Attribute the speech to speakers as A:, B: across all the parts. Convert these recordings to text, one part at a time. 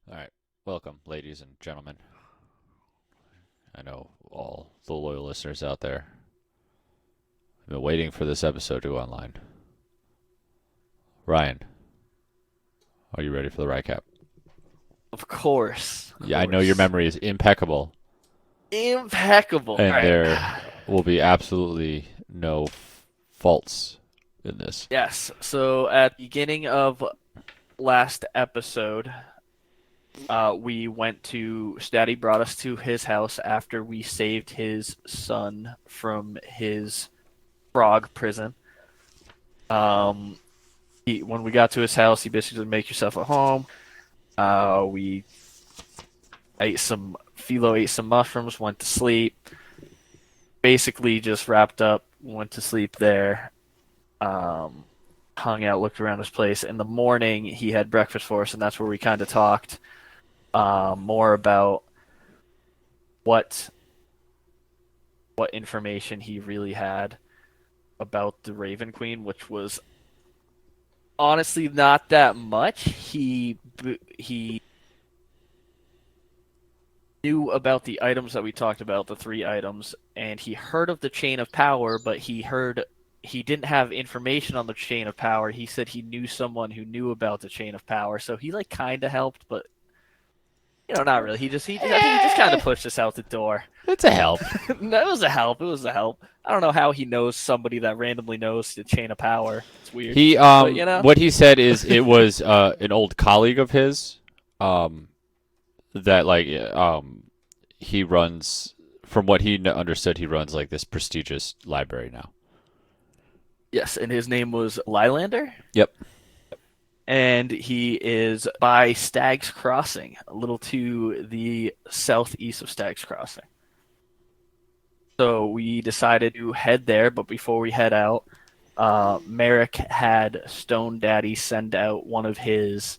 A: All right. Welcome, ladies and gentlemen. I know all the loyal listeners out there have been waiting for this episode to go online. Ryan, are you ready for the recap?
B: Of course, of
A: Yeah, I know your
B: course.
A: memory is impeccable,
B: Impeccable. All
A: and
B: right.
A: there will be absolutely no faults in this.
B: Yes. So at the beginning of last episode, we went to Staddy brought us to his house after we saved his son from his frog prison. Um, when we got to his house, he basically said, "Make yourself at home." We ate some Philo ate some mushrooms, went to sleep. Basically, just wrapped up, went to sleep there. um, Hung out, looked around his place. In the morning, he had breakfast for us, and that's where we kind of talked more about what what information he really had about the Raven Queen, which was honestly not that much. He knew about the items that we talked about, the three items, and he heard of the Chain of Power, but he didn't have information on the Chain of Power. He said he knew someone who knew about the Chain of Power, so he like kind of helped, but not really. I think he just kind
A: Eh,
B: of pushed us out the door.
A: it's a help.
B: No, it was a help. It was a help. I don't know how he knows somebody that randomly knows the Chain of Power. It's weird,
A: He
B: but
A: what he said is it was an old colleague of his um that he runs from what he understood he runs like this prestigious library now.
B: yes, and his name was Lylander.
A: Yep.
B: And he is by Stag's Crossing, a little to the southeast of Stag's Crossing. So we decided to head there, but before we head out, Merrick had Stone Daddy send out one of his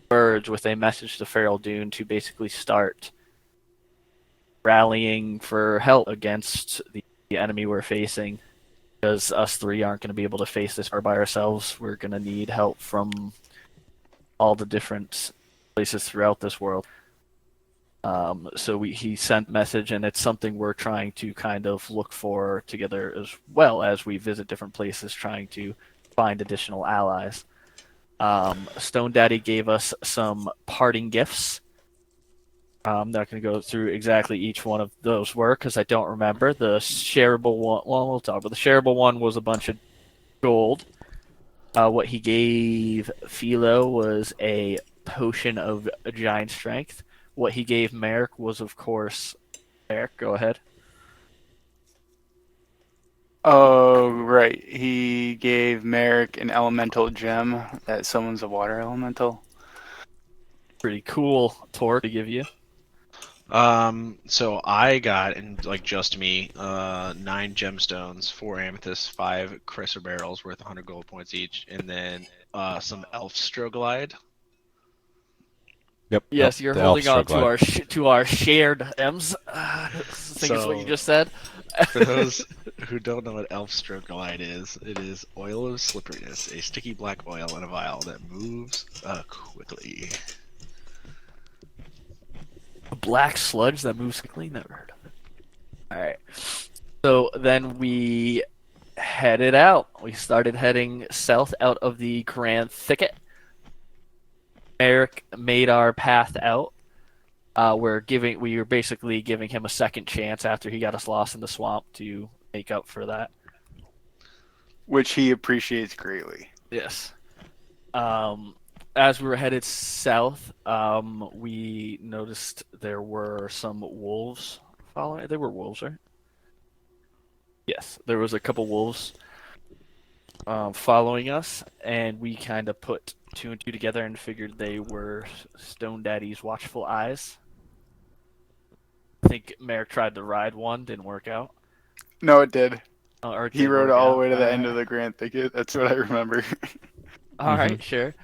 B: birds with a message to Feral Dune to basically start rallying for help against the enemy we're facing. Because us three aren't going to be able to face this far by ourselves. We're going to need help from all the different places throughout this world. So he sent message, and it's something we're trying to kind of look for together as well as we visit different places, trying to find additional allies. Stone Daddy gave us some parting gifts. I'm not going to go through exactly each one of those were because I don't remember. The shareable one, well, we'll talk about the shareable one was a bunch of gold. What he gave Philo was a potion of giant strength. What he gave Merrick was, of course, Merrick. Go ahead.
C: Oh, right. He gave Merrick an elemental gem that summons a water elemental.
B: Pretty cool torque to give you.
D: So I got, and like just me, 9 gemstones, 4 amethysts, 5 chrysoberyls worth 100 gold points each, and then some elf stroglide.
A: Yep.
B: Yes, you're
A: The elf
B: holding on
A: struggle.
B: to our shared M's. I think is what you
D: So
B: just said.
D: for those who don't know what elf stroglide is, it is oil of slipperiness, a sticky black oil in a vial that moves quickly.
B: A black sludge that moves quickly. Never heard of it. All right. So then we headed out. We started heading south out of the Grand Thicket. Eric made our path out. We were basically giving him a second chance after he got us lost in the swamp to make up for that.
C: Which he appreciates greatly.
B: Yes. Um, as we were headed south, we noticed there were some wolves following. They were wolves, right? Yes, there was a couple wolves following us, and we kind of put two and two together and figured they were Stone Daddy's watchful eyes. I think Merrick tried to ride one, didn't work out.
C: No, it did.
B: Or it
C: He
B: did
C: rode
B: work
C: all the
B: out.
C: way to
B: All
C: the end
B: right.
C: of the Grand Thicket. That's what I remember.
B: All
A: Mm-hmm.
B: right, sure.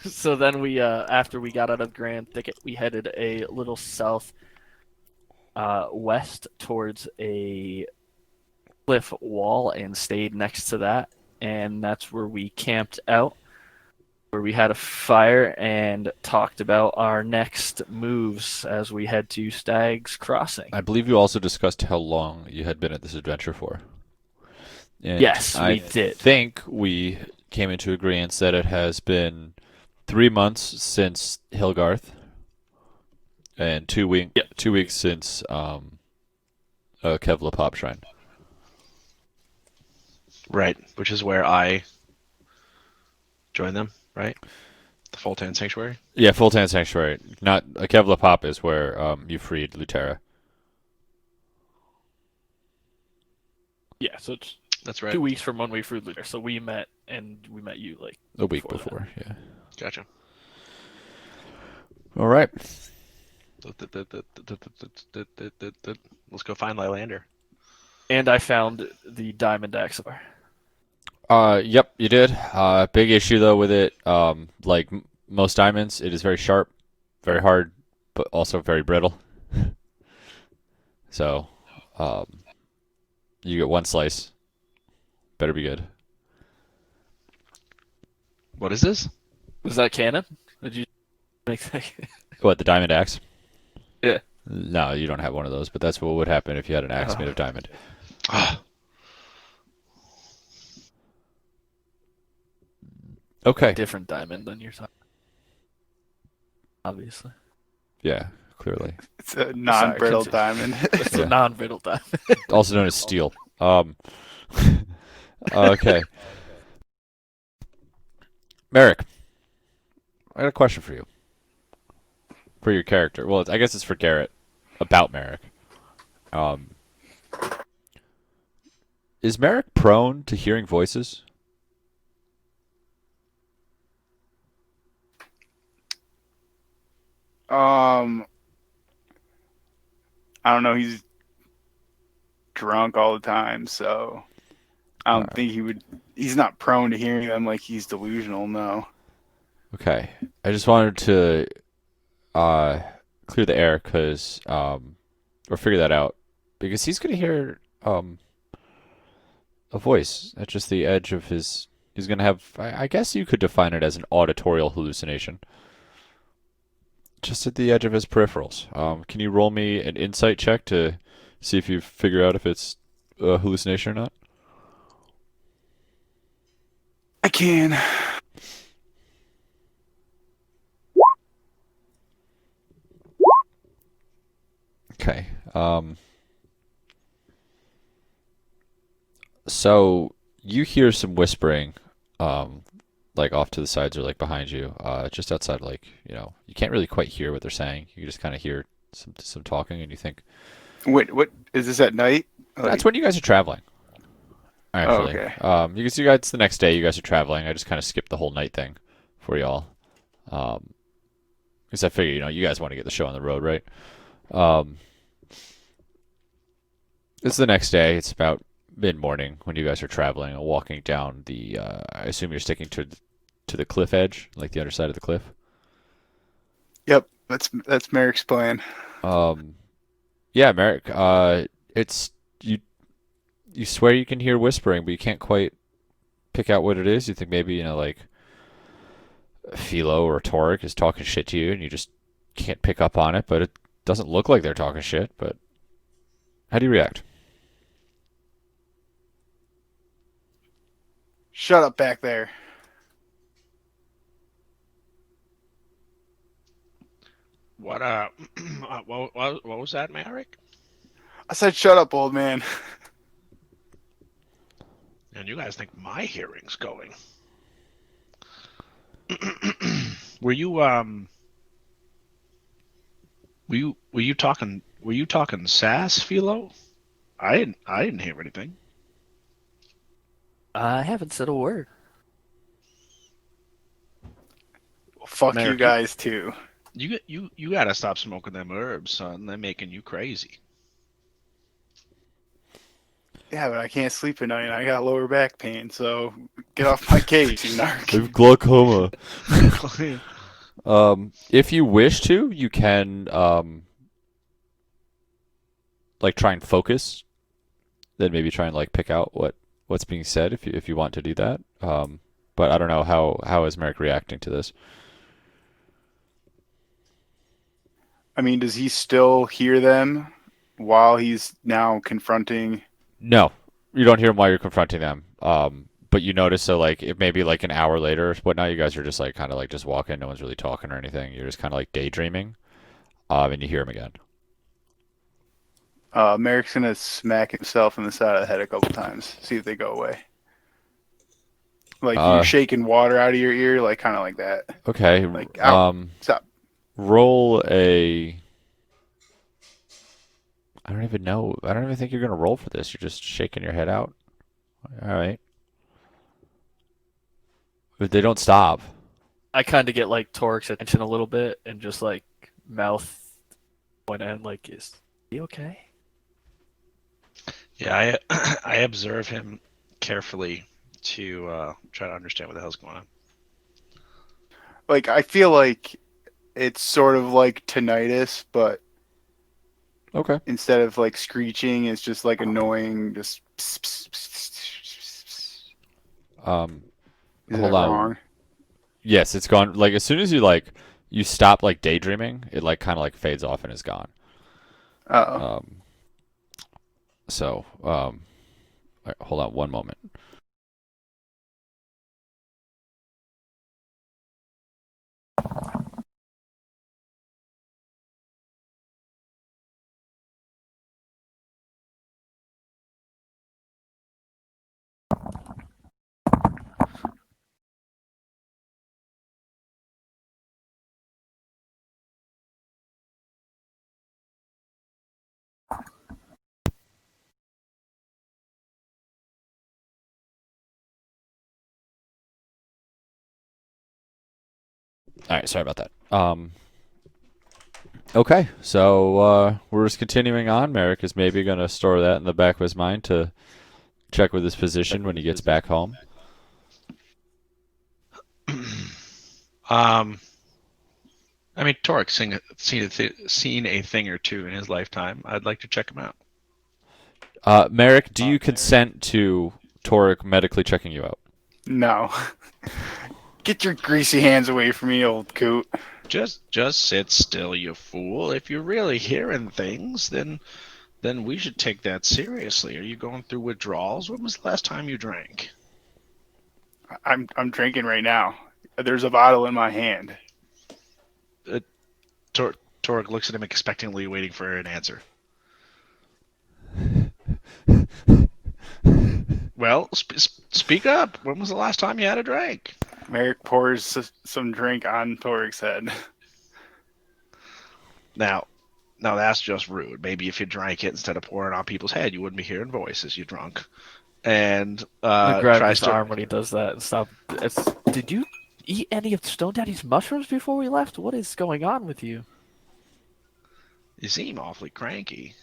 B: So then after we got out of Grand Thicket, we headed a little south, west towards a cliff wall and stayed next to that, and that's where we camped out. where we had a fire and talked about our next moves as we head to Stag's Crossing.
A: I believe you also discussed how long you had been at this adventure for. And
B: Yes,
A: I
B: we did.
A: think we came into agreement that it has been 3 months since Hilgarth and 2 weeks
B: Yep.
A: 2 weeks since Kevla Pop Shrine.
D: Right, which is where I joined them, right? The Fultan Sanctuary.
A: Yeah, Fultan Sanctuary. Not Kevla Pop is where you freed Lutera.
B: Yeah, so it's
D: That's right.
B: 2 weeks from when we flew there. So we met you like
A: A week
B: before that.
A: before, yeah.
D: Gotcha.
A: All right.
D: Let's go find Lylander.
B: And I found the Diamond Axar.
A: Yep, you did. Big issue though with it. Like most diamonds, it is very sharp, very hard, but also very brittle. So, you get one slice. Better be good.
D: What is this?
B: Was that canon? Did you make that?
A: What, the diamond axe?
B: Yeah.
A: No, you don't have one of those, but that's what would happen if you had an axe made of diamond. Okay.
B: Different diamond than you're talking. Obviously.
A: Yeah, clearly.
C: It's a non-brittle
B: continue.
C: diamond.
B: It's
A: Yeah.
B: a non-brittle diamond.
A: Also known as steel. Okay. Merrick, I got a question for you. For your character. Well, I guess it's for Garrett. About Merrick. Um, is Merrick prone to hearing voices?
C: I don't know. He's drunk all the time, so I don't
A: Alright.
C: think he would. He's not prone to hearing them like he's delusional. No.
A: Okay. I just wanted to clear the air because or figure that out because he's gonna hear a voice at just the edge of his. He's gonna have. I guess you could define it as an auditorial hallucination. Just at the edge of his peripherals. Can you roll me an insight check to see if you figure out if it's a hallucination or not?
C: I can.
A: Okay. So you hear some whispering, like off to the sides or like behind you, just outside. Like you can't really quite hear what they're saying. You just kind of hear some talking, and you think
C: Wait, what is this at night?
A: that's when you guys are traveling. Actually,
C: okay.
A: you can see you guys the next day. You guys are traveling. I just kind of skipped the whole night thing for y'all, because I figure you guys want to get the show on the road, right? It's the next day. It's about mid-morning when you guys are traveling and walking down the. I assume you're sticking to the cliff edge, like the underside of the cliff.
C: Yep, that's Merrick's plan.
A: Yeah, Merrick. It's you. You swear you can hear whispering, but you can't quite pick out what it is. You think maybe like Philo or Torek is talking shit to you, and you just can't pick up on it. But it doesn't look like they're talking shit. But how do you react?
C: Shut up back there.
D: What what was that, Merrick?
C: I said shut up, old man.
D: And you guys think my hearing's going? Were you talking sass, Philo? I didn't hear anything.
B: I haven't said a word.
C: Well, fuck you
D: Merrick,
C: guys too.
D: You gotta stop smoking them herbs, son. They're making you crazy.
C: Yeah, but I can't sleep at night. And I got lower back pain, so get off my case, you narc.
A: I have glaucoma. If you wish to, you can like try and focus. Then maybe try and like pick out what's being said if you want to do that. but I don't know how is Merrick reacting to this.
C: I mean, does he still hear them while he's now confronting?
A: No, you don't hear them while you're confronting them. But you notice so like it maybe like an hour later or whatnot, you guys are just like kind of like just walking, no one's really talking or anything. You're just kind of like daydreaming, and you hear him again.
C: Merrick's gonna smack himself in the side of the head a couple times, see if they go away. Like you shaking water out of your ear, like kind of like that.
A: Okay.
C: Like, ow, stop.
A: Roll a. I don't even know. I don't even think you're gonna roll for this. You're just shaking your head out. All right. But they don't stop.
B: I kind of get like Torik's attention a little bit and just like mouth point and like, is he okay?
D: Yeah, I observe him carefully to try to understand what the hell's going on.
C: Like I feel like it's sort of like tinnitus, but
A: Okay.
C: instead of like screeching, it's just like annoying. Just
A: Um.
C: is
A: Hold
C: that
A: on.
C: wrong?
A: Yes, it's gone. Like as soon as you stop like daydreaming, it like kind of like fades off and is gone.
C: Uh-oh.
A: So all right, hold on one moment. All right, sorry about that. Okay, so we're just continuing on. Merrick is maybe going to store that in the back of his mind to check with his physician when he gets back home.
D: I mean, Torik's seen a thing or two in his lifetime. I'd like to check him out.
A: Merrick, do you consent to Torik medically checking you out?
C: No. Get your greasy hands away from me, old coot.
D: Just sit still, you fool. If you're really hearing things, then we should take that seriously. Are you going through withdrawals? When was the last time you drank?
C: I'm drinking right now. There's a bottle in my hand.
D: Torek looks at him expectantly, waiting for an answer. Well, speak up. When was the last time you had a drink?
C: Merrick pours some drink on Torik's head.
D: Now that's just rude. Maybe if you drank it instead of pouring it on people's head, you wouldn't be hearing voices. You drunk, and
B: I grab
D: tries
B: his
D: to.
B: arm when he does that and stop. Did you eat any of Stone Daddy's mushrooms before we left? What is going on with you?
D: You seem awfully cranky.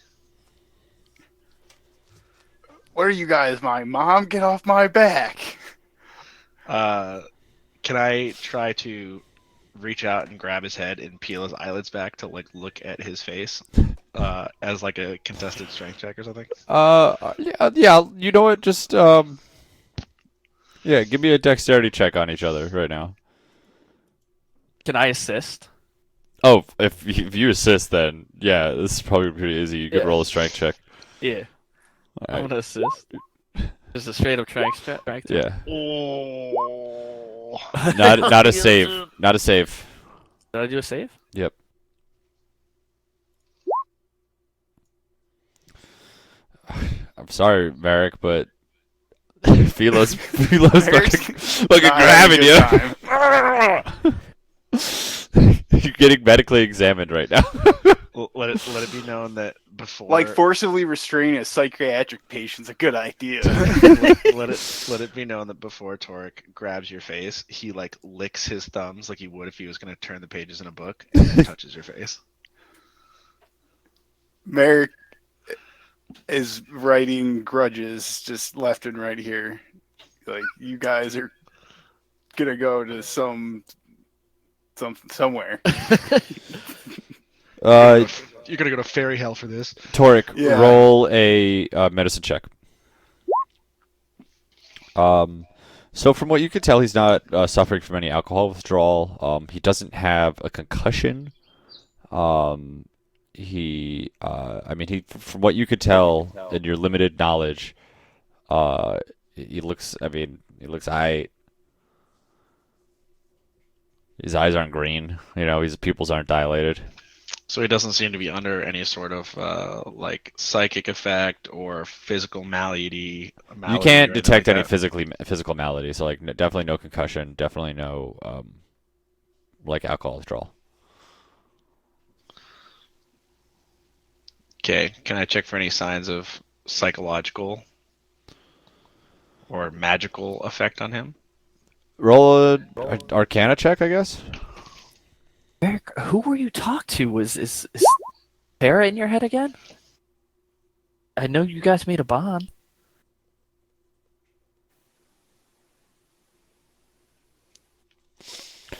C: What are you guys, my mom? Get off my back.
D: Can I try to reach out and grab his head and peel his eyelids back to like look at his face, as like a contested strength check or something?
A: Yeah. You know what? Just yeah. Give me a dexterity check on each other right now.
B: Can I assist?
A: Oh, if you assist, then yeah, this is probably pretty easy. You could
B: Yeah.
A: roll a strength check.
B: Yeah,
A: All
B: I'm
A: right.
B: gonna assist. Just a straight up strength check.
A: Yeah.
D: Oh.
A: Not a save. Not a save.
B: Did I do a save?
A: Yep. I'm sorry, Merrick, but Philo's fucking grabbing you. You're getting medically examined right now.
D: Let it be known that before
C: Like forcibly restraining a psychiatric patient's a good idea.
D: let it be known that before Torek grabs your face, he like licks his thumbs like he would if he was going to turn the pages in a book and then touches your face.
C: Merrick is writing grudges just left and right here. Like, you guys are gonna go to somewhere.
D: You're gonna go to fairy hell for this.
A: Torik,
C: Yeah.
A: roll a medicine check. So from what you could tell, he's not suffering from any alcohol withdrawal. He doesn't have a concussion. Um, I mean, from what you could tell in your limited knowledge, uh, he looks. I mean, he looks aight. His eyes aren't green. His pupils aren't dilated.
D: So he doesn't seem to be under any sort of like psychic effect or physical malady,
A: You
D: malady
A: can't
D: or anything like
A: detect any
D: that.
A: physical malady. So like, definitely no concussion. Definitely no like alcohol withdrawal.
D: Okay, can I check for any signs of psychological or magical effect on him?
A: Roll a Arcana check, I guess.
B: Eric, who were you talk to? Is Sarah in your head again? I know you guys made a bond.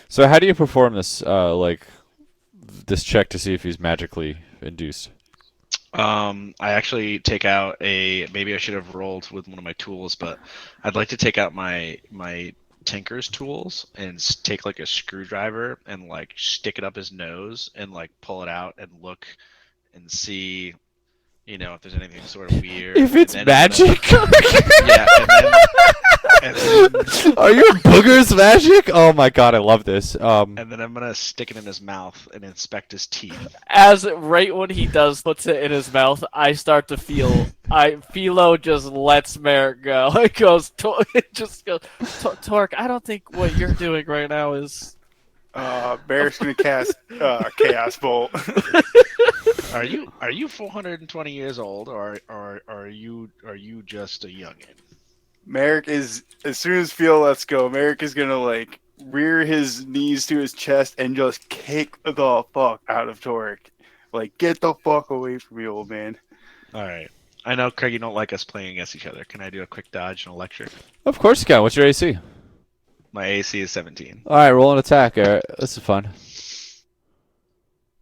A: So how do you perform this this check to see if he's magically induced?
D: I actually take out maybe I should have rolled with one of my tools, but I'd like to take out my tinker's tools and take like a screwdriver and like stick it up his nose and like pull it out and look and see, if there's anything sort of weird.
A: If it's
D: And then I'm
A: magic,
D: yeah, and then
A: are your boogers magic? Oh my god, I love this.
D: and then I'm gonna stick it in his mouth and inspect his teeth.
B: As right when he puts it in his mouth, I start to feel. Philo just lets Merrick go. It goes. It just goes. Torque, I don't think what you're doing right now is.
C: Barrett's gonna cast Chaos Bolt.
D: Are you 420 years old, or are you just a youngin?
C: Merrick is, as soon as Phil lets go, Merrick is gonna like rear his knees to his chest and just kick the fuck out of Torque. Like, get the fuck away from me, old man.
D: All right. I know, Craig, you don't like us playing against each other. Can I do a quick dodge and electric?
A: Of course you can. What's your AC?
D: My AC is 17.
A: All right, roll an attack. All right, this is fun.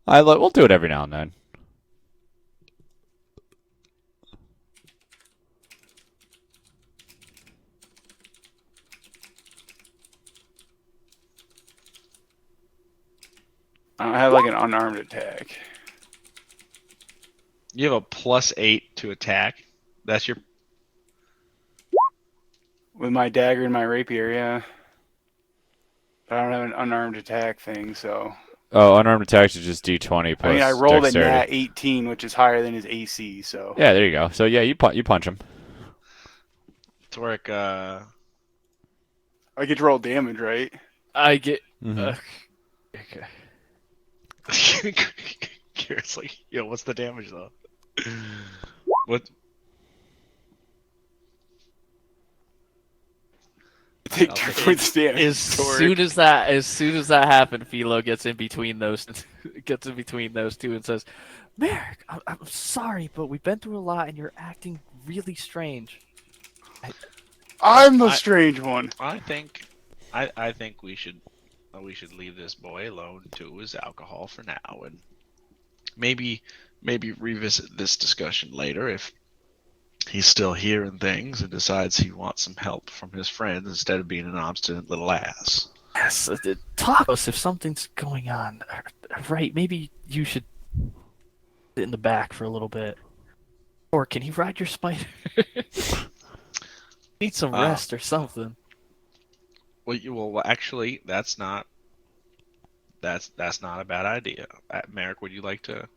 A: We'll do it every now and then.
C: I don't have like an unarmed attack.
D: You have a +8 to attack. That's your.
C: With my dagger and my rapier, yeah. But I don't have an unarmed attack thing, so.
A: Oh, unarmed attacks is just D20 plus
C: I mean, I rolled
A: dexterity.
C: a nat 18, which is higher than his AC, so.
A: Yeah, there you go. So yeah, you punch him.
D: Toric,
C: I get to roll damage, right?
B: I get.
A: Mhm.
B: Okay.
D: Garrett's like, yo, what's the damage though? What?
C: Take 2 points damage.
B: As
C: Torque.
B: soon as that happened, Philo gets in between those two and says, "Merrick, I'm sorry, but we've been through a lot, and you're acting really strange."
C: I'm the strange one.
D: I think we should leave this boy alone to his alcohol for now, and maybe revisit this discussion later if he's still hearing things and decides he wants some help from his friends instead of being an obstinate little ass.
B: Yes, talk to us if something's going on. Right, maybe you should sit in the back for a little bit. Or can he ride your spider? Need some rest or something.
D: Well, actually, that's not a bad idea. Merrick, would you like to?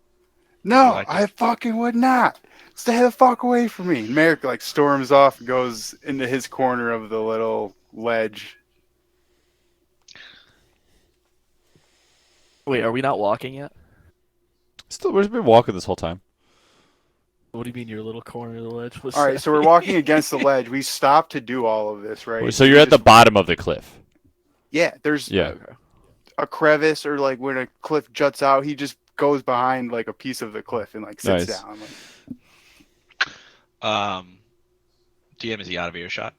C: No,
D: like
C: I fucking would not. Stay the fuck away from me. Merrick like storms off and goes into his corner of the little ledge.
B: Wait, are we not walking yet?
A: Still, we've been walking this whole time.
B: What do you mean your little corner of the ledge?
C: All right, so we're walking against the ledge. We stopped to do all of this, right?
A: So you're at the bottom of the cliff.
C: Yeah, there's
A: Yeah.
C: a crevice, or like when a cliff juts out, he just goes behind like a piece of the cliff and like sits
A: Nice.
C: down.
D: DM, is he out of earshot?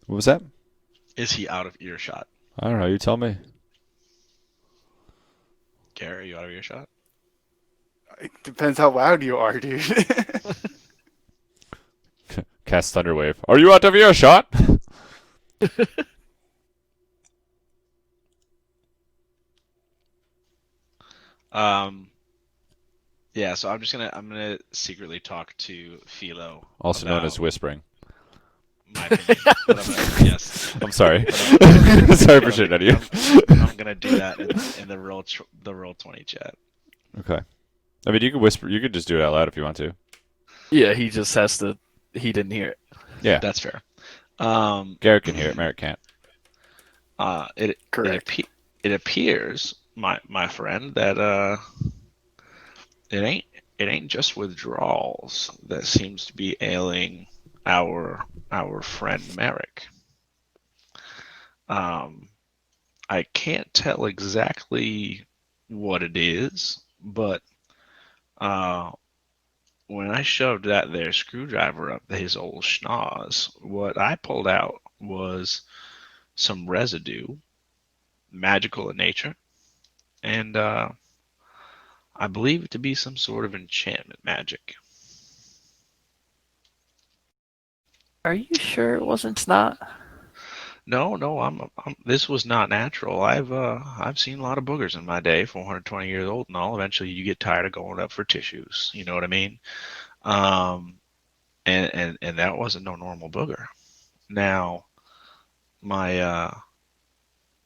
A: What was that?
D: Is he out of earshot?
A: I don't know. You tell me.
D: Gary, are you out of earshot?
C: It depends how loud you are, dude.
A: Cast Thunderwave. Are you out of earshot?
D: Um, yeah, so I'm gonna secretly talk to Philo
A: Also known as
D: about
A: whispering.
D: my opinion. But yes,
A: I'm sorry.
D: but
A: Sorry for
D: but
A: shitting on you.
D: I'm gonna do that in the roll 20 chat.
A: Okay. I mean, you could whisper. You could just do it out loud if you want to.
B: Yeah, he just has to. He didn't hear it.
A: Yeah.
D: That's fair.
A: Garrett can hear it. Merrick can't.
C: Correct.
D: It appears, my friend, that it ain't just withdrawals that seems to be ailing our friend Merrick. I can't tell exactly what it is, but uh, when I shoved that there screwdriver up his old schnoz, what I pulled out was some residue, magical in nature, and I believe it to be some sort of enchantment magic.
B: Are you sure it wasn't snot?
D: No, no, this was not natural. I've seen a lot of boogers in my day, 420 years old and all. Eventually, you get tired of going up for tissues. You know what I mean? Um, and that wasn't no normal booger. Now, my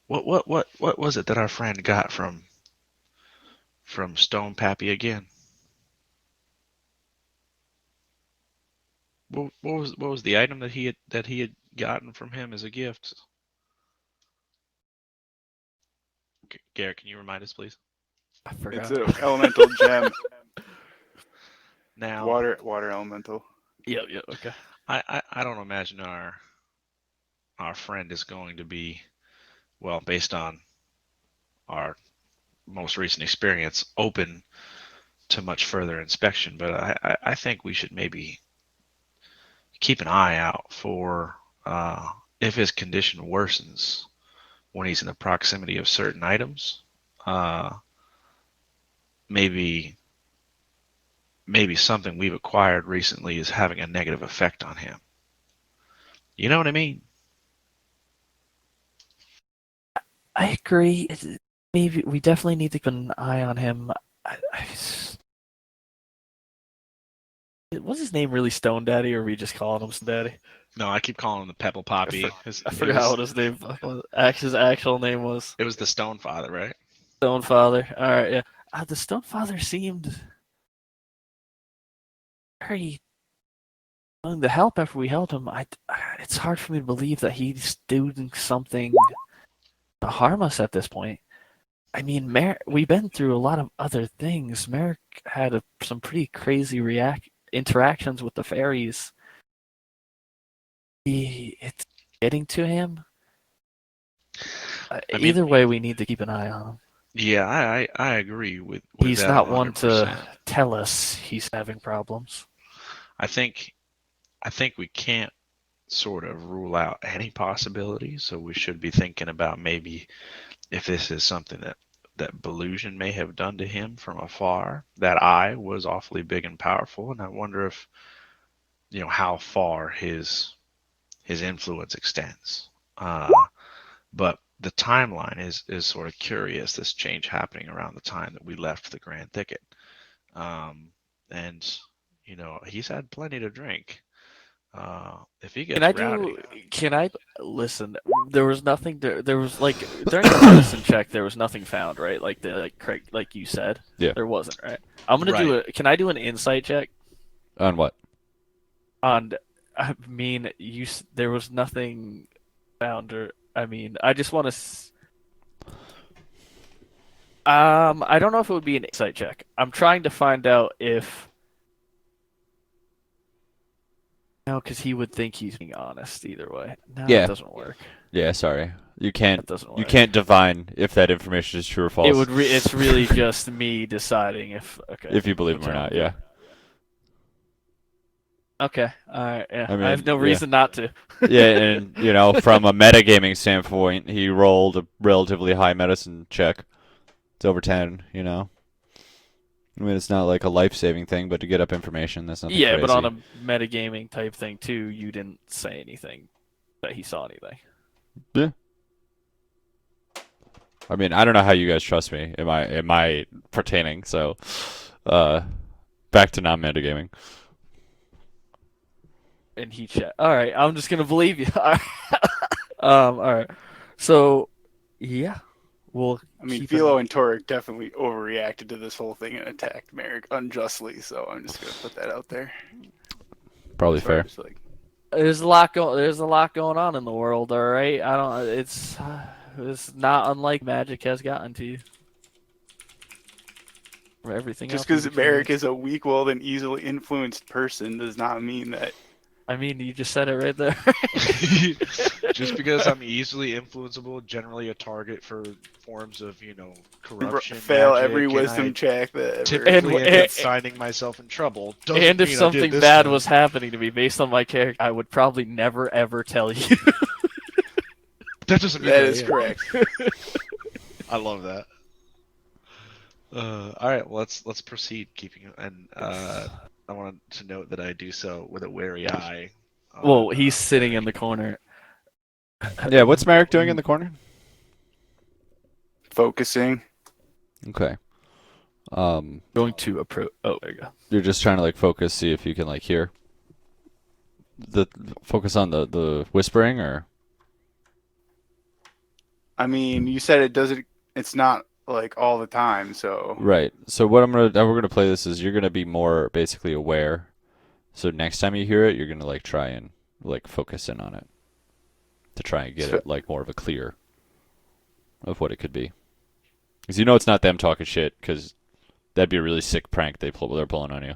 D: what was it that our friend got from Stone Pappy again? What was the item that he had gotten from him as a gift? Garrett, can you remind us, please?
B: I
C: It's
B: forgot.
C: an elemental gem.
D: Now,
C: Water elemental.
B: Yep. Okay.
D: I don't imagine our friend is going to be, well, based on our most recent experience, open to much further inspection. But I think we should maybe keep an eye out for if his condition worsens when he's in the proximity of certain items. Uh, maybe something we've acquired recently is having a negative effect on him. You know what I mean?
B: I agree. Maybe we definitely need to keep an eye on him. Was his name really Stone Daddy, or are we just calling him Stone Daddy?
D: No, I keep calling him the Pebble Poppy.
B: I forgot what his name was. His actual name was
D: It was the Stone Father, right?
B: Stone Father. All right, yeah. The Stone Father seemed very willing to help after we helped him. It's hard for me to believe that he's doing something to harm us at this point. I mean, we've been through a lot of other things. Merrick had some pretty crazy interactions with the fairies. It's getting to him. Either way, we need to keep an eye on him.
D: Yeah, I agree with
B: He's
D: that
B: not one to
D: 100%.
B: tell us he's having problems.
D: I think we can't sort of rule out any possibility, so we should be thinking about maybe if this is something that Belusion may have done to him from afar. That eye was awfully big and powerful, and I wonder if how far his influence extends. But the timeline is sort of curious. This change happening around the time that we left the Grand Thicket, and he's had plenty to drink. If he gets rowdy,
B: Can I listen? There was nothing. There was like during the medicine check, there was nothing found, right? Craig, like you said,
A: Yeah.
B: there wasn't, right? I'm gonna do
D: Right.
B: a. Can I do an insight check
A: On what?
B: on? I mean, there was nothing found, or I mean, I just want to. I don't know if it would be an insight check. I'm trying to find out if. No, because he would think he's being honest either way. No,
A: Yeah.
B: it doesn't work.
A: Yeah, sorry. You
B: That
A: can't.
B: doesn't work.
A: You can't divine if that information is true or false.
B: It would. It's really just me deciding if. Okay.
A: if you believe him or not. Yeah.
B: Okay. All right. Yeah.
A: I mean,
B: I have no
A: yeah.
B: reason not to.
A: Yeah, and from a metagaming standpoint, he rolled a relatively high medicine check. It's over 10. I mean, it's not like a life-saving thing, but to get up information, that's nothing
B: Yeah,
A: crazy.
B: but on a metagaming type thing too, you didn't say anything that he saw anything.
A: Yeah. I mean, I don't know how you guys trust me. Am I pertaining? So, uh, back to non-metagaming.
B: And he chat. All right, I'm just gonna believe you. All right. So, yeah, we'll
C: I mean,
B: keep
C: Philo
B: an-
C: and Torek definitely overreacted to this whole thing and attacked Merrick unjustly. So I'm just gonna put that out there.
A: Probably
C: As far
A: fair.
C: as, like,
B: There's a lot going on in the world. All right, I don't. It's not unlike magic has gotten to you. Or everything
C: just
B: else in
C: because
B: between.
C: Merrick is a weak-willed and easily influenced person does not mean that.
B: I mean, you just said it right there.
D: Just because I'm easily influenceable, generally a target for forms of, corruption,
C: Fail
D: magic,
C: every
D: and
C: wisdom
D: I
C: check that ever.
D: typically
B: And-
D: end up
B: and-
D: finding myself in trouble. Doesn't
B: And if
D: mean I did
B: something
D: this
B: bad
D: time.
B: was happening to me based on my character, I would probably never ever tell you.
D: That doesn't mean
C: That
D: I
C: is
D: am.
C: correct.
D: I love that. All right, well, let's proceed. I wanted to note that I do so with a wary eye.
B: Well, he's sitting in the corner.
A: Yeah, what's Merrick doing in the corner?
C: Focusing.
A: Okay.
B: Going to approach. Oh, there you go.
A: You're just trying to like focus, see if you can like hear. Focus on the whispering, or
C: I mean, you said it doesn't. It's not like all the time. So
A: right. So what how we're gonna play this is you're gonna be more basically aware. So next time you hear it, you're gonna like try and like focus in on it to try and get
C: So-
A: it like more of a clear of what it could be. Because you know it's not them talking shit. Because that'd be a really sick prank they're pulling on you.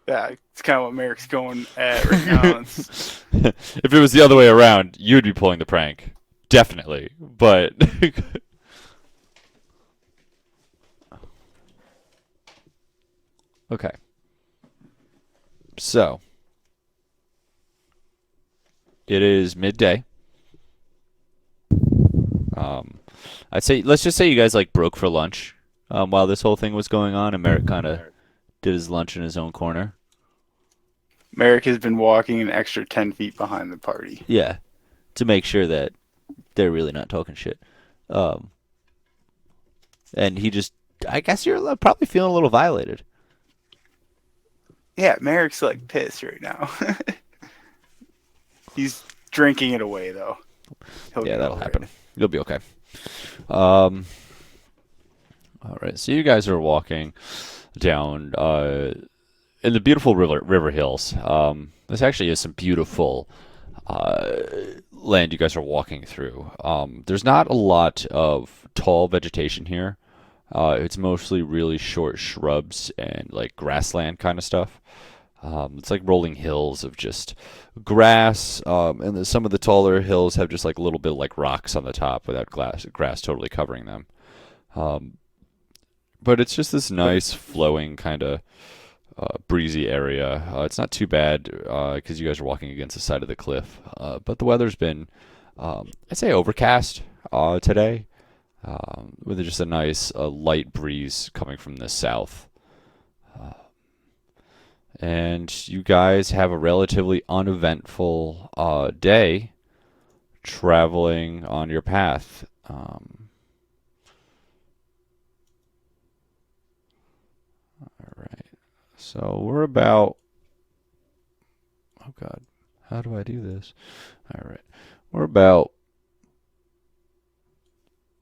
C: yeah, it's kind of what Merrick's going at right now. It's-
A: If it was the other way around, you'd be pulling the prank. Definitely. But okay. So it is midday. I'd say let's just say you guys like broke for lunch while this whole thing was going on, and Merrick kind of did his lunch in his own corner.
C: Merrick has been walking an extra 10 feet behind the party.
A: Yeah, to make sure that they're really not talking shit. And he just, I guess you're probably feeling a little violated.
C: Yeah, Merrick's like pissed right now. He's drinking it away though. He'll
A: Yeah,
C: get
A: that'll
C: over
A: happen.
C: it.
A: You'll be okay. All right, so you guys are walking down in the beautiful river hills. This actually is some beautiful land you guys are walking through. There's not a lot of tall vegetation here. It's mostly really short shrubs and like grassland kind of stuff. It's like rolling hills of just grass, and then some of the taller hills have just like a little bit like rocks on the top without grass totally covering them. But it's just this nice flowing kind of breezy area. It's not too bad because you guys are walking against the side of the cliff. But the weather's been, I'd say, overcast today, with just a nice light breeze coming from the south. And you guys have a relatively uneventful day traveling on your path. All right. So we're about. Oh God, how do I do this? All right, we're about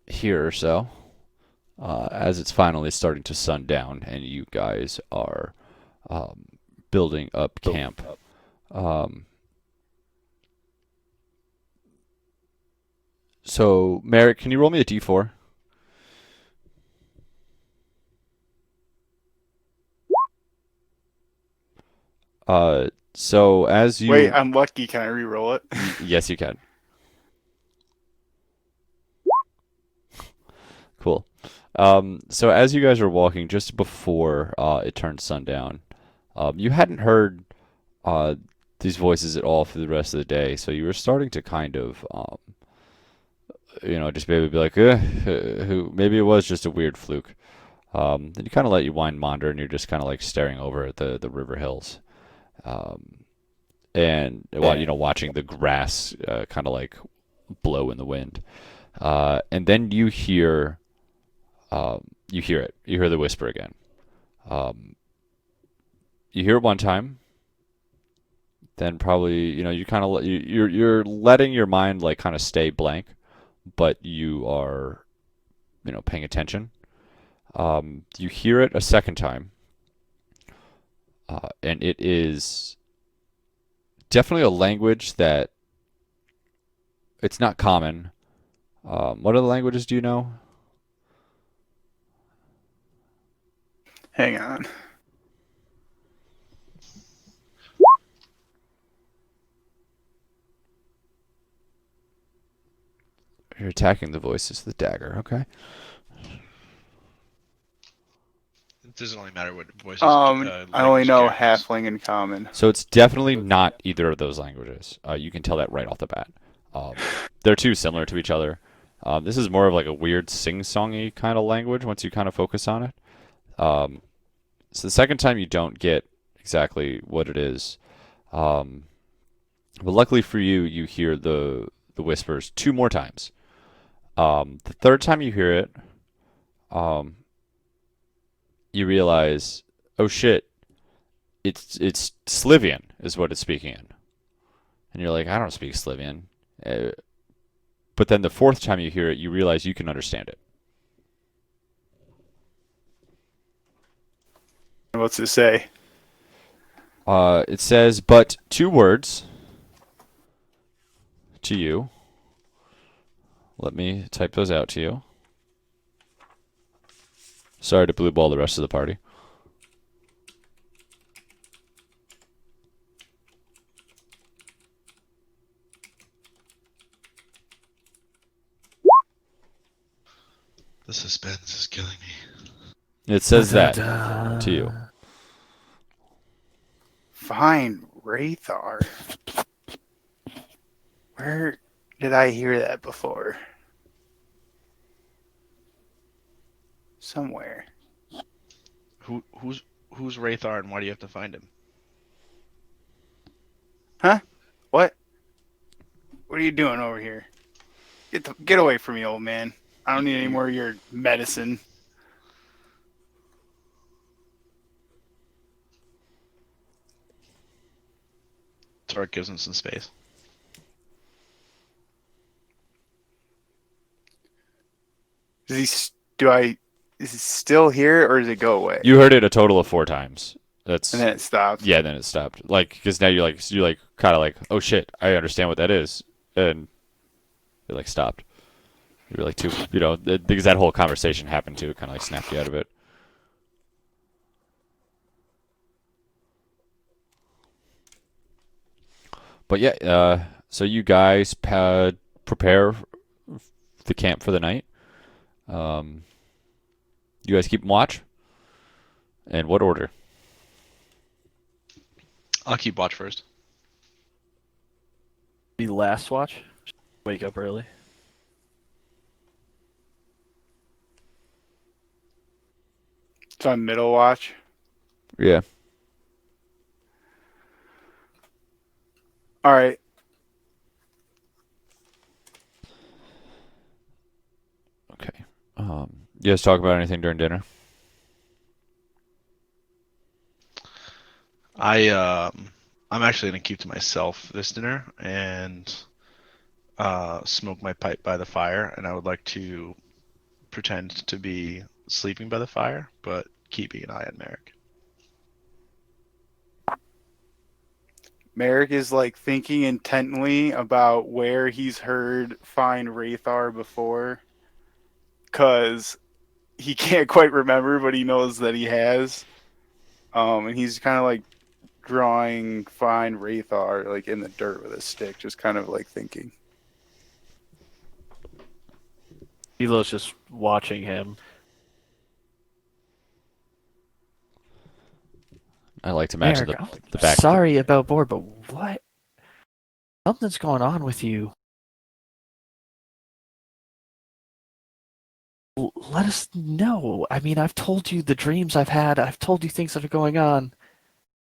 A: here or so, as it's finally starting to sun down, and you guys are building up camp. So Merrick, can you roll me a d4? So as you
C: Wait, I'm lucky. Can I re-roll it?
A: yes, you can. Cool. So as you guys are walking just before it turned sundown, you hadn't heard these voices at all for the rest of the day, so you were starting to kind of, just maybe be like, who? Maybe it was just a weird fluke. Then you kind of let your mind wander, and you're just kind of like staring over at the river hills, um, and while watching the grass kind of like blow in the wind. And then you hear it. You hear the whisper again. Um, you hear it one time, then probably you kind of you're letting your mind like kind of stay blank, but you are paying attention. You hear it a second time, and it is definitely a language that it's not common. What other languages do you know?
C: Hang on.
A: You're attacking the voices of the dagger. Okay.
D: It doesn't really matter what voices.
C: I only
D: language
C: know
D: characters.
C: halfling in common.
A: So it's definitely not either of those languages. You can tell that right off the bat. They're too similar to each other. This is more of like a weird sing-songy kind of language once you kind of focus on it. So the second time you don't get exactly what it is. But luckily for you, you hear the whispers two more times. The third time you hear it, you realize, oh shit, it's Slivian is what it's speaking in. And you're like, I don't speak Slivian. But then the fourth time you hear it, you realize you can understand it.
C: What's it say?
A: It says, but two words to you. Let me type those out to you. Sorry to blue ball the rest of the party.
D: The suspense is killing me.
A: It says that to you.
C: Fine, Wraithar. Where did I hear that before? Somewhere.
D: Who's Wraithar and why do you have to find him?
C: Huh? What? What are you doing over here? Get away from me, old man. I don't need any more of your medicine.
D: Torque gives him some space.
C: Is he still here or does it go away?
A: You heard it a total of 4 times. That's
C: And then it stopped.
A: yeah. Then it stopped. Like because now you're kind of like, oh shit, I understand what that is, and it like stopped. You're like too, because that whole conversation happened too. It kind of like snapped you out of it. But yeah, so you guys prepare the camp for the night. You guys keep watch. And what order?
D: I'll keep watch first.
B: The last watch. Wake up early.
C: It's on middle watch.
A: Yeah.
C: All right.
A: Okay. You guys talk about anything during dinner?
D: I'm actually gonna keep to myself this dinner and smoke my pipe by the fire, and I would like to pretend to be sleeping by the fire, but keeping an eye on Merrick.
C: Merrick is like thinking intently about where he's heard find Wraithar before. Because he can't quite remember, but he knows that he has. And he's kind of like drawing find Wraithar like in the dirt with a stick, just kind of like thinking.
B: Elo's just watching him.
A: I like to imagine
B: Merrick,
A: the back.
B: Sorry about Board, but what? Something's going on with you. let us know. I mean, I've told you the dreams I've had. I've told you things that are going on.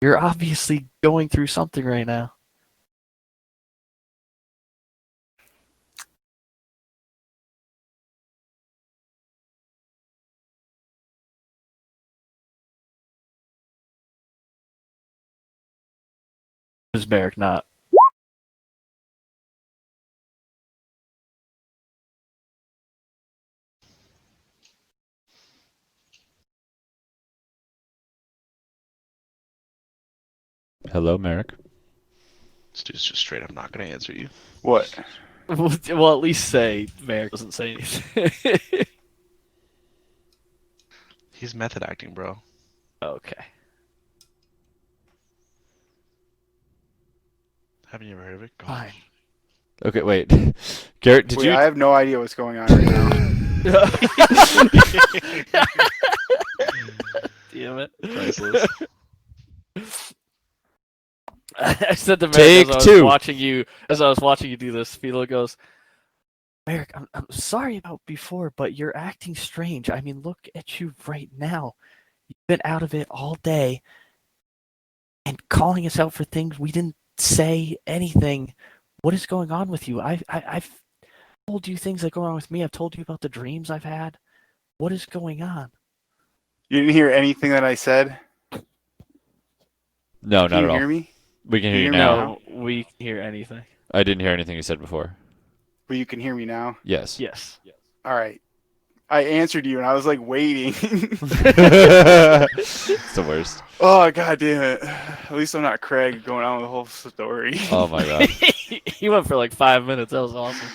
B: You're obviously going through something right now. Is Merrick not?
A: Hello, Merrick.
D: This dude's just straight up not gonna answer you.
C: What?
B: Well, at least say Merrick doesn't say anything.
D: He's method acting, bro.
B: Okay.
D: Haven't you ever heard of it? Go on.
B: Fine.
A: Okay, wait. Garrett, did
C: Wait,
A: you?
C: I have no idea what's going on right now.
B: Damn it.
D: Priceless.
B: I said to Merrick
A: Take
B: as I was
A: two.
B: watching you do this, Philo goes, Merrick, I'm sorry about before, but you're acting strange. I mean, look at you right now. You've been out of it all day and calling us out for things we didn't say anything. What is going on with you? I've told you things that go on with me. I've told you about the dreams I've had. What is going on?
C: You didn't hear anything that I said?
A: No,
C: Can
A: not
C: you
A: at all.
C: hear me?
A: We can
C: You
A: hear you
C: hear me
A: now.
C: now?
B: No, we can hear anything.
A: I didn't hear anything you said before.
C: But you can hear me now?
A: Yes.
B: Yes.
C: All right. I answered you and I was like waiting.
A: It's the worst.
C: Oh, god damn it. At least I'm not Craig going on with the whole story.
A: Oh my god.
B: He went for like 5 minutes. That was awesome.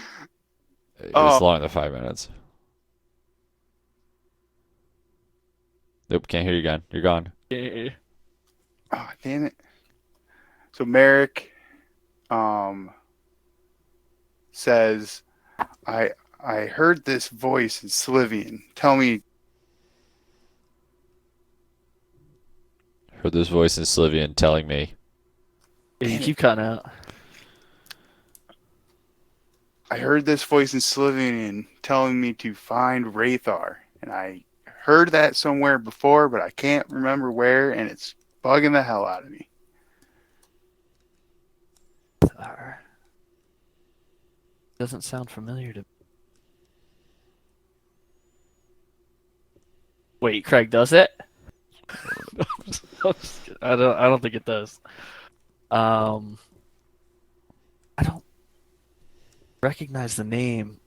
A: It was
C: Oh.
A: longer than 5 minutes. Nope, can't hear you again. You're gone.
C: Oh, damn it. So Merrick says, I heard this voice in Slivian. Tell me,
A: Heard this voice in Slivian telling me.
B: You keep cutting out.
C: I heard this voice in Slivian telling me to find Rathar. And I heard that somewhere before, but I can't remember where, and it's bugging the hell out of me.
B: Doesn't sound familiar to me. Wait, Craig does it? I don't think it does. I don't recognize the name.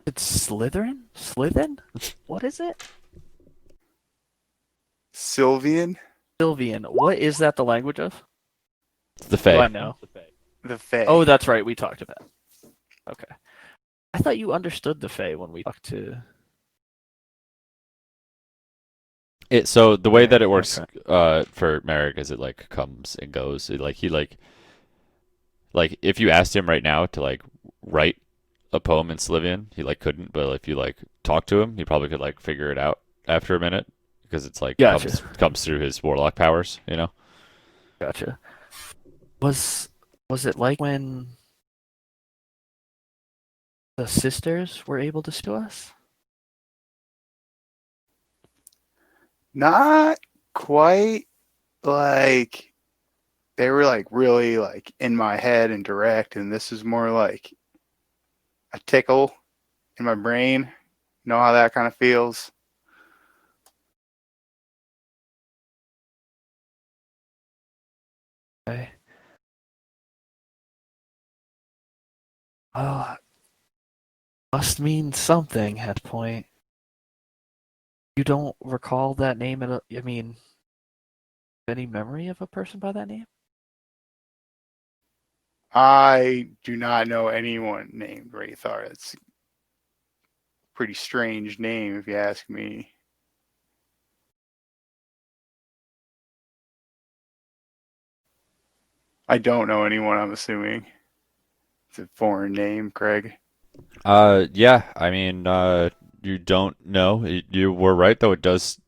B: It's Slytherin? Slithin? What is it?
C: Sylvian?
B: Sylvian. What is that the language of?
A: It's the
B: Do I
A: Fae.
B: know?
C: The Fae.
B: Oh, that's right. We talked about it. Okay. I thought you understood the Fae when we talked to...
A: So the way that it
B: Okay,
A: works
B: okay.
A: for Merrick is it like comes and goes. He if you asked him right now to like write a poem in Slivian, he like couldn't, but if you like talk to him, he probably could like figure it out after a minute because it's like
B: Gotcha.
A: comes through his warlock powers, you know?
B: Gotcha. Was it like when the sisters were able to sue us?
C: Not quite. Like, they were like really like in my head and direct, and this is more like a tickle in my brain. You know how that kind of feels?
B: Okay. Well, must mean something at point. You don't recall that name I mean, any memory of a person by that name?
C: I do not know anyone named Rathar. It's a pretty strange name, if you ask me. I don't know anyone, I'm assuming. It's a foreign name, Craig.
A: Yeah. I mean, you don't know. You were right though. It's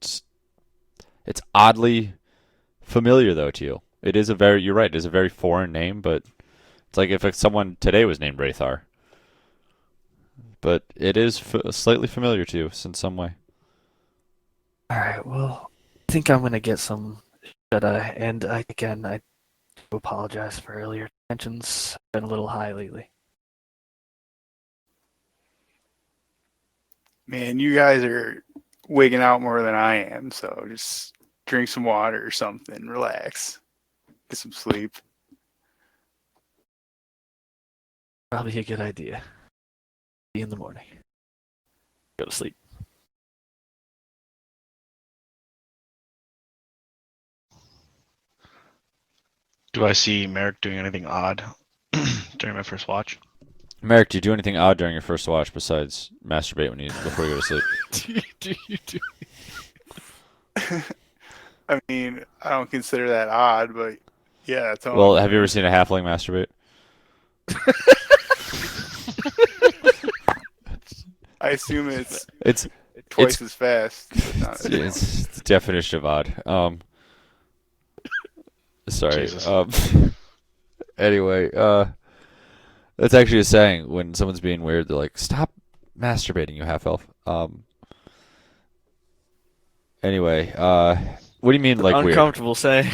A: oddly familiar though to you. You're right. It is a very foreign name, but it's like if someone today was named Rathar, but it is slightly familiar to you in some way.
B: All right, well, I think I'm gonna get some shut-eye, and I do apologize for earlier tensions. Been a little high lately.
C: Man, you guys are wigging out more than I am, so just drink some water or something, relax, get some sleep.
B: Probably a good idea. See you in the morning. Go to sleep.
D: Do I see Merrick doing anything odd during my first watch?
A: Merrick, do you do anything odd during your first watch besides masturbate before you go to sleep?
B: do.
C: I mean, I don't consider that odd, but yeah, that's all
A: Well,
C: I'm
A: have you ever
C: doing.
A: seen a halfling masturbate?
C: I assume it's
A: It's
C: twice as fast, but not as long.
A: it's the definition of odd. Sorry.
D: Jesus.
A: Anyway, that's actually a saying when someone's being weird. They're like, "Stop masturbating, you half elf." Anyway, what do you mean like weird?
B: Uncomfortable saying.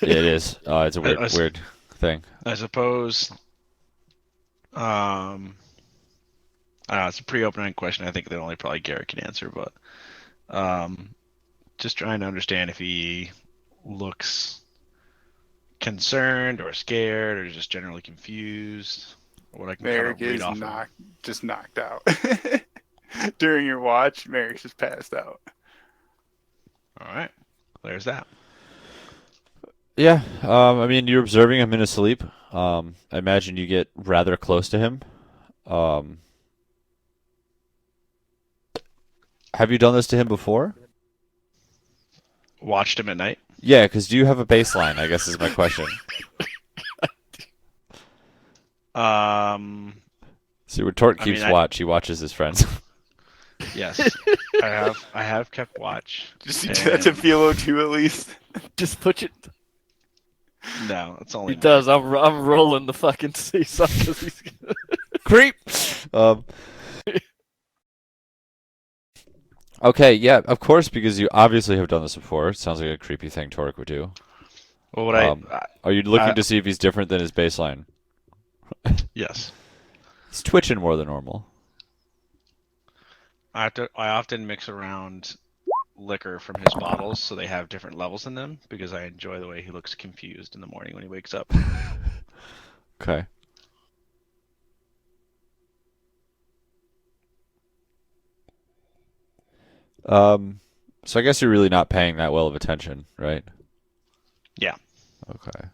A: Yeah, it is. It's a
D: I
A: weird thing.
D: suppose. I don't know, it's a pretty open-ended question. I think that only probably Garrett can answer, but just trying to understand if he looks concerned or scared or just generally confused, or what I can kind
C: Merrick
D: of read
C: is
D: off of him.
C: just knocked out. During your watch, Merrick's just passed out.
D: All right, there's that.
A: Yeah. I mean, you're observing him in his sleep. I imagine you get rather close to him. Um, have you done this to him before?
D: Watched him at night.
A: Yeah, because do you have a baseline? I guess is my question.
D: Um,
A: See, when Tort
D: I
A: keeps
D: mean, I,
A: watch, he watches his friends.
D: yes, I have kept watch.
C: Just do that to
D: And
C: Philo too, at least.
B: Just put it.
D: no, it's
B: He
D: only
B: does. I'm rolling the fucking seesaw because he's.
A: Creep. Um, okay, yeah, of course, because you obviously have done this before. It sounds like a creepy thing Torque would do.
D: Well, what
A: Are you looking
D: I
A: to see if he's different than his baseline?
D: yes,
A: He's twitching more than normal.
D: I often mix around liquor from his bottles so they have different levels in them because I enjoy the way he looks confused in the morning when he wakes up.
A: Okay. So I guess you're really not paying that well of attention, right?
D: Yeah.
A: Okay.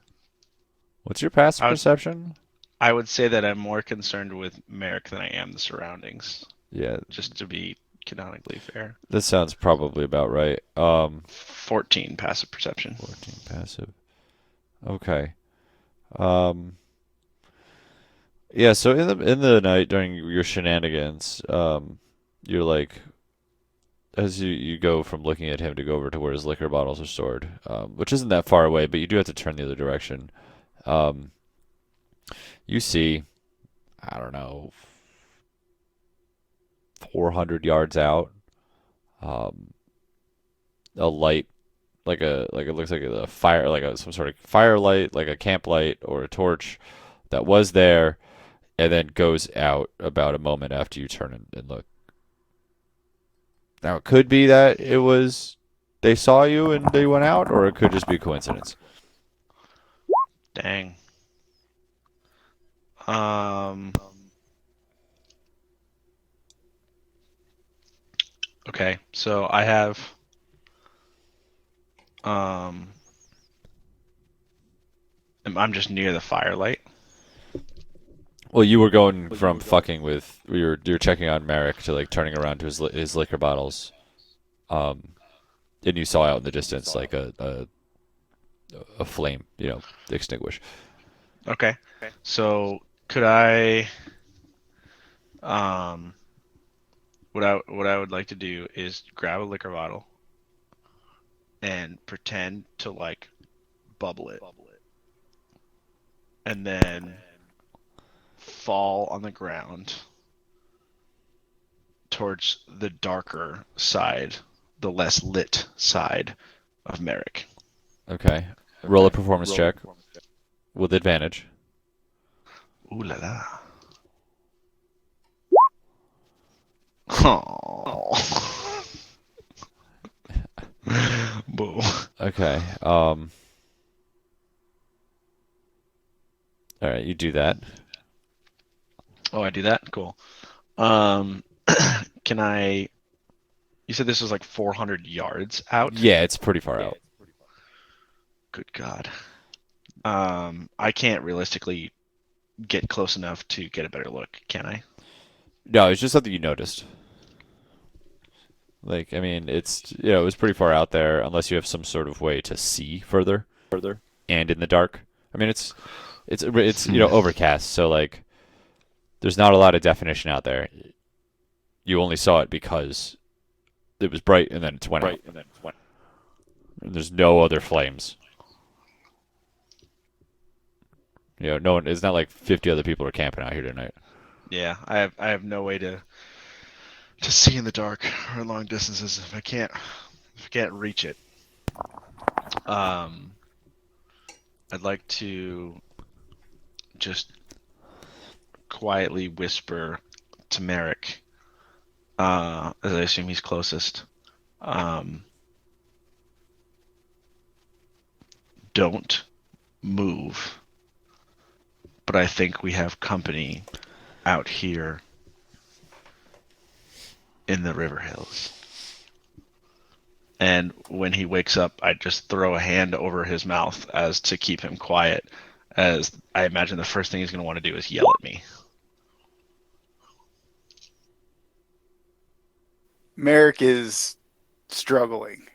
A: What's your passive
D: I would,
A: perception?
D: I would say that I'm more concerned with Merrick than I am the surroundings,
A: Yeah,
D: just to be canonically fair.
A: this sounds probably about right.
D: 14 passive perception.
A: 14 passive. Okay. Um, yeah, so in the night during your shenanigans, you're like as you go from looking at him to go over to where his liquor bottles are stored, which isn't that far away, but you do have to turn the other direction. Um, you see, I don't know, 400 yards out, um, a light like it looks like a fire like some sort of firelight, like a camp light or a torch that was there, and then goes out about a moment after you turn and look. Now it could be that it was they saw you and they went out, or it could just be coincidence.
D: Dang. Um. Okay, so I have um. I'm just near the firelight.
A: Well, you were going from fucking with you're checking on Merrick to like turning around to his liquor bottles, um, and you saw out in the distance like a flame, extinguish.
D: Okay. So could I um what I would like to do is grab a liquor bottle and pretend to like bubble it and then fall on the ground towards the darker side, the less lit side of Merrick.
A: Okay. Roll a performance check with advantage.
D: Ooh la la. Oh. Boo.
A: Okay. All right, you do that.
D: Oh, I do that? Cool. Um, can I? You said this was like 400 yards out?
A: Yeah, it's pretty far out.
D: Good God. I can't realistically get close enough to get a better look, can I?
A: No, it's just something you noticed. Like, I mean, it was pretty far out there unless you have some sort of way to see further and in the dark. I mean, it's overcast, so like there's not a lot of definition out there. You only saw it because it was bright and then it went out. And there's no other flames. No one. It's not like 50 other people are camping out here tonight.
D: Yeah, I have no way to see in the dark or long distances if I can't reach it. Um, I'd like to just quietly whisper to Merrick, as I assume he's closest. Don't move. But I think we have company out here in the River Hills. And when he wakes up, I just throw a hand over his mouth as to keep him quiet, as I imagine the first thing he's going to want to do is yell at me.
C: Merrick is struggling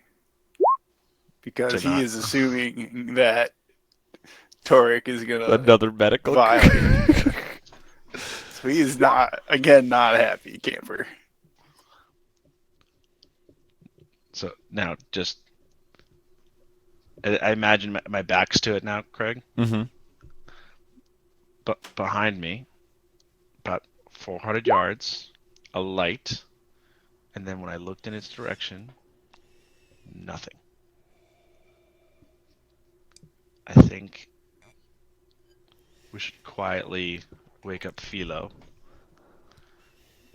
C: because
D: To not-
C: he is assuming that Torek is gonna
A: Another medical.
C: violate. So he is not happy, camper.
D: So now just, I imagine my back's to it now, Craig.
A: Mm-hmm.
D: But behind me, about 400 yards, a light, and then when I looked in its direction, nothing. I think we should quietly wake up Philo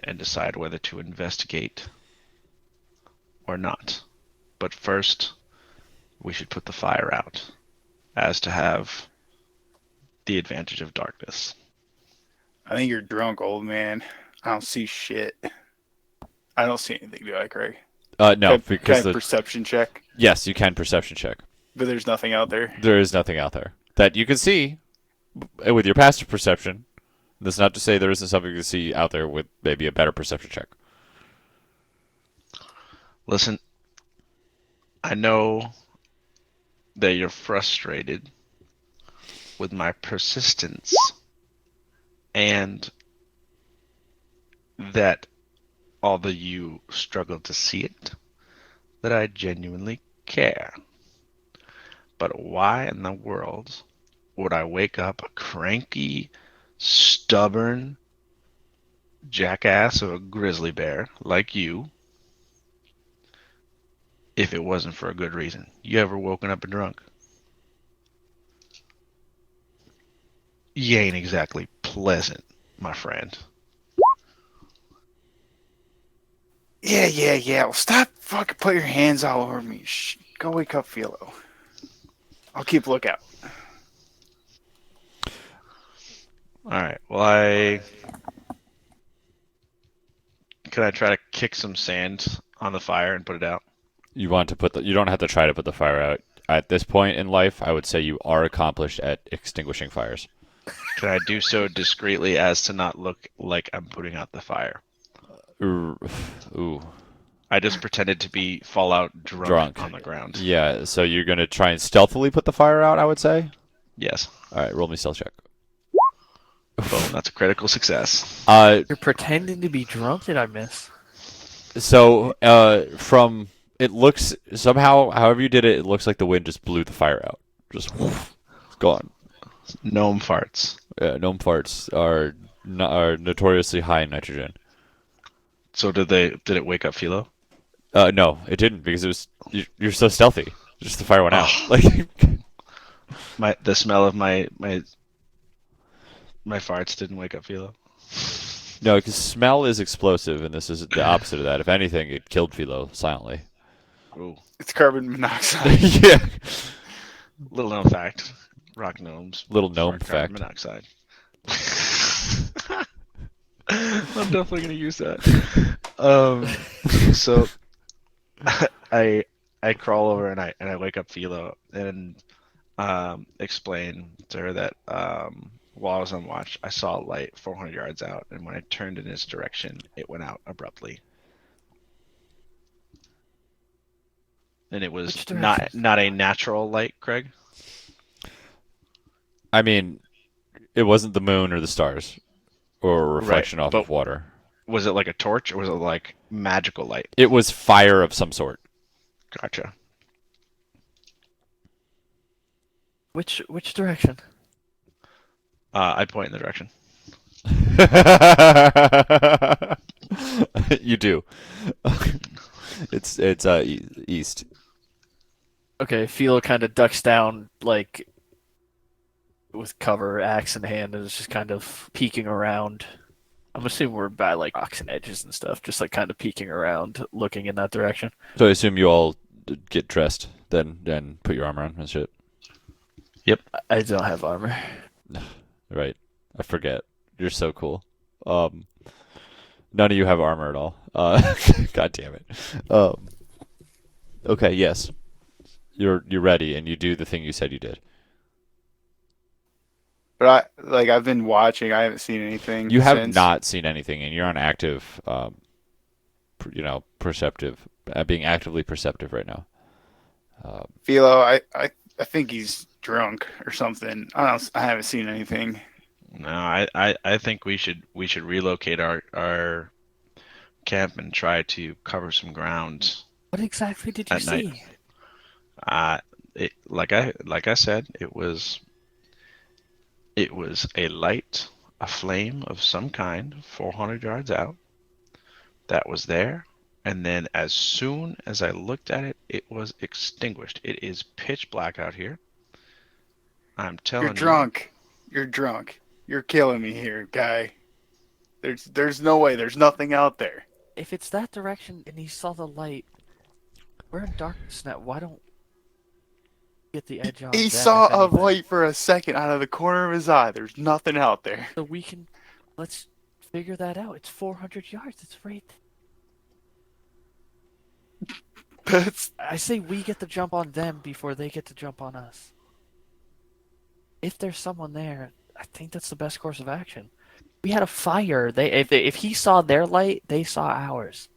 D: and decide whether to investigate or not. But first, we should put the fire out, as to have the advantage of darkness.
C: I think you're drunk, old man. I don't see shit. I don't see anything, do I, Craig?
A: No, because
C: kind of perception check,
A: yes, you can perception check.
C: but there's nothing out there.
A: There is nothing out there that you can see with your passive perception. That's not to say there isn't something to see out there with maybe a better perception check.
D: Listen, I know that you're frustrated with my persistence and that although you struggle to see it, that I genuinely care. But why in the world would I wake up a cranky, stubborn jackass of a grizzly bear like you if it wasn't for a good reason? You ever woken up a drunk? You ain't exactly pleasant, my friend.
C: Yeah. Well, stop fucking put your hands all over me. Shh. Go wake up Philo. I'll keep lookout.
D: Alright, well can I try to kick some sand on the fire and put it out?
A: You don't have to try to put the fire out. At this point in life, I would say you are accomplished at extinguishing fires.
D: Can I do so discreetly as to not look like I'm putting out the fire?
A: Ooh.
D: I just pretended to be Fallout drunk on the ground.
A: Yeah, so you're going to try and stealthily put the fire out, I would say?
D: Yes.
A: All right, roll me stealth check.
D: Boom, that's a critical success.
B: You're pretending to be drunk? Did I miss?
A: So, from it looks somehow, however you did it, it looks like the wind just blew the fire out. Just whoosh, it's gone.
D: Gnome farts.
A: Gnome farts are notoriously high in nitrogen.
D: So did it wake up Philo?
A: No, it didn't because you're so stealthy. Just the fire went out.
D: Oh,
A: Like
D: the smell of my farts didn't wake up Philo.
A: no, because smell is explosive, and this is the opposite of that. If anything, it killed Philo silently.
D: Ooh,
C: It's carbon monoxide.
A: Yeah,
D: little known fact: rock gnomes
A: little gnome
D: fart carbon
A: fact.
D: monoxide. I'm definitely gonna use that. So I crawl over and I wake up Philo and explain to her that while I was on watch, I saw a light 400 yards out, and when I turned in his direction, it went out abruptly. And it was
B: Which direction?
D: not a natural light, Craig.
A: I mean, it wasn't the moon or the stars or a
D: Right,
A: reflection off
D: but
A: of water.
D: was it like a torch or was it like magical light?
A: It was fire of some sort.
D: Gotcha.
B: Which direction?
D: I point in the direction.
A: You do. It's east.
B: Okay, Philo kind of ducks down, like with cover, axe in hand, and is just kind of peeking around. I'm assuming we're by like rocks and edges and stuff, just like kind of peeking around, looking in that direction.
A: So I assume you all get dressed then and put your armor on and shit.
B: I don't have armor.
A: Right. I forget. You're so cool. None of you have armor at all. God damn it. Okay, yes. You're ready and you do the thing you said you did.
C: But I've been watching. I haven't seen anything.
A: You have
C: since.
A: not seen anything and you're on active perceptive being actively perceptive right now.
C: Philo, I think he's drunk or something. I haven't seen anything.
D: No, I think we should relocate our camp and try to cover some ground
B: What exactly did you
D: at night.
B: see?
D: Like I said, it was a light, a flame of some kind, 400 yards out, that was there, and then as soon as I looked at it, it was extinguished. It is pitch black out here. I'm telling
C: You're drunk. You're drunk. You're killing me here, guy. There's no way. There's nothing out there.
B: If it's that direction and he saw the light, we're in darkness now. Why don't we get the edge on
C: He
B: them,
C: saw
B: if
C: a
B: anything?
C: light for a second out of the corner of his eye. There's nothing out there.
B: So let's figure that out. It's 400 yards. It's right.
C: That's
B: I say we get the jump on them before they get to jump on us. If there's someone there, I think that's the best course of action. We had a fire. If he saw their light, they saw ours.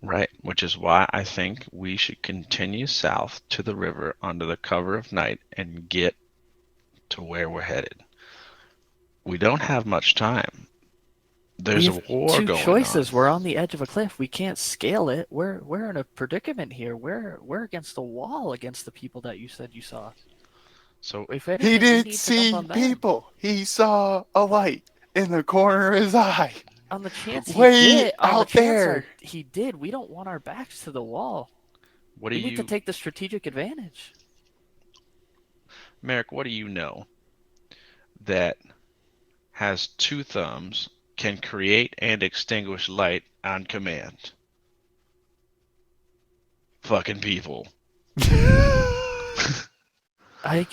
D: Right, which is why I think we should continue south to the river under the cover of night and get to where we're headed. We don't have much time. There's
B: We
D: a
B: have
D: war
B: two
D: going
B: choices.
D: on.
B: We're on the edge of a cliff. We can't scale it. We're in a predicament here. We're against the wall against the people that you said you saw.
D: So
B: If anything,
C: he
B: we
C: didn't
B: need to
C: see
B: jump on them.
C: people. He saw a light in the corner of his eye.
B: On the chance he
C: Way
B: did, on the
C: out
B: chance
C: there.
B: he did, we don't want our backs to the wall.
D: what do
B: We need to
D: you,
B: take the strategic advantage.
D: Merrick, what do you know that has two thumbs, can create and extinguish light on command? Fucking people.
B: I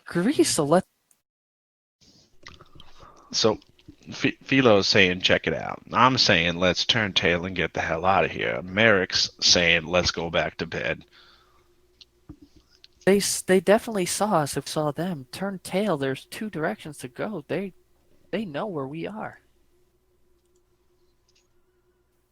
B: agree. So let
D: So Philo's saying check it out. I'm saying let's turn tail and get the hell out of here. Merrick's saying let's go back to bed.
B: they definitely saw us. If we saw them turn tail, there's two directions to go. They know where we are.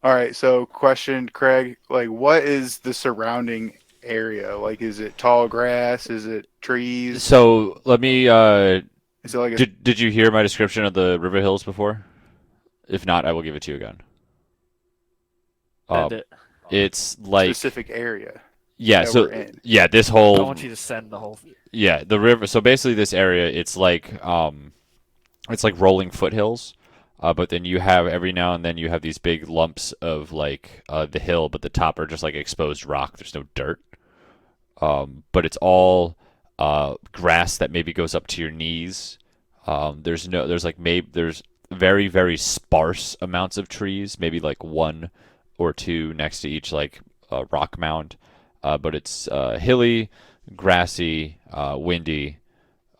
C: All right, so question, Craig, like what is the surrounding area? Like is it tall grass? Is it trees?
A: So let me
C: Is it like a
A: did you hear my description of the river hills before? If not, I will give it to you again.
B: Send it.
A: It's like
C: specific area?
A: yeah,
C: that
A: so
C: we're in?
A: yeah, this
B: I
A: whole
B: want you to send the whole.
A: yeah, the river. So basically, this area it's like rolling foothills, But then you have every now and then you have these big lumps of like the hill, but the top are just like exposed rock. There's no dirt. But it's all grass that maybe goes up to your knees. There's very very sparse amounts of trees, maybe like one or two next to each like rock mound. But it's hilly, grassy, windy.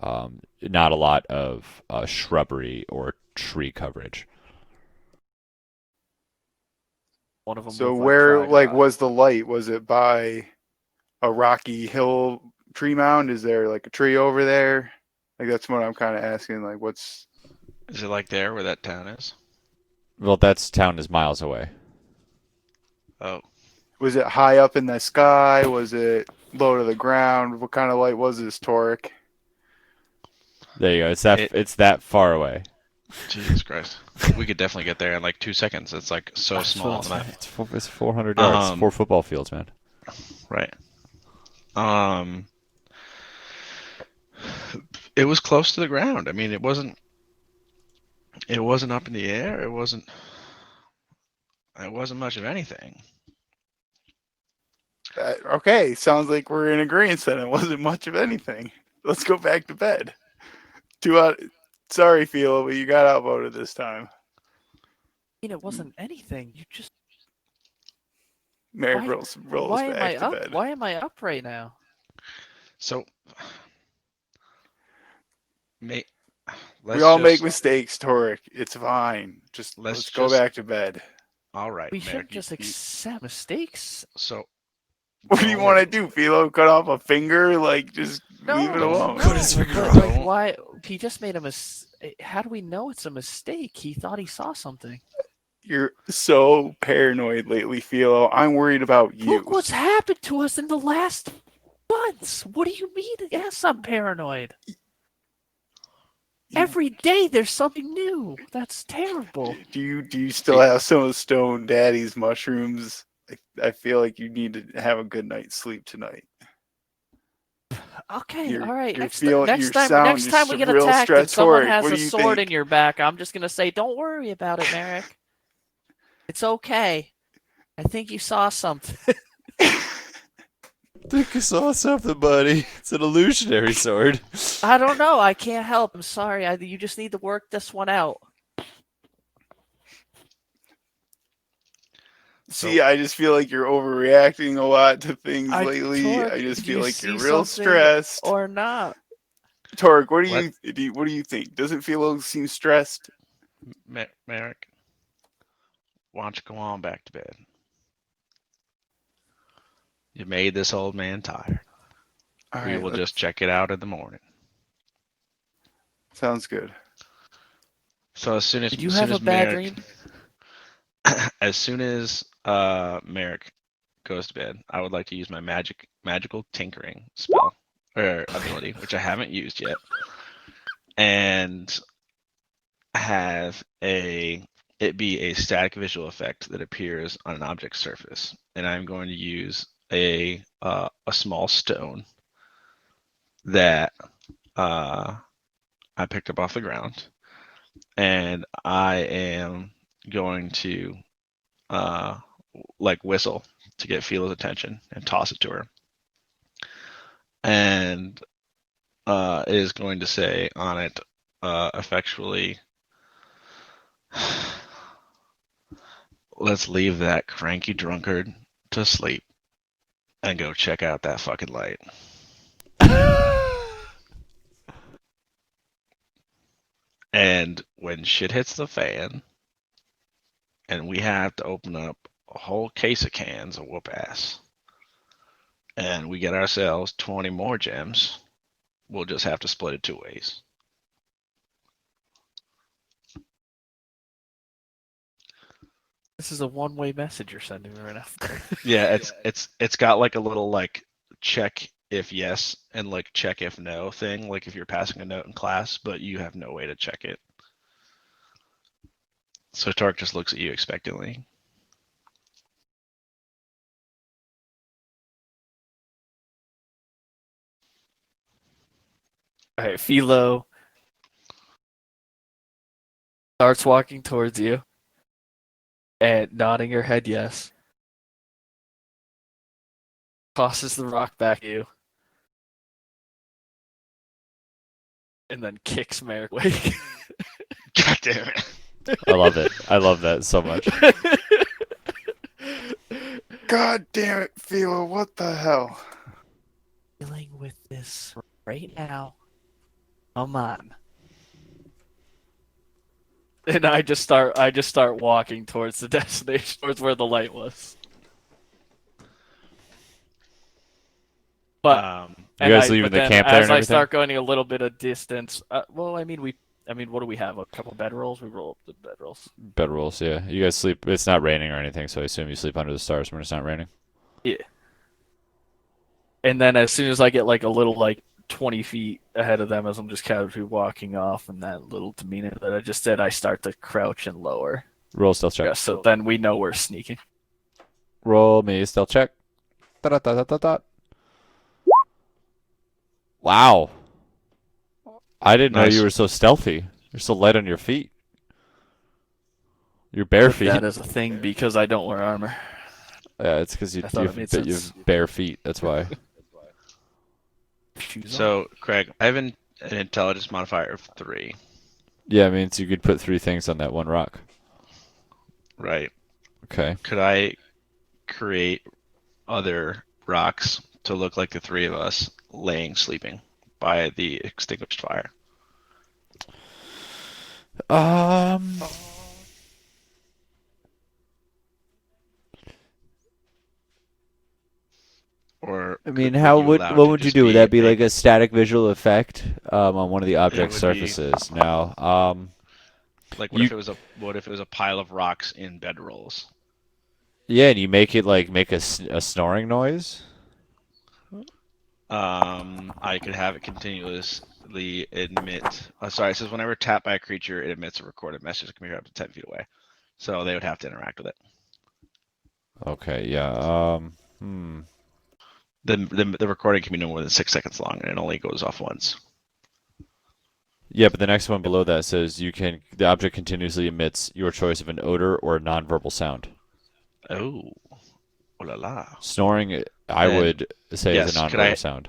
A: Not a lot of shrubbery or tree coverage.
B: One of them
C: So
B: looked like
C: where
B: dried
C: like
B: rock.
C: was the light? Was it by a rocky hill tree mound? Is there like a tree over there? Like that's what I'm kind of asking. Like what's
D: Is it like there where that town is?
A: Well, that's town is miles away.
D: Oh,
C: was it high up in the sky? Was it low to the ground? What kind of light was this, Torque?
A: There you go.
D: it.
A: It's that far away.
D: Jesus Christ. We could definitely get there in like 2 seconds. It's like so
B: That's
D: small
B: what
D: on the
B: I'm
D: map.
B: saying.
A: It's 400 yards,
D: Um,
A: 4 football fields, man.
D: right. Um, it was close to the ground. I mean, it wasn't up in the air. It wasn't much of anything.
C: Okay, sounds like we're in agreement then. It wasn't much of anything. Let's go back to bed. 2 out. Sorry, Philo, but you got outvoted this time.
B: I mean, it wasn't anything. You just
C: Merrick
B: why?
C: rolls
B: Why am
C: back
B: I
C: to
B: up?
C: bed.
B: Why am I up right now?
D: So, may,
C: We
D: let's
C: all make
D: just
C: mistakes, Torque. It's fine. Just
D: let's
C: let's go
D: just
C: back to bed.
D: all right,
B: We
D: Merrick.
B: shouldn't just accept mistakes.
D: So
C: What do you want to
D: don't
C: do, Philo? Cut off a finger? Like, just leave it
B: No,
C: alone.
A: Cut his
B: no.
A: finger
B: But
A: off.
B: like,
D: Don't-
B: why? He just made a mistake. How do we know it's a mistake? He thought he saw something.
C: You're so paranoid lately, Philo. I'm worried about you.
B: Look what's happened to us in the last months. What do you mean? Yes, I'm paranoid. Every day there's something new. That's terrible.
C: Do you still have some of Stone Daddy's mushrooms? I feel like you need to have a good night's sleep tonight.
B: Okay,
C: You're
B: all right.
C: you're
B: Next,
C: feeling
B: next
C: your
B: time,
C: sound
B: next time
C: is
B: we get
C: real
B: attacked and someone
C: stressoric.
B: has
C: What
B: a
C: do you
B: sword
C: think?
B: in your back, I'm just gonna say, "Don't worry about it, Merrick. It's okay. I think you saw something."
A: I think I saw something, buddy. It's an illusionary sword.
B: I don't know. I can't help. I'm sorry. You just need to work this one out.
C: See, I just feel like you're overreacting a lot to things lately.
B: Torque,
C: I just
B: did
C: feel
B: you
C: like you're
B: see
C: real
B: something
C: stressed.
B: or not?
C: Torque, what
D: Let
C: do you think? Doesn't Philo seem stressed?
D: Merrick, why don't you go on back to bed? You made this old man tired.
C: All
D: We
C: right,
D: will just check it out in the morning.
C: sounds good.
D: So as soon as
B: Did you
D: as soon
B: have a
D: as
B: bad
D: Merrick
B: dream?
D: as soon as Merrick goes to bed, I would like to use my magical tinkering spell or ability, which I haven't used yet, and have it be a static visual effect that appears on an object's surface, and I'm going to use a small stone that I picked up off the ground, and I am going to like whistle to get Philo's attention and toss it to her, and it is going to say on it effectually, let's leave that cranky drunkard to sleep and go check out that fucking light. And when shit hits the fan and we have to open up a whole case of cans of whoop ass and we get ourselves 20 more gems, we'll just have to split it 2 ways.
B: This is a one-way message you're sending me right now.
D: Yeah, it's got like a little like check if yes and like check if no thing, like if you're passing a note in class, but you have no way to check it. So Tark just looks at you expectantly.
B: All right, Philo Starts walking towards you and nodding her head yes. Tosses the rock back at you. And then kicks Merrick awake.
D: God damn it.
A: I love it. I love that so much.
C: God damn it, Philo, what the hell?
B: Dealing with this right now. Come on. And I just start walking towards the destination, towards where the light was. But
A: You guys leaving the camp there
B: as
A: and
B: I
A: everything?
B: start going a little bit of distance, well, I mean, what do we have? A couple bedrolls? We roll up the bedrolls.
A: Bedrolls, yeah. You guys sleep. It's not raining or anything, so I assume you sleep under the stars when it's not raining.
B: Yeah. And then as soon as I get like a little like 20 feet ahead of them, as I'm just casually walking off, and that little demeanor that I just did, I start to crouch and lower.
A: Roll stealth check.
B: Yeah, so then we know we're sneaking.
A: Roll me a stealth check. Da-da-da-da-da-da. Wow. I didn't know
D: Nice.
A: you were so stealthy. You're so light on your feet. Your bare feet.
B: That is a thing because I don't wear armor.
A: Yeah, it's because you
B: I thought it
A: have
B: made
A: you
B: sense.
A: have bare feet. That's why.
B: Shoes on.
D: So, Craig, I have an intelligence modifier of 3.
A: Yeah, it means you could put 3 things on that one rock.
D: Right.
A: Okay.
D: Could I create other rocks to look like the 3 of us sleeping by the extinguished fire? Or
A: I mean,
D: would
A: how
D: you
A: would
D: allow it
A: what
D: to
A: would you
D: just
A: do? Would that be
D: a-
A: like a static visual effect on one of the object
D: would be-
A: surfaces? Now,
D: like
A: you-
D: what if it was a pile of rocks in bedrolls?
A: yeah, and you make it like make a snoring noise.
D: I could have it continuously emit. Sorry, it says whenever tapped by a creature, it emits a recorded message that can be heard up to 10 feet away. So they would have to interact with it.
A: Okay, yeah.
D: The recording can be no more than 6 seconds long, and it only goes off once.
A: Yeah, but the next one below that says the object continuously emits your choice of an odor or a nonverbal sound.
D: Oh, oh la la.
A: Snoring, I
D: Then-
A: would say, is
D: yes,
A: a
D: could I-
A: nonverbal sound.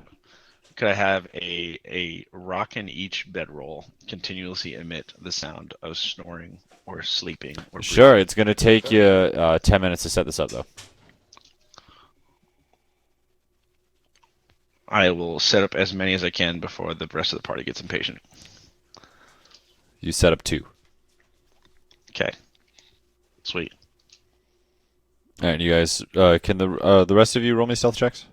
D: Could I have a rock in each bedroll continuously emit the sound of snoring or sleeping or
A: Sure,
D: breathing?
A: it's going to take you 10 minutes to set this up, though.
D: I will set up as many as I can before the rest of the party gets impatient.
A: You set up 2.
D: Okay. Sweet.
A: All right, you guys, can the rest of you roll me stealth checks?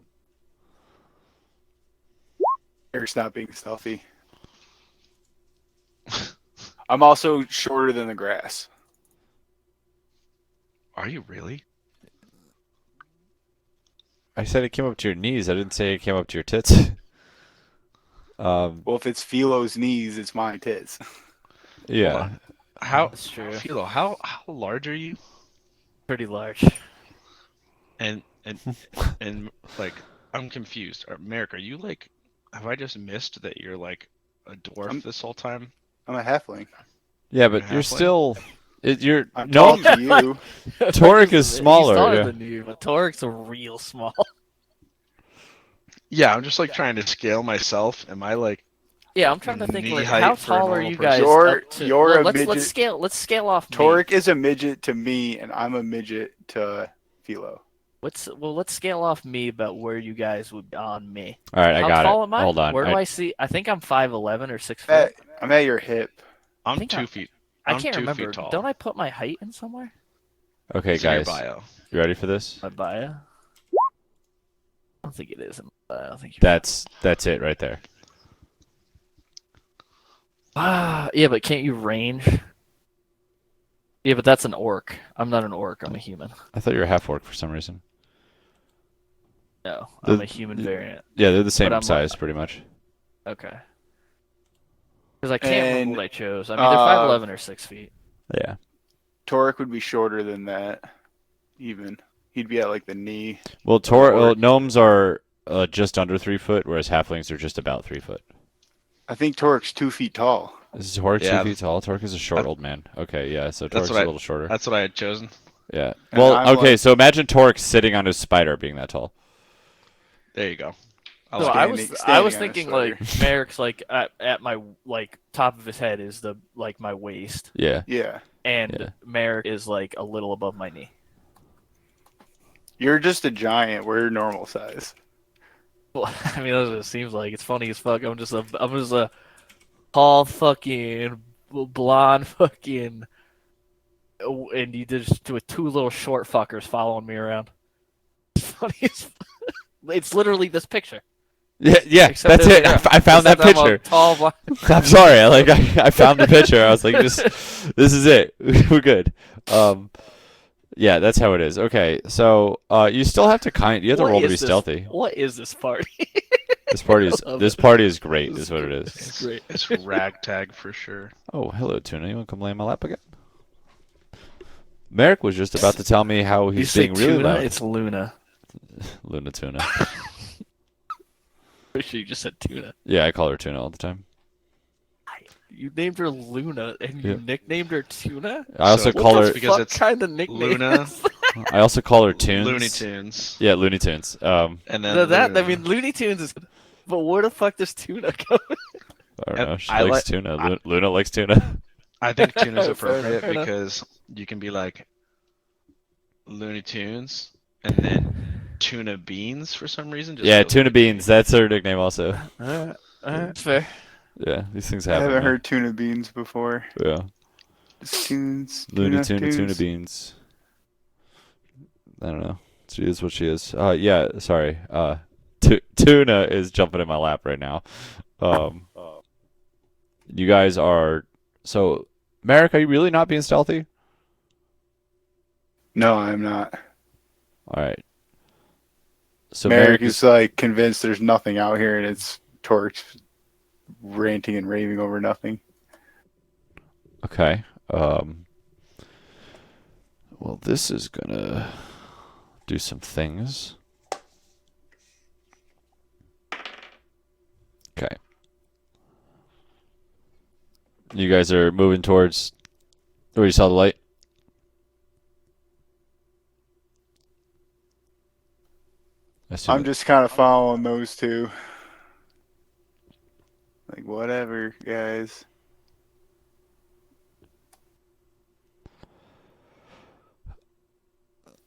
C: Eric's not being stealthy. I'm also shorter than the grass.
D: Are you really?
A: I said it came up to your knees. I didn't say it came up to your tits.
C: Well, if it's Philo's knees, it's my tits.
A: Yeah.
D: How
B: That's true.
D: Philo, how large are you?
B: Pretty large.
D: And like I'm confused. Merrick, are you like have I just missed that you're like a dwarf this whole time?
C: I'm a halfling.
A: Yeah, but
D: Halfway.
A: you're still. You're
C: I'm
A: no.
C: tall to you.
A: Torek is smaller,
B: He's taller
A: yeah.
B: than you, but Torek's a real small.
D: Yeah, I'm just like trying to scale myself. Am I like
B: Yeah, I'm trying to think.
D: Knee
B: Like,
D: height
B: how
D: for a
B: tall are
D: normal
B: you
D: person.
B: guys?
C: You're-
B: up to?
C: you're
B: Well,
C: a
B: let's
C: midget.
B: scale. Let's scale off. Me.
C: Torek is a midget to me, and I'm a midget to Philo.
B: Let's scale off me about where you guys would be on me.
A: All right, I
B: How
A: got
B: tall
A: it.
B: am I?
A: Hold on.
B: Where do I see? I think I'm 5'11" or 6
C: At,
B: foot.
C: I'm at your hip.
D: I'm
B: think
D: 2 feet.
B: I
D: I'm
B: can't
D: 2
B: remember.
D: feet tall.
B: Don't I put my height in somewhere?
A: Okay,
D: It's in your
A: guys,
D: bio.
A: you ready for this?
B: My bio. I don't think it is. I don't think.
A: That's it right there.
B: Yeah, but can't you range? Yeah, but that's an orc. I'm not an orc. I'm a human.
A: I thought you were half orc for some reason.
B: No,
A: The-
B: I'm a human variant.
A: Yeah, they're the same
B: But I'm
A: size, pretty much.
B: Okay. Because I can't remember
C: And,
B: what I chose. I mean, they're 5'11" or 6 feet.
A: Yeah.
C: Torek would be shorter than that, even. He'd be at like the knee.
A: Well, gnomes are just under 3 foot, whereas halflings are just about 3 foot.
C: I think Torek's 2 feet tall.
A: Is Torque
D: Yeah.
A: 2 feet tall? Torque is a short old man. Okay, yeah, so Torque's a little shorter.
D: That's what I had chosen.
A: Yeah.
C: And
A: Well,
C: I'm
A: okay,
C: like-
A: so imagine Torque sitting on his spider being that tall.
D: There you go. I
B: So
D: like
B: I
D: it.
B: was
C: standing on a
B: thinking
C: spider.
B: like Merrick's like at my like top of his head is the like my waist,
A: Yeah.
C: Yeah.
B: and
A: Yeah.
B: Merrick is like a little above my knee.
C: You're just a giant. We're normal size.
B: Well, I mean that's what it seems like. It's funny as fuck. I'm just a tall fucking blonde fucking, and you just with two little short fuckers following me around. It's funny as it's literally this picture.
A: Yeah,
B: Except
A: that's
B: there's
A: it.
B: a girl.
A: I found that
B: Except I'm a
A: picture.
B: tall blonde.
A: I'm sorry. I found the picture. I was like, this is it. We're good. Yeah, that's how it is. Okay, so you still have to you have to
B: What
A: roll to
B: is
A: be
B: this-
A: stealthy.
B: What is this party?
A: This party is
B: I love
A: this
B: it.
A: party is great. Is what it is.
B: It's great.
D: It's ragtag for sure.
A: Oh, hello, Tuna. You want to come lay in my lap again? Merrick was just about to tell me how
B: You
A: he's
B: say
A: being really
B: tuna?
A: loud.
B: It's Luna.
A: Luna Tuna.
B: Pretty sure you just said tuna.
A: Yeah, I call her Tuna all the time.
B: You named her Luna and you
A: Yeah.
B: nicknamed her Tuna?
A: I also
D: So-
A: call
B: What
A: her.
B: the
D: because
B: fuck
D: it's
B: kind of nickname
D: Luna.
B: is
A: I also call her Tunes.
D: Looney Tunes.
A: Yeah, Looney Tunes.
D: And
B: that?
D: then
B: I
D: Luna.
B: mean, Looney Tunes is. But where the fuck does Tuna go?
A: I don't
D: And
A: know. She
D: I
A: likes
D: like-
A: tuna.
D: I-
A: Luna likes tuna.
D: I think tuna's
B: Fair
D: appropriate
B: enough.
D: because you can be like Looney Tunes and then tuna beans for some reason. Just
A: Yeah,
D: feels
A: Tuna
D: like-
A: Beans. That's her nickname also.
B: That's fair.
A: Yeah, these things
C: I
A: happen.
C: haven't
A: man.
C: heard tuna beans before.
A: Yeah,
C: Just tunes.
A: Looney Tuna
C: tunes.
A: Beans. I don't know. She is what she is. Yeah. Sorry. Tuna is jumping in my lap right now. You guys are so. Merrick, are you really not being stealthy?
C: No, I'm not.
A: All right. So
C: Merrick is like convinced there's nothing out here, and it's Torch ranting and raving over nothing.
A: okay. Well, this is gonna do some things. Okay. You guys are moving towards where you saw the light. I assume
C: I'm just kind of following those two. Like, whatever, guys.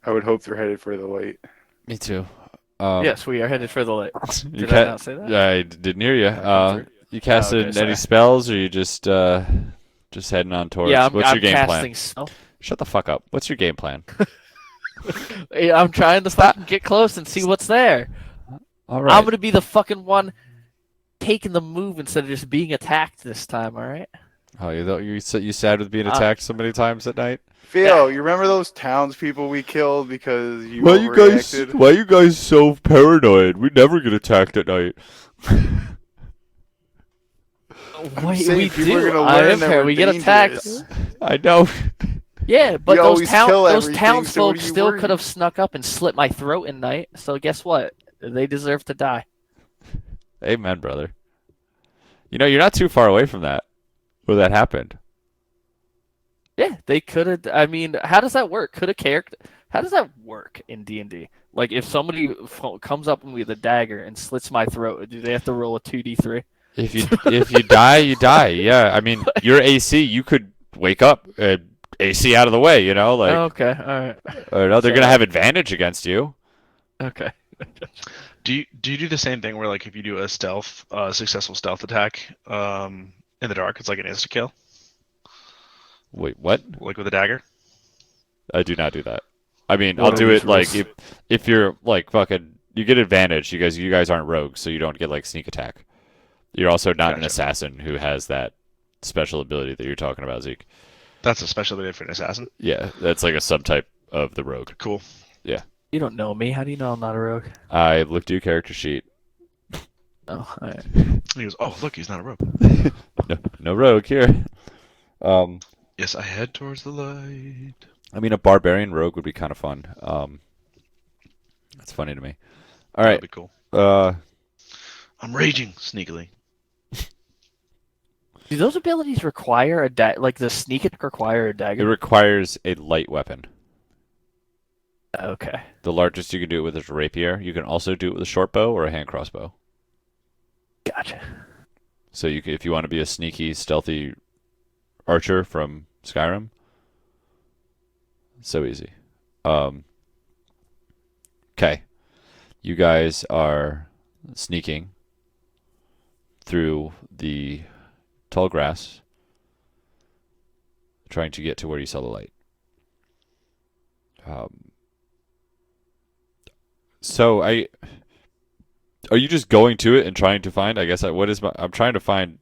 C: I would hope they're headed for the light.
A: me too.
B: Yes, we are headed for the light.
A: You
B: Did I not say that?
A: I didn't hear you. You casted
B: okay,
A: any
B: sorry.
A: spells, or you just heading on towards?
B: Yeah,
A: What's
B: I'm
A: your game
B: casting
A: plan?
B: snow.
A: Shut the fuck up. What's your game plan?
B: Hey, I'm trying to fucking get close and see what's there.
A: All right.
B: I'm gonna be the fucking one taking the move instead of just being attacked this time. All right.
A: Oh, you sad with being
B: Uh,
A: attacked so many times at night?
C: Phil, you remember those townspeople we killed because you overreacted?
A: Why you guys so paranoid? We never get attacked at night.
B: Wait,
C: saying
B: we
C: people
B: do.
C: are gonna
B: I
C: learn
B: am
C: that
B: fair.
C: we're
B: We get attacked.
C: dangerous.
A: I know.
B: Yeah, but
C: We
B: those
C: always kill
B: those
C: everything, so what
B: townsfolk
C: are you
B: still
C: worried?
B: could have snuck up and slit my throat at night. So guess what? They deserve to die.
A: Amen, brother. You know, you're not too far away from that, where that happened.
B: Yeah, they could have. I mean, how does that work? Could a character? How does that work in D&D? Like, if somebody comes up with a dagger and slits my throat, do they have to roll a 2d3?
A: If you die, you die. Yeah, I mean, your AC, you could wake up, AC out of the way. You know, like,
B: Okay, all right,
A: or no, they're
B: So-
A: gonna have advantage against you.
B: okay.
D: Do you do the same thing where like if you do a successful stealth attack in the dark, it's like an insta kill,
A: Wait, what?
D: like with a dagger?
A: I do not do that. I mean,
C: What
A: I'll
C: are
A: do
C: these
A: it like
C: rules?
A: if you're like fucking, you get advantage. You guys aren't rogues, so you don't get like sneak attack. You're also not an
D: Gotcha.
A: assassin who has that special ability that you're talking about, Zeke.
D: That's a special ability for an assassin.
A: Yeah, that's like a subtype of the rogue.
D: Cool.
B: You don't know me. How do you know I'm not a rogue?
A: I looked at your character sheet.
B: Oh, all right.
D: He goes, "Oh, look, he's not a rogue."
A: No rogue here.
D: Yes, I head towards the light.
A: I mean, a barbarian rogue would be kind of fun. That's funny to me. All right.
D: That'd be cool.
A: Uh,
D: I'm raging sneakily.
B: Do those abilities require like the sneak attack require a
A: It
B: dagger?
A: requires a light weapon.
B: Okay.
A: The largest you can do it with is a rapier. You can also do it with a short bow or a hand crossbow.
B: Gotcha.
A: So you can, if you want to be a sneaky, stealthy archer from Skyrim, so easy. Okay, you guys are sneaking through the tall grass, trying to get to where you saw the light. So are you just going to it and trying to find? I guess I'm trying to find.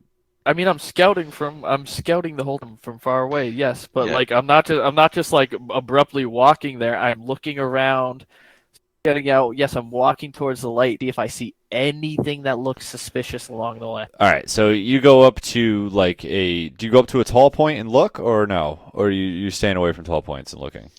B: I mean, I'm scouting the whole time from far away. Yes, but
D: Yeah.
B: like I'm not just like abruptly walking there. I'm looking around, getting out. Yes, I'm walking towards the light. See if I see anything that looks suspicious along the way.
A: All right, so you go up to like do you go up to a tall point and look, or no, or you staying away from tall points and looking?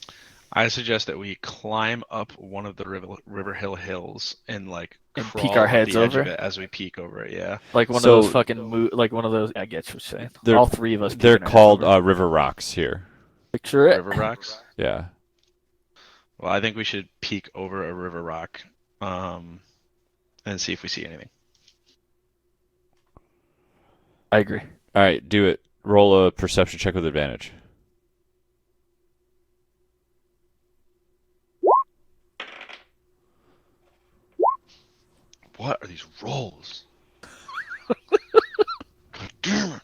D: I suggest that we climb up one of the River Hill hills and like
B: And
D: crawl
B: peek our
D: up
B: heads
D: the edge
B: over?
D: of it as we peek over it. Yeah.
B: Like one
A: So-
B: of those fucking like one of those. I get what you're saying.
A: They're-
B: All three of us.
A: They're
B: peeking our heads
A: called
B: over.
A: river rocks here.
B: Picture it.
D: River rocks.
A: Yeah.
D: Well, I think we should peek over a river rock, and see if we see anything.
B: I agree.
A: All right, do it. Roll a perception check with advantage.
D: What are these rolls? God damn it.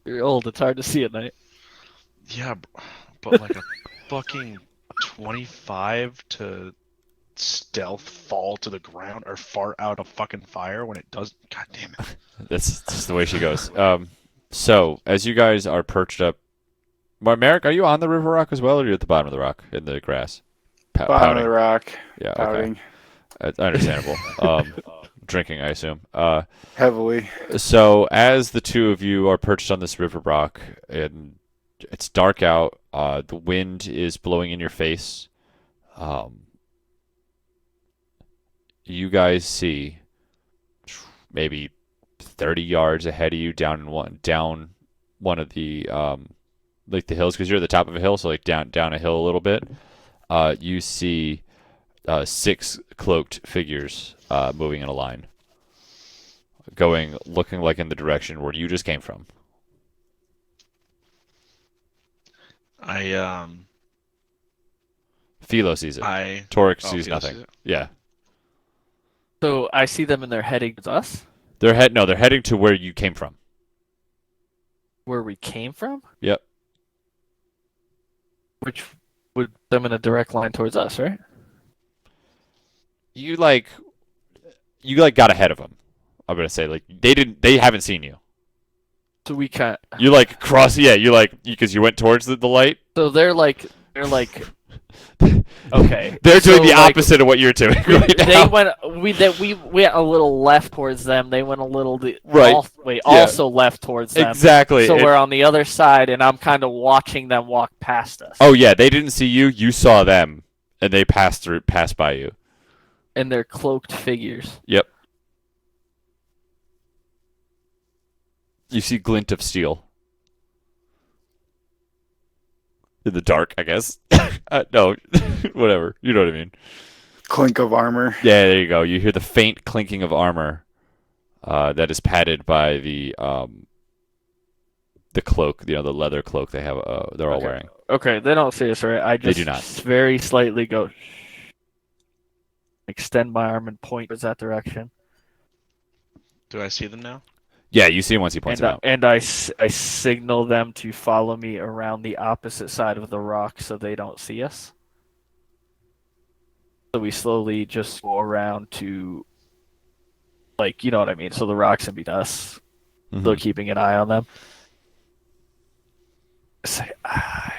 B: You're old. It's hard to see at night.
D: Yeah, but like a fucking 25 to stealth fall to the ground or fart out a fucking fire when it does. God damn it.
A: That's just the way she goes. So as you guys are perched up, Merrick, are you on the river rock as well, or are you at the bottom of the rock in the grass?
C: Bottom of
A: Pouting.
C: the rock,
A: Yeah, okay.
C: pouting
A: Understandable. Drinking, I assume.
C: heavily.
A: So as the two of you are perched on this river rock, and it's dark out, the wind is blowing in your face. You guys see maybe 30 yards ahead of you down one of the like the hills, because you're at the top of a hill, so like down a hill a little bit. You see 6 cloaked figures moving in a line, looking like in the direction where you just came from. Philo sees it. Torek sees
D: Philo
A: nothing.
D: sees it?
A: Yeah.
B: So I see them and they're heading towards us,
A: They're heading to where you came from.
B: where we came from,
A: Yep.
B: which would them in a direct line towards us, right?
A: You got ahead of them. I'm gonna say like they haven't seen you.
B: So we can't.
A: You like cross, yeah. Because you went towards the light.
B: So they're like okay.
A: They're doing
B: So,
A: the
B: like,
A: opposite of what you're doing right
B: They
A: now.
B: we went a little left towards them. They went a little
A: Right.
B: also left towards them.
A: Exactly.
B: So we're on the other side, and I'm kind of watching them walk past us.
A: Oh yeah, they didn't see you. You saw them, and they passed by you.
B: And they're cloaked figures.
A: Yep. You see glint of steel in the dark, I guess. No, whatever. You know what I mean.
C: Clink of armor.
A: Yeah, there you go. You hear the faint clinking of armor that is padded by the cloak, the leather cloak they have. They're all
B: Okay.
A: wearing.
B: Okay, they don't see us, right? I
A: They
B: just
A: do not.
B: very slightly go, extend my arm and point towards that direction.
D: Do I see them now?
A: Yeah, you see him once he points
B: And,
A: him out.
B: I signal them to follow me around the opposite side of the rock so they don't see us. So we slowly just go around to, like, you know what I mean? So the rocks can beat us,
A: Mhm.
B: still keeping an eye on them. Say, I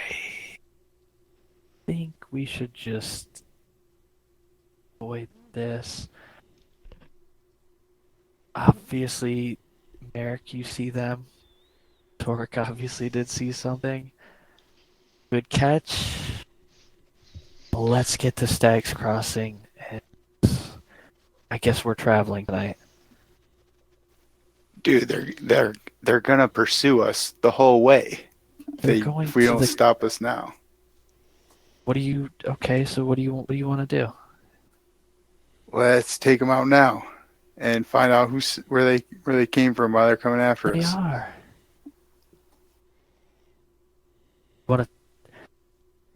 B: think we should just avoid this. Obviously, Merrick, you see them. Torek obviously did see something. Good catch. Let's get to Stag's Crossing. And I guess we're traveling tonight.
C: Dude, they're gonna pursue us the whole way.
B: They're going
C: If we
B: to
C: don't
B: the.
C: stop us now.
B: What do you? Okay, so what do you want to do?
C: Let's take them out now and find out where they came from, why they're coming after
B: They
C: us.
B: are. Want to?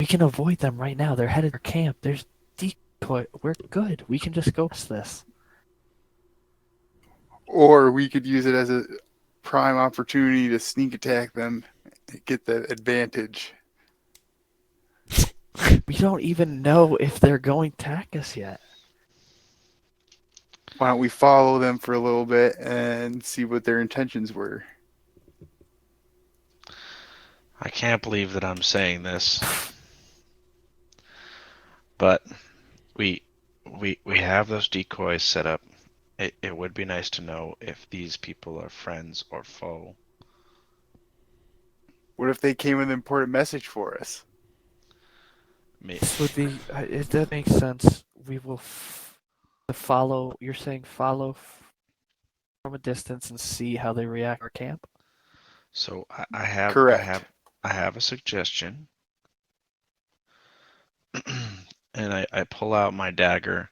B: We can avoid them right now. They're headed for camp. There's decoy. We're good. We can just go past this.
C: Or we could use it as a prime opportunity to sneak attack them, and get the advantage.
B: We don't even know if they're going to attack us yet.
C: Why don't we follow them for a little bit and see what their intentions were?
D: I can't believe that I'm saying this, but we have those decoys set up. It would be nice to know if these people are friends or foe.
C: What if they came with an important message for us?
B: This would be. If that makes sense. We will follow. You're saying follow from a distance and see how they react to our camp.
D: So I have
C: Correct.
D: I have a suggestion, and I pull out my dagger,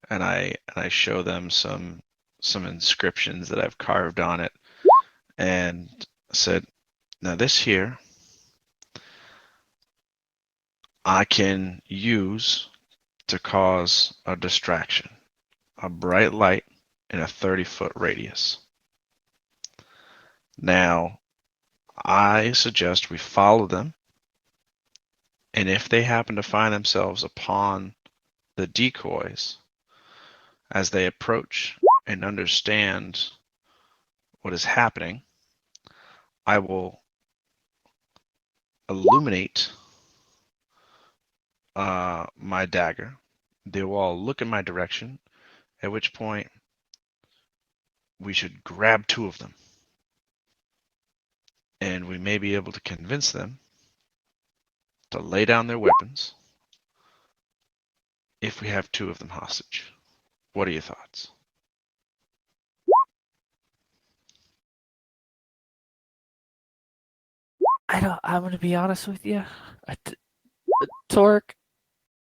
D: and I show them some inscriptions that I've carved on it, and said, "Now this here, I can use to cause a distraction, a bright light in a 30-foot radius. Now, I suggest we follow them, and if they happen to find themselves upon the decoys as they approach and understand what is happening, I will illuminate my dagger. They will all look in my direction, at which point we should grab two of them. And we may be able to convince them to lay down their weapons if we have two of them hostage. What are your thoughts?"
B: I'm gonna be honest with you. Torque,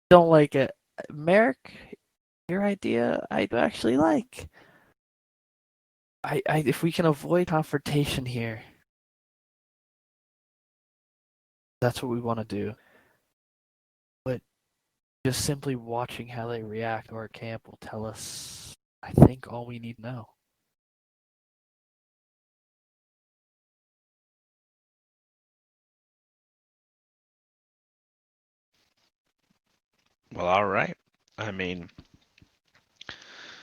B: don't like it. Merrick, your idea I do actually like. If we can avoid confrontation here, that's what we want to do. But just simply watching how they react to our camp will tell us, I think, all we need to know.
D: Well, all right. I mean,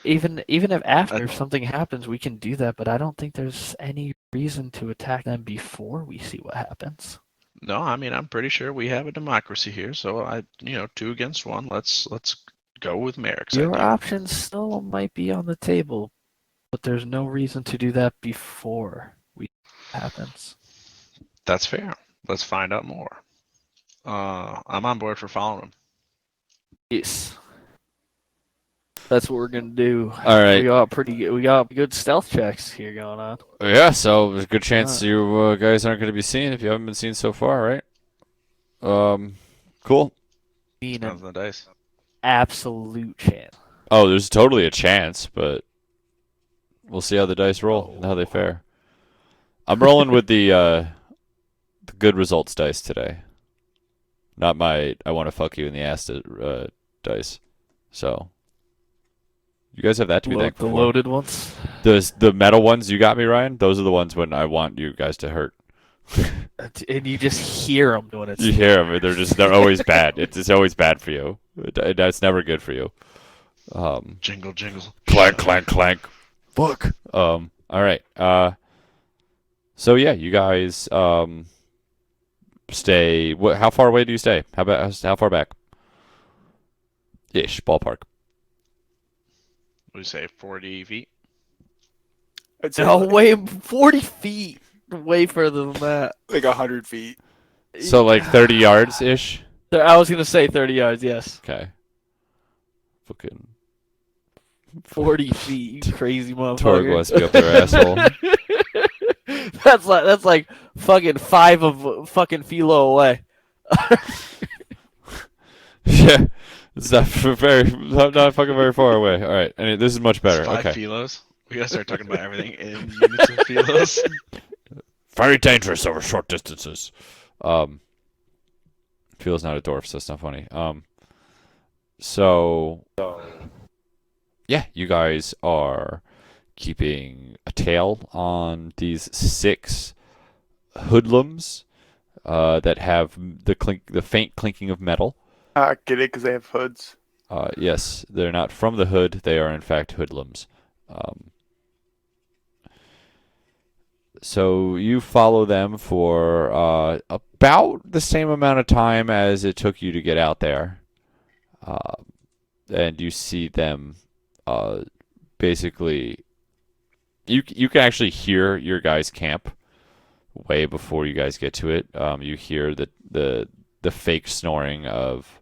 B: Even if after something happens, we can do that. But I don't think there's any reason to attack them before we see what happens.
D: no, I mean, I'm pretty sure we have a democracy here, so two against one. Let's go with Merrick's
B: Your
D: idea.
B: options still might be on the table, but there's no reason to do that before we happens.
D: That's fair. Let's find out more. I'm on board for following him.
B: Yes. That's what we're gonna do.
A: All right.
B: We got good stealth checks here going on.
A: Yeah, so there's a good chance you guys aren't going to be seen if you haven't been seen so far, right? Cool.
B: Mean
D: Sounds
B: an
D: on the dice.
B: absolute chance.
A: Oh, there's totally a chance, but we'll see how the dice roll and how they fare. I'm rolling with the good results dice today, not my I want to fuck you in the ass dice. So you guys have that to be thankful
B: The
A: for.
B: loaded ones.
A: The metal ones you got me, Ryan. Those are the ones when I want you guys to hurt.
B: And you just hear them doing it.
A: You hear them. They're always bad. It's always bad for you. That's never good for you.
D: Jingle, jingle.
A: Clank, clank, clank. Fuck. All right. So yeah, you guys stay. How far away do you stay? How far back? Ish, ballpark.
D: What do you say, 40 feet?
B: No, way 40 feet. Way further than that.
C: Like 100 feet.
A: So like 30 yards ish.
B: I was gonna say 30 yards. Yes.
A: Okay. Fucking
B: 40 feet. You crazy motherfucker.
A: Torg wants to be up their asshole.
B: That's like fucking 5 of fucking Philo away.
A: Yeah, it's not fucking very far away. All right, and this is much better.
D: Five
A: Okay,
D: philos. We gotta start talking about everything in units of philos.
A: very dangerous over short distances. Philo's not a dwarf, so it's not funny. So yeah, you guys are keeping a tail on these 6 hoodlums that have the faint clinking of metal.
C: Get it? Because they have hoods.
A: Yes, they're not from the hood. They are in fact hoodlums. So you follow them for about the same amount of time as it took you to get out there, and you see them basically. You can actually hear your guys' camp way before you guys get to it. You hear the fake snoring of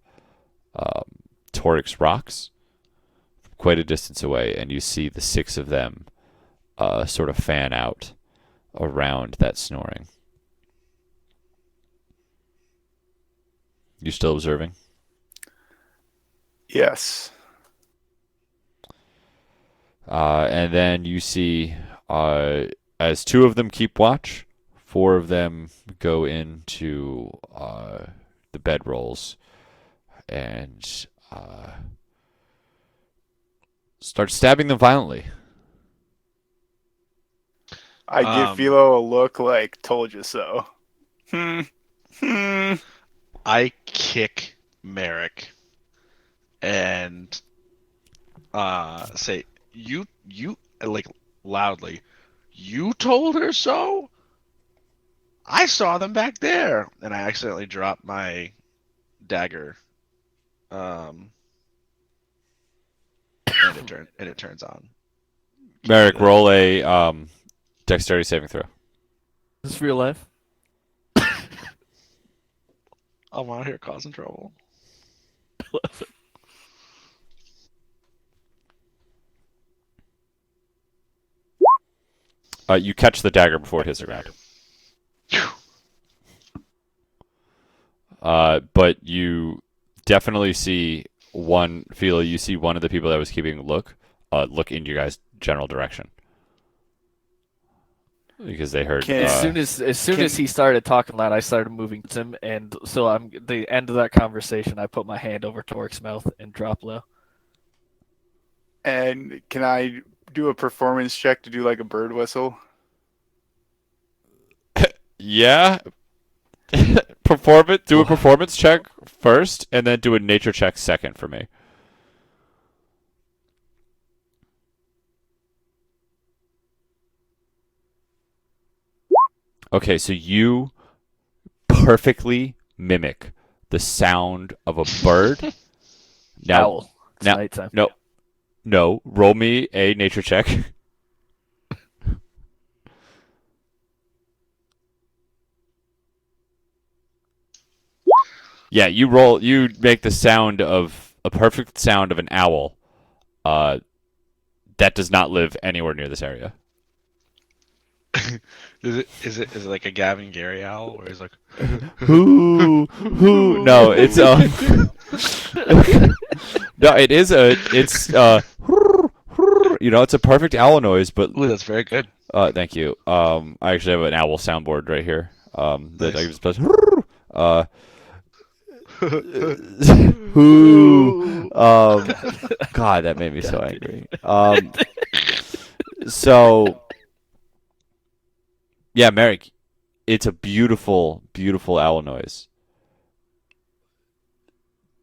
A: Toric's rocks quite a distance away, and you see the 6 of them sort of fan out around that snoring. You still observing?
C: Yes.
A: And then you see as 2 of them keep watch, 4 of them go into the bedrolls and start stabbing them violently.
C: I give Philo a look like "told you so."
D: I kick Merrick and say, you like loudly, you told her so? I saw them back there. And I accidentally dropped my dagger. And it turns on.
A: Merrick, roll a dexterity saving throw.
B: Is this real life?
D: I'm out here causing trouble.
A: You catch the dagger before it hits the ground. But you definitely see you see one of the people that was keeping look in your guys' general direction. Because they heard.
B: As soon as he started talking loud, I started moving to him, and so the end of that conversation. I put my hand over Torik's mouth and drop low.
C: And can I do a performance check to do like a bird whistle?
A: Yeah. Do a performance check first, and then do a nature check second for me. Okay, so you perfectly mimic the sound of a bird.
B: Owl. It's nighttime.
A: No. Roll me a nature check. Yeah, you make the sound of a perfect sound of an owl. That does not live anywhere near this area.
D: Is it like a Gavin Gary owl where he's like
A: Who? No, it's no, it's it's a perfect owl noise, but
D: ooh, that's very good.
A: thank you. I actually have an owl soundboard right here. That I can just press. Who? God, that made me so angry. So. Yeah, Merrick, it's a beautiful, beautiful owl noise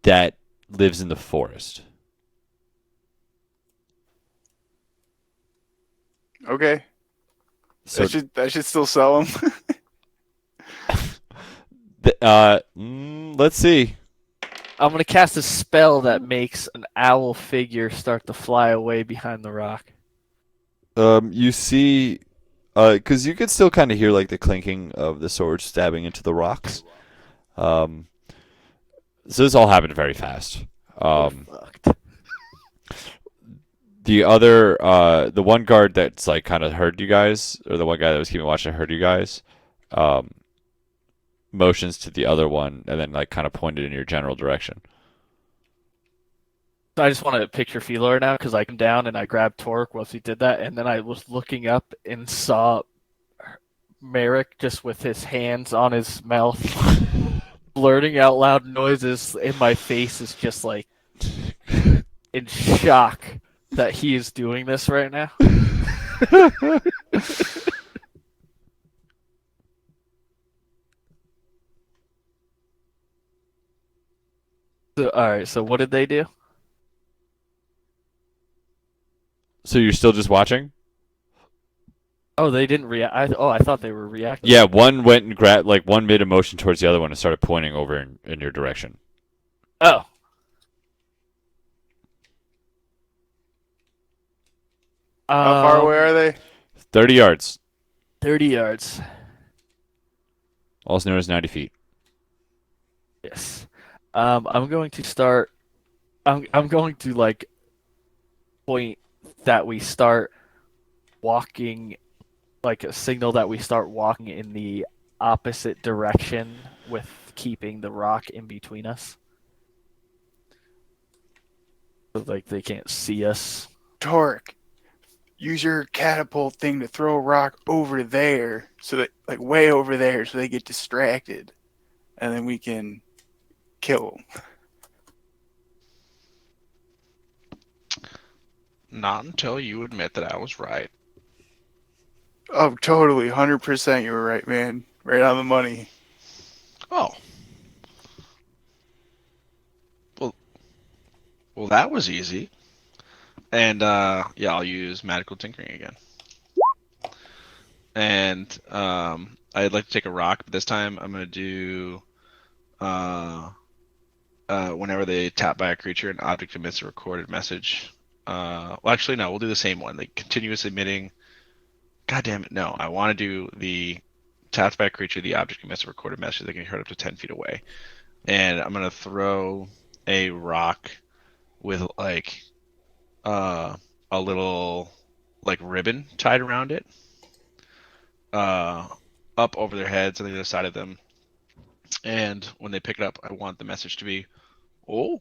A: that lives in the forest.
C: Okay.
A: So
C: I should still sell them.
A: let's see.
B: I'm gonna cast a spell that makes an owl figure start to fly away behind the rock.
A: You see. Because you could still kind of hear like the clinking of the sword stabbing into the rocks. So this all happened very fast. the one guard that's like kind of heard you guys, or the one guy that was keeping watch that heard you guys, um, motions to the other one and then like kind of pointed in your general direction.
B: So I just want to picture Felor now because I come down and I grabbed Torque once he did that, and then I was looking up and saw Merrick just with his hands on his mouth, blurting out loud noises, and my face is just like in shock that he is doing this right now. So, all right, so what did they do?
A: So you're still just watching?
B: Oh, they didn't react. I thought they were reacting.
A: Yeah, one went and grabbed, like one made a motion towards the other one and started pointing over in your direction.
B: Oh.
C: How far away are they?
A: 30 yards,
B: 30 yards.
A: also known as 90 feet.
B: Yes. I'm going to start. I'm going to like point that we start walking, like a signal that we start walking in the opposite direction with keeping the rock in between us. So, like they can't see us.
C: Torque, use your catapult thing to throw a rock over there, so that like way over there, so they get distracted, and then we can kill them.
D: Not until you admit that I was right.
C: Oh, totally, 100%. You were right, man. Right on the money.
D: Oh. Well, that was easy. And yeah, I'll use magical tinkering again. And I'd like to take a rock, but this time I'm gonna do whenever they tap by a creature, an object emits a recorded message. Well, actually, no, we'll do the same one. Like continuous emitting. God damn it, no! I want to do the tapped by a creature, the object emits a recorded message that can be heard up to 10 feet away. And I'm gonna throw a rock with like a little like ribbon tied around it, up over their heads on the other side of them. And when they pick it up, I want the message to be, "Oh,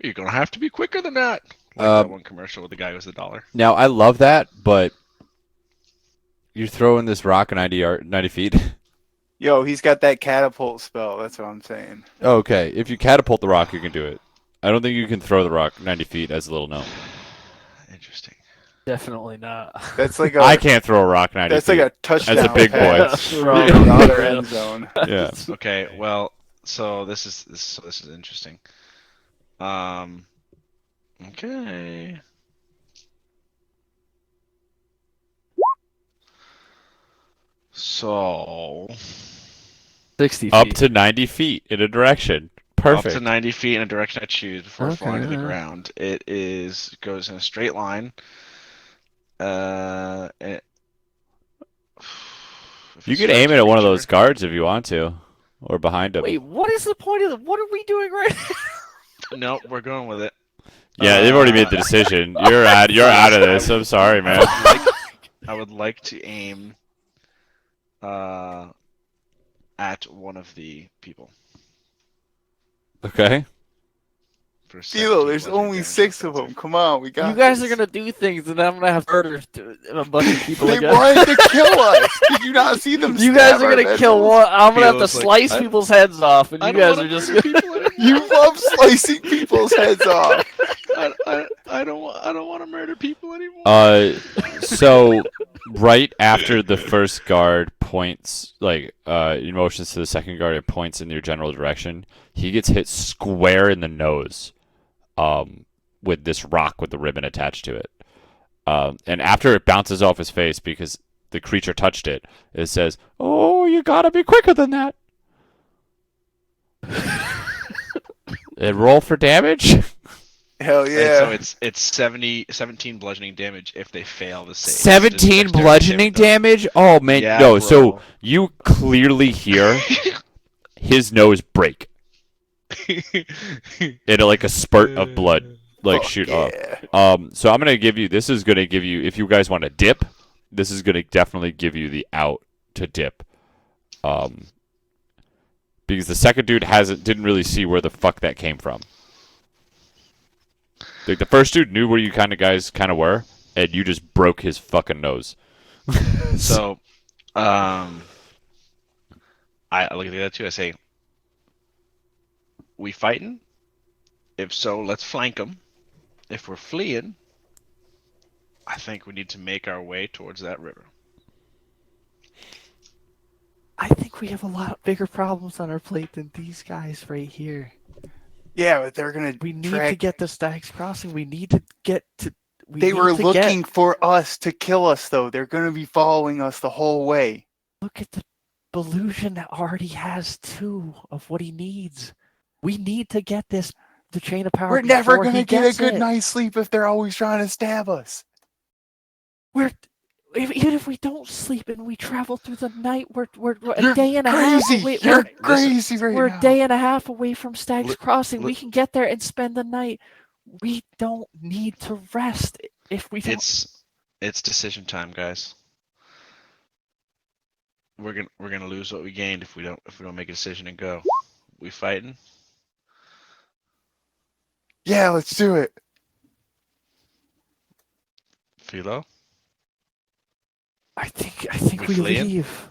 D: you're gonna have to be quicker than that." Like that one commercial with the guy who was $1.
A: Now, I love that, but you're throwing this rock 90 feet.
C: Yo, he's got that catapult spell. That's what I'm saying.
A: Okay, if you catapult the rock, you can do it. I don't think you can throw the rock 90 feet as a little gnome.
D: Interesting.
B: Definitely not.
C: That's like a.
A: I can't throw a rock 90
C: That's
A: feet.
C: like a touchdown.
A: As a big boy.
C: pass from
B: Yeah.
C: the other end zone.
A: Yeah.
D: Okay, well, so this is interesting. Okay. So
B: 60 feet.
A: Up to 90 feet in a direction. Perfect.
D: up to 90 feet in a direction I choose before
B: Okay,
D: falling to the
B: yeah.
D: ground. It goes in a straight line. If
A: You
D: it
A: could aim it
D: strikes
A: at one of
D: creature-
A: those guards if you want to, or behind him.
B: Wait, what is the point of the? What are we doing right now?
D: No, we're going with it.
A: Yeah, they've already made the decision. You're out of this. I'm sorry, man.
D: I would like to aim at one of the people.
A: Okay.
D: For
C: Philo,
D: 17
C: there's
D: bludgeoning
C: only
D: damage
C: 6 of
D: offensive.
C: them. Come on, we got
B: You guys
C: this.
B: are gonna do things, and I'm gonna have murder a bunch of people
C: They
B: again.
C: wanted to kill us. Did you not see them?
B: You guys
C: stab
B: are
C: our
B: gonna kill
C: vessels?
B: one. I'm gonna have to
D: Feels like-
B: slice
D: I-
B: people's heads off, and
D: I
B: you
D: don't
B: guys
D: wanna
B: are just.
D: murder people anymore.
C: You love slicing people's heads off.
D: I don't want to murder people anymore.
A: So right after the first guard points, like, motions to the second guard and points in your general direction, he gets hit square in the nose, with this rock with the ribbon attached to it. And after it bounces off his face because the creature touched it, it says, "Oh, you gotta be quicker than that." And roll for damage.
C: Hell
D: And
C: yeah.
D: so it's 17 bludgeoning damage if they fail the save.
A: 17
D: Dexterity
A: bludgeoning
D: saving throw.
A: damage? Oh, man.
D: Yeah,
A: no,
D: bro.
A: so you clearly hear his nose break into like a spurt of blood. like
C: Fuck
A: shoot
C: yeah.
A: up. So I'm gonna give you. This is gonna give you. If you guys want to dip, this is gonna definitely give you the out to dip. Because the second dude didn't really see where the fuck that came from. Like the first dude knew where you guys were, and you just broke his fucking nose.
D: So, I look at the other two. I say, we fighting? If so, let's flank them. If we're fleeing, I think we need to make our way towards that river.
B: I think we have a lot bigger problems on our plate than these guys right here.
C: Yeah, but they're gonna.
B: We need to get the Stag's Crossing. We need to get to.
C: They were looking for us to kill us, though. They're gonna be following us the whole way.
B: Look at the Belusion that already has 2 of what he needs. We need to get the chain of power.
C: We're never
B: before
C: gonna
B: he
C: get
B: gets
C: a good
B: it.
C: night's sleep if they're always trying to stab us.
B: Even if we don't sleep and we travel through the night, we're a
C: You're
B: day and a
C: crazy.
B: half away.
C: You're crazy right
B: We're
C: now.
B: a day and a half away from Stag's
D: Li-
B: Crossing.
D: li-
B: We can get there and spend the night. We don't need to rest if we don't.
D: It's decision time, guys. We're gonna lose what we gained if we don't make a decision and go. We fighting?
C: Yeah, let's do it.
D: Philo?
B: I think
D: We
B: we
D: fleeing?
B: leave.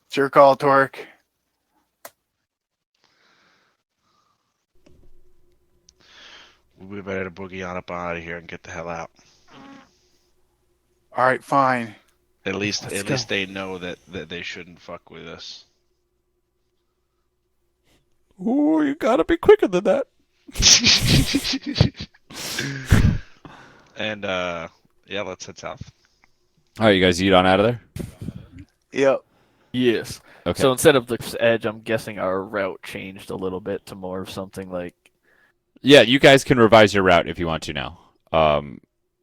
C: It's your call, Torque.
D: We better boogie on up out of here and get the hell out.
C: All right, fine.
D: At least
B: Let's go.
D: they know that they shouldn't fuck with us.
A: Ooh, you gotta be quicker than that.
D: And yeah, let's head south.
A: All right, you guys eat on out of there.
C: Yep.
B: Yes.
A: Okay.
B: So instead of the edge, I'm guessing our route changed a little bit to more of something like.
A: Yeah, you guys can revise your route if you want to now.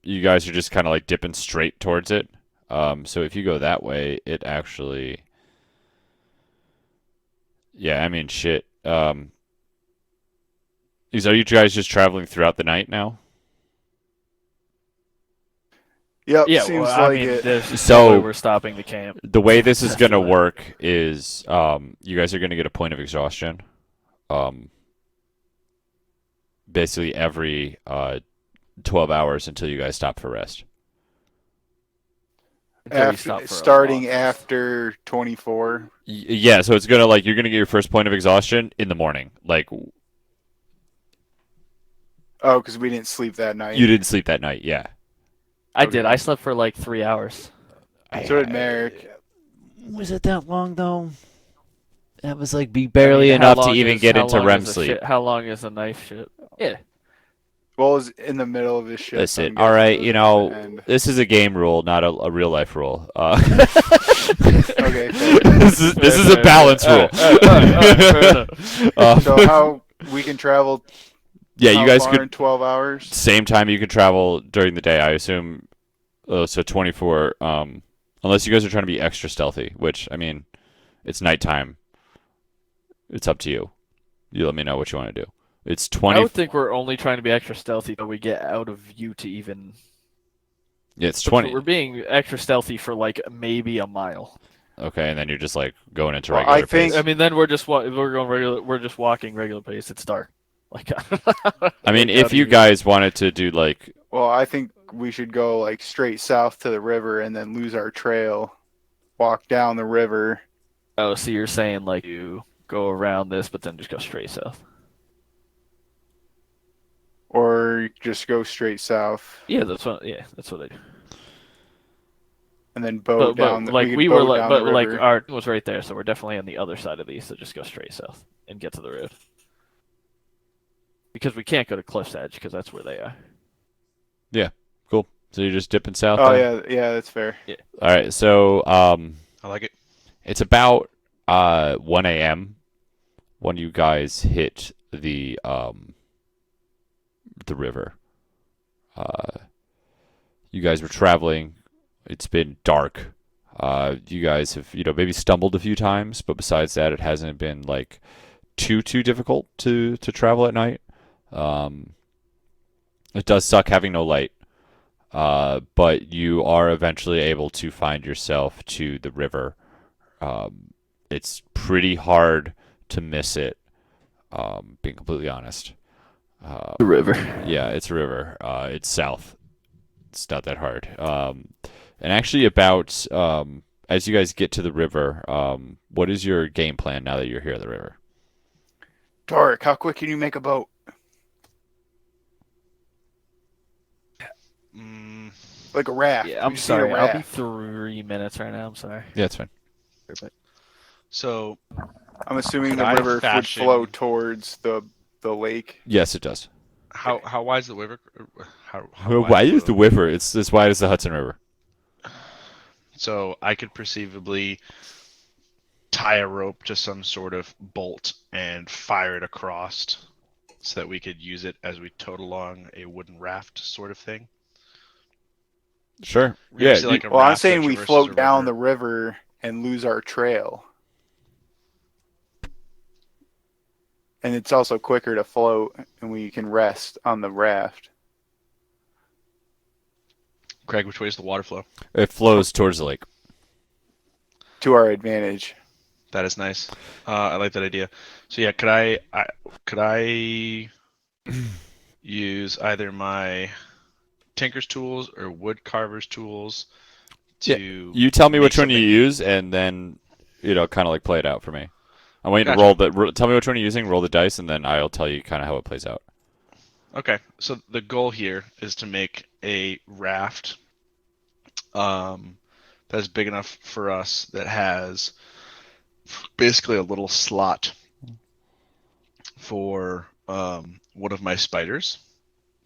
A: You guys are just kind of like dipping straight towards it. So if you go that way, it actually. Yeah, I mean, shit. Are you guys just traveling throughout the night now?
C: Yep.
B: Yeah,
C: Seems
B: well, I
C: like
B: mean,
C: it.
B: this is
A: So-
B: the way we're stopping the camp.
A: The way this is
B: That's
A: going to
B: what-
A: work is you guys are going to get a point of exhaustion. Basically every 12 hours until you guys stop for rest.
B: Until we stop for a
C: Starting
B: walk.
C: after 24.
A: Yeah, so it's going to you're going to get your first point of exhaustion in the morning. Like,
C: Oh, because we didn't sleep that night.
A: you didn't sleep that night, yeah.
B: I did. I slept for like 3 hours.
C: So did Merrick.
A: Was it that long, though? That was like barely
B: I mean, how
A: enough to
B: long
A: even
B: is-
A: get
B: how
A: into
B: long
A: REM
B: is a
A: sleep.
B: shit- How long is a knife shit? Yeah.
C: Well, it was in the middle of his shift.
A: Listen,
C: I'm
A: all
C: guessing
A: right,
C: it
A: you
C: was
A: know,
C: the end.
A: this is a game rule, not a real life rule.
C: Okay, fair.
A: this is a balance rule.
C: So how we can travel?
A: Yeah,
C: how
A: you guys
C: far
A: could
C: in 12 hours.
A: same time you can travel during the day, I assume. So 24. Unless you guys are trying to be extra stealthy, which I mean, it's nighttime. It's up to you. You let me know what you want to do. It's
B: I
A: 20.
B: would think we're only trying to be extra stealthy till we get out of view to even.
A: Yeah, it's
B: So
A: 20.
B: we're being extra stealthy for like maybe a mile.
A: Okay, and then you're just like going into
C: Well,
A: regular
C: I think-
A: pace.
B: I mean, then we're just we're going regular. We're just walking regular pace. It's dark. Like.
A: I mean,
B: like,
A: if
B: how do
A: you guys wanted to do like,
C: Well, I think we should go like straight south to the river and then lose our trail. Walk down the river.
B: Oh, so you're saying like you go around this, but then just go straight south.
C: Or just go straight south
B: Yeah, that's what I do.
C: and then boat down.
B: Like
C: could
B: we were
C: boat
B: like,
C: down
B: but
C: the
B: like
C: river.
B: our was right there, so we're definitely on the other side of these. So just go straight south and get to the road. Because we can't go to Cliff's Edge because that's where they are.
A: cool. So you're just dipping south.
C: Oh
A: then?
C: yeah, that's fair.
A: All right. So
D: I like it.
A: it's about 1 a.m. when you guys hit the river. You guys were traveling. It's been dark. You guys have maybe stumbled a few times, but besides that, it hasn't been like too difficult to travel at night. Um, it does suck having no light, but you are eventually able to find yourself to the river. It's pretty hard to miss it, being completely honest.
B: The river.
A: Yeah, it's a river. It's south. It's not that hard. And actually, about as you guys get to the river, what is your game plan now that you're here at the river?
C: Torek, how quick can you make a boat?
D: Mm,
C: Like a raft.
B: Yeah,
C: We
B: I'm
C: just need a
B: sorry. I'll be
C: raft.
B: 3 minutes right now. I'm sorry.
A: Yeah, it's fine.
D: so
C: I'm assuming
D: Could
C: the
D: I
C: river would
D: fashion-
C: flow towards the lake.
A: Yes, it does.
D: how wide is the river? How
A: Well,
D: wide
A: why is the river? It's as wide as the Hudson River.
D: So I could perceivably tie a rope to some sort of bolt and fire it across so that we could use it as we towed along a wooden raft sort of thing.
A: Sure.
D: You ever
A: Yeah.
D: see, like, a
C: Well, I'm
D: raft that
C: saying we
D: traverses
C: float
D: a
C: down the
D: river?
C: river and lose our trail. And it's also quicker to float, and we can rest on the raft.
D: Craig, which way is the water flow?
A: It flows towards the lake.
C: To our advantage.
D: That is nice. I like that idea. So yeah, could I use either my tinker's tools or wood carver's tools
A: Yeah,
D: to
A: you tell me
D: make
A: which one you
D: something-
A: use, and then kind of like play it out for me. I want you to
D: Gotcha.
A: roll tell me which one you're using, roll the dice, and then I'll tell you kind of how it plays out.
D: Okay, so the goal here is to make a raft that's big enough for us that has basically a little slot for one of my spiders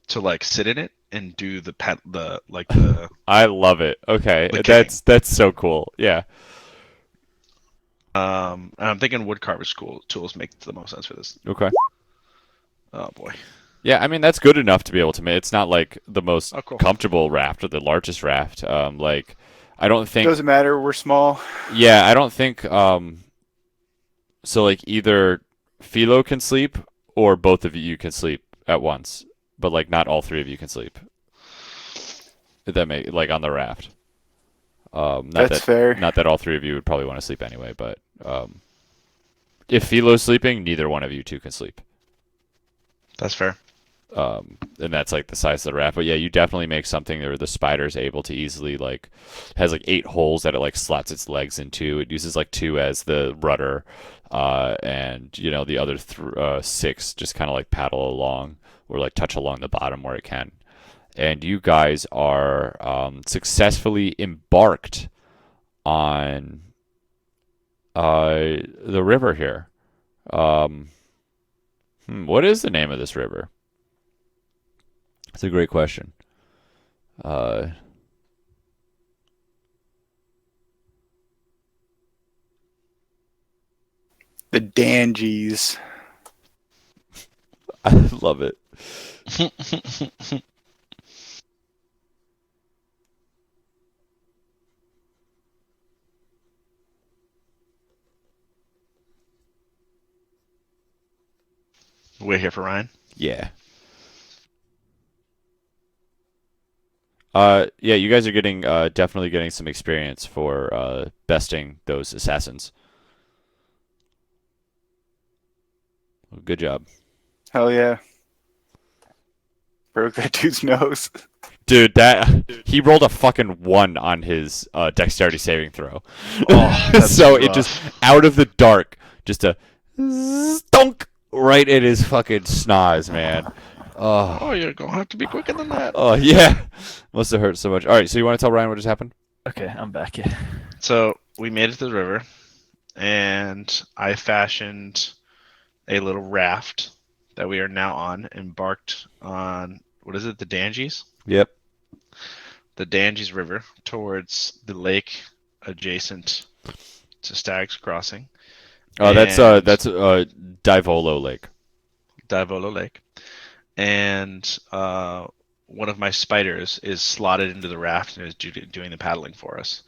D: to like sit in it and do the
A: I love it. Okay,
D: The
A: that's so cool. Yeah.
D: and I'm thinking wood carver's tools make the most sense for this.
A: Okay.
D: Oh boy.
A: Yeah, I mean that's good enough to be able to make. It's not like the most
D: Oh, cool.
A: comfortable raft or the largest raft. Like I don't think.
C: Doesn't matter, we're small.
A: Yeah, I don't think. So like either Philo can sleep or both of you can sleep at once, but like not all three of you can sleep. If that make like on the raft. Not
C: That's
A: that
C: fair.
A: not that all three of you would probably want to sleep anyway, but if Philo's sleeping, neither one of you two can sleep.
D: That's fair.
A: And that's like the size of the raft. But yeah, you definitely make something where the spider's able to easily like has like 8 holes that it like slots its legs into. It uses like 2 as the rudder, and the other 6 just kind of like paddle along or like touch along the bottom where it can. And you guys are successfully embarked on the river here. What is the name of this river? That's a great question.
C: The Dangies.
A: I love it.
D: We're here for Ryan.
A: Yeah. Yeah, you guys are getting definitely getting some experience for besting those assassins. Well, good job.
C: Hell yeah. Broke that dude's nose.
A: Dude, he rolled a fucking 1 on his dexterity saving throw.
D: Oh, that's
A: So
D: rough.
A: it just out of the dark, just a stunk right in his fucking schnoz, man. Oh,
D: Oh, you're gonna have to be quicker than that.
A: oh yeah, must have hurt so much. All right, so you want to tell Ryan what just happened?
B: Okay, I'm back. Yeah.
D: So we made it to the river, and I fashioned a little raft that we are now on, embarked on, what is it, the Dangies?
A: Yep.
D: The Dangies River towards the lake adjacent to Stag's Crossing.
A: Oh, that's
D: And-
A: Divolo Lake.
D: Divolo Lake. And one of my spiders is slotted into the raft and is doing the paddling for us.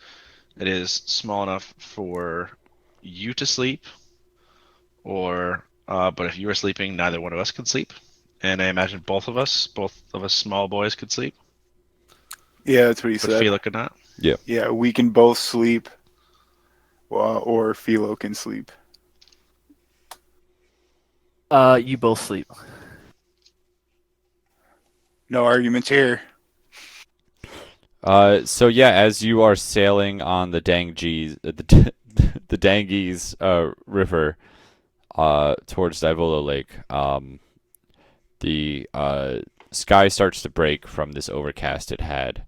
D: It is small enough for you to sleep, but if you are sleeping, neither one of us can sleep. And I imagine both of us small boys could sleep,
C: Yeah, that's what he
D: but
C: said.
D: Philo could not.
A: Yeah.
C: Yeah, we can both sleep, or Philo can sleep.
B: You both sleep.
C: No arguments here.
A: So yeah, as you are sailing on the the Dangies River towards Divolo Lake, the sky starts to break from this overcast it had.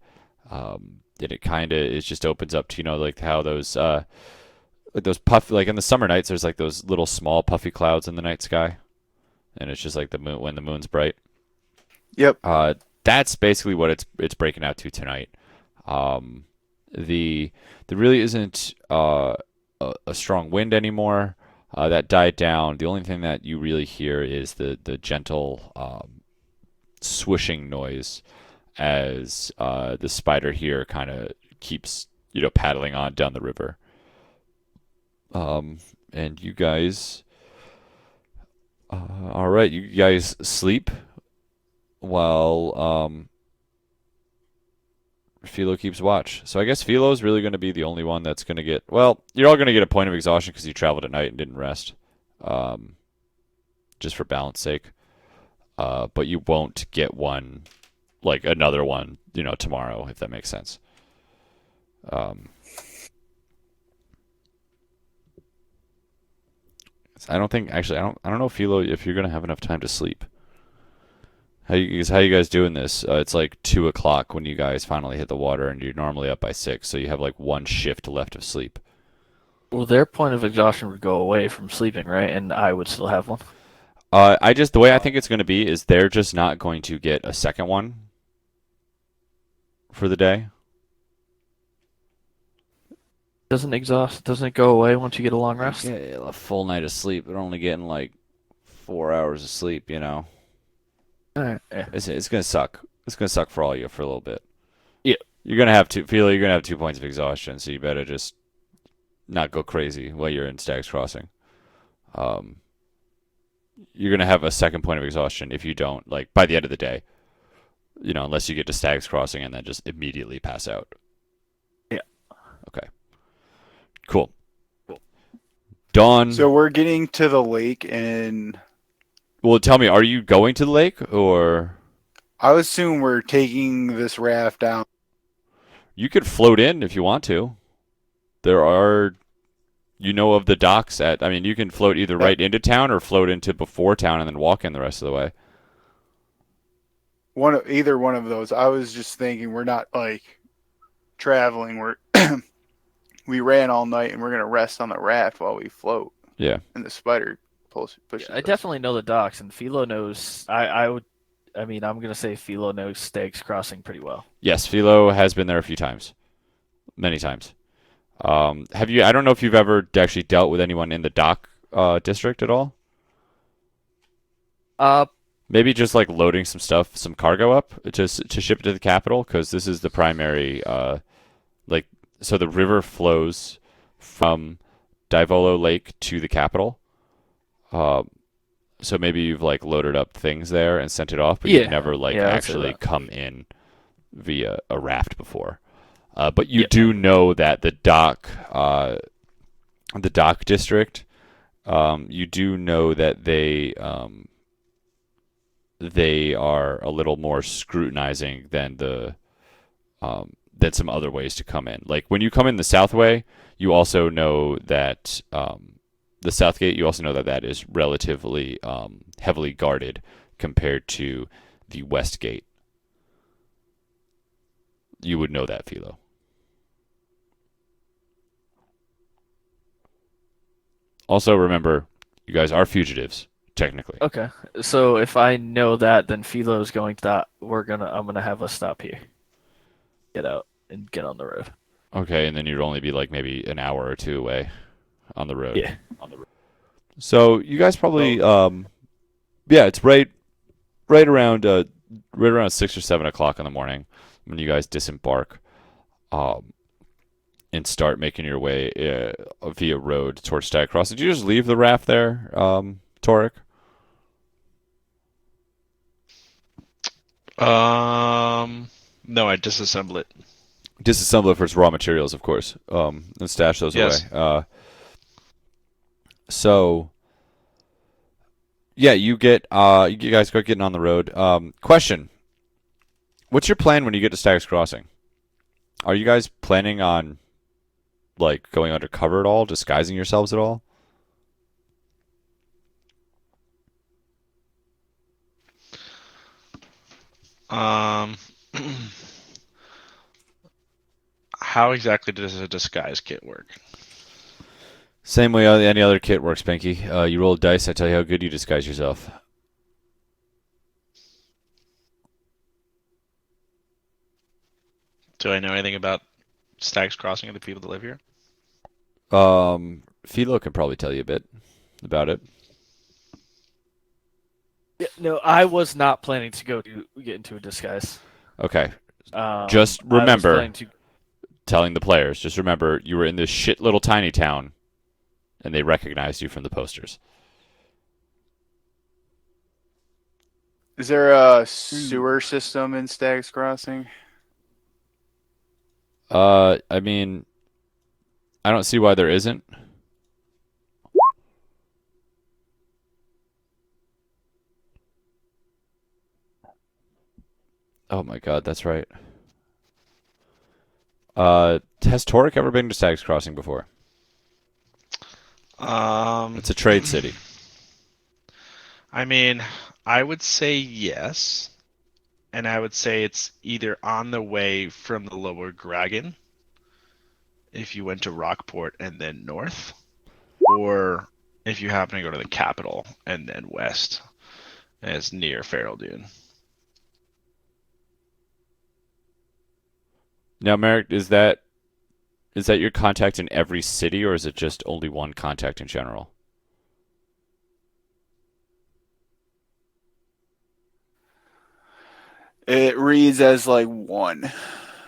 A: And it kind of it just opens up to like how those puff like in the summer nights there's like those little small puffy clouds in the night sky, and it's just like the moon when the moon's bright.
C: Yep.
A: That's basically what it's breaking out to tonight. Um, the there really isn't a strong wind anymore. That died down. The only thing that you really hear is the gentle swishing noise as the spider here kind of keeps paddling on down the river. And you guys, all right, you guys sleep while Philo keeps watch. So I guess Philo's really going to be the only one that's going to get. Well, you're all going to get a point of exhaustion because you traveled at night and didn't rest, um, just for balance sake. But you won't get one, like another one, tomorrow, if that makes sense. Um, I don't think actually. I don't know, Philo, if you're going to have enough time to sleep. How you guys doing this? It's like 2 o'clock when you guys finally hit the water, and you're normally up by 6, so you have like one shift left of sleep.
B: Well, their point of exhaustion would go away from sleeping, right? And I would still have one.
A: The way I think it's going to be is they're just not going to get a second one for the day.
B: Doesn't it go away once you get a long rest?
A: Yeah, a full night of sleep. They're only getting like 4 hours of sleep.
B: Alright, yeah.
A: It's gonna suck. It's gonna suck for all of you for a little bit.
B: Yeah.
A: You're gonna have to feel you're gonna have 2 points of exhaustion, so you better just not go crazy while you're in Stag's Crossing. Um, you're gonna have a second point of exhaustion if you don't, like, by the end of the day. Unless you get to Stag's Crossing and then just immediately pass out.
B: Yeah.
A: Okay. Cool. Dawn.
C: So we're getting to the lake, and
A: Well, tell me, are you going to the lake, or
C: I assume we're taking this raft down.
A: you could float in if you want to? There are, of the docks I mean, you can float either right into town or float into before town and then walk in the rest of the way.
C: Either one of those. I was just thinking we're not like traveling. We ran all night, and we're gonna rest on the raft while we float.
A: Yeah.
C: And the spider pushes
B: I
C: us.
B: definitely know the docks, and Philo knows. I mean, I'm gonna say Philo knows Stag's Crossing pretty well.
A: Yes, Philo has been there a few times. Many times. Have you? I don't know if you've ever actually dealt with anyone in the dock district at all.
B: Uh,
A: Maybe just like loading some cargo up to ship it to the capital, because this is the primary. So the river flows from Divolo Lake to the capital. So maybe you've like loaded up things there and sent it off, but you've
B: Yeah.
A: never like
B: Yeah, I'd say
A: actually
B: that.
A: come in via a raft before. But you do know that the dock district, you do know that they are a little more scrutinizing than some other ways to come in. Like when you come in the south way, you also know that the south gate. You also know that that is relatively heavily guarded compared to the west gate. You would know that, Philo. Also, remember, you guys are fugitives, technically.
B: Okay. So if I know that, then Philo's going to. I'm gonna have us stop here, get out, and get on the road.
A: Okay, and then you'd only be like maybe an hour or two away on the road.
B: Yeah.
A: So you guys probably, yeah, it's right around 6 or 7 o'clock in the morning when you guys disembark, and start making your way via road towards Stag Cross. Did you just leave the raft there, Torek?
D: No, I disassemble it.
A: Disassemble it for its raw materials, of course, and stash those away.
D: Yes.
A: So yeah, you guys start getting on the road. Question: what's your plan when you get to Stag's Crossing? Are you guys planning on like going undercover at all, disguising yourselves at all?
D: Um, how exactly does a disguise kit work?
A: Same way any other kit works, Pinky. You roll a dice. I tell you how good you disguise yourself.
D: Do I know anything about Stag's Crossing and the people that live here?
A: Philo can probably tell you a bit about it.
B: Yeah, no, I was not planning to get into a disguise.
A: Okay, just
B: I was
A: remember
B: planning to.
A: telling the players. Just remember you were in this shit little tiny town, and they recognized you from the posters.
C: Is there a sewer system in Stag's Crossing?
A: I mean, I don't see why there isn't. Oh my God, that's right. Has Torek ever been to Stag's Crossing before? It's a trade city.
D: I mean, I would say yes, and I would say it's either on the way from the Lower Gragan, if you went to Rockport and then north, or if you happen to go to the capital and then west, and it's near Feral Dune.
A: Now, Merrick, is that your contact in every city, or is it just only one contact in general?
C: It reads as like one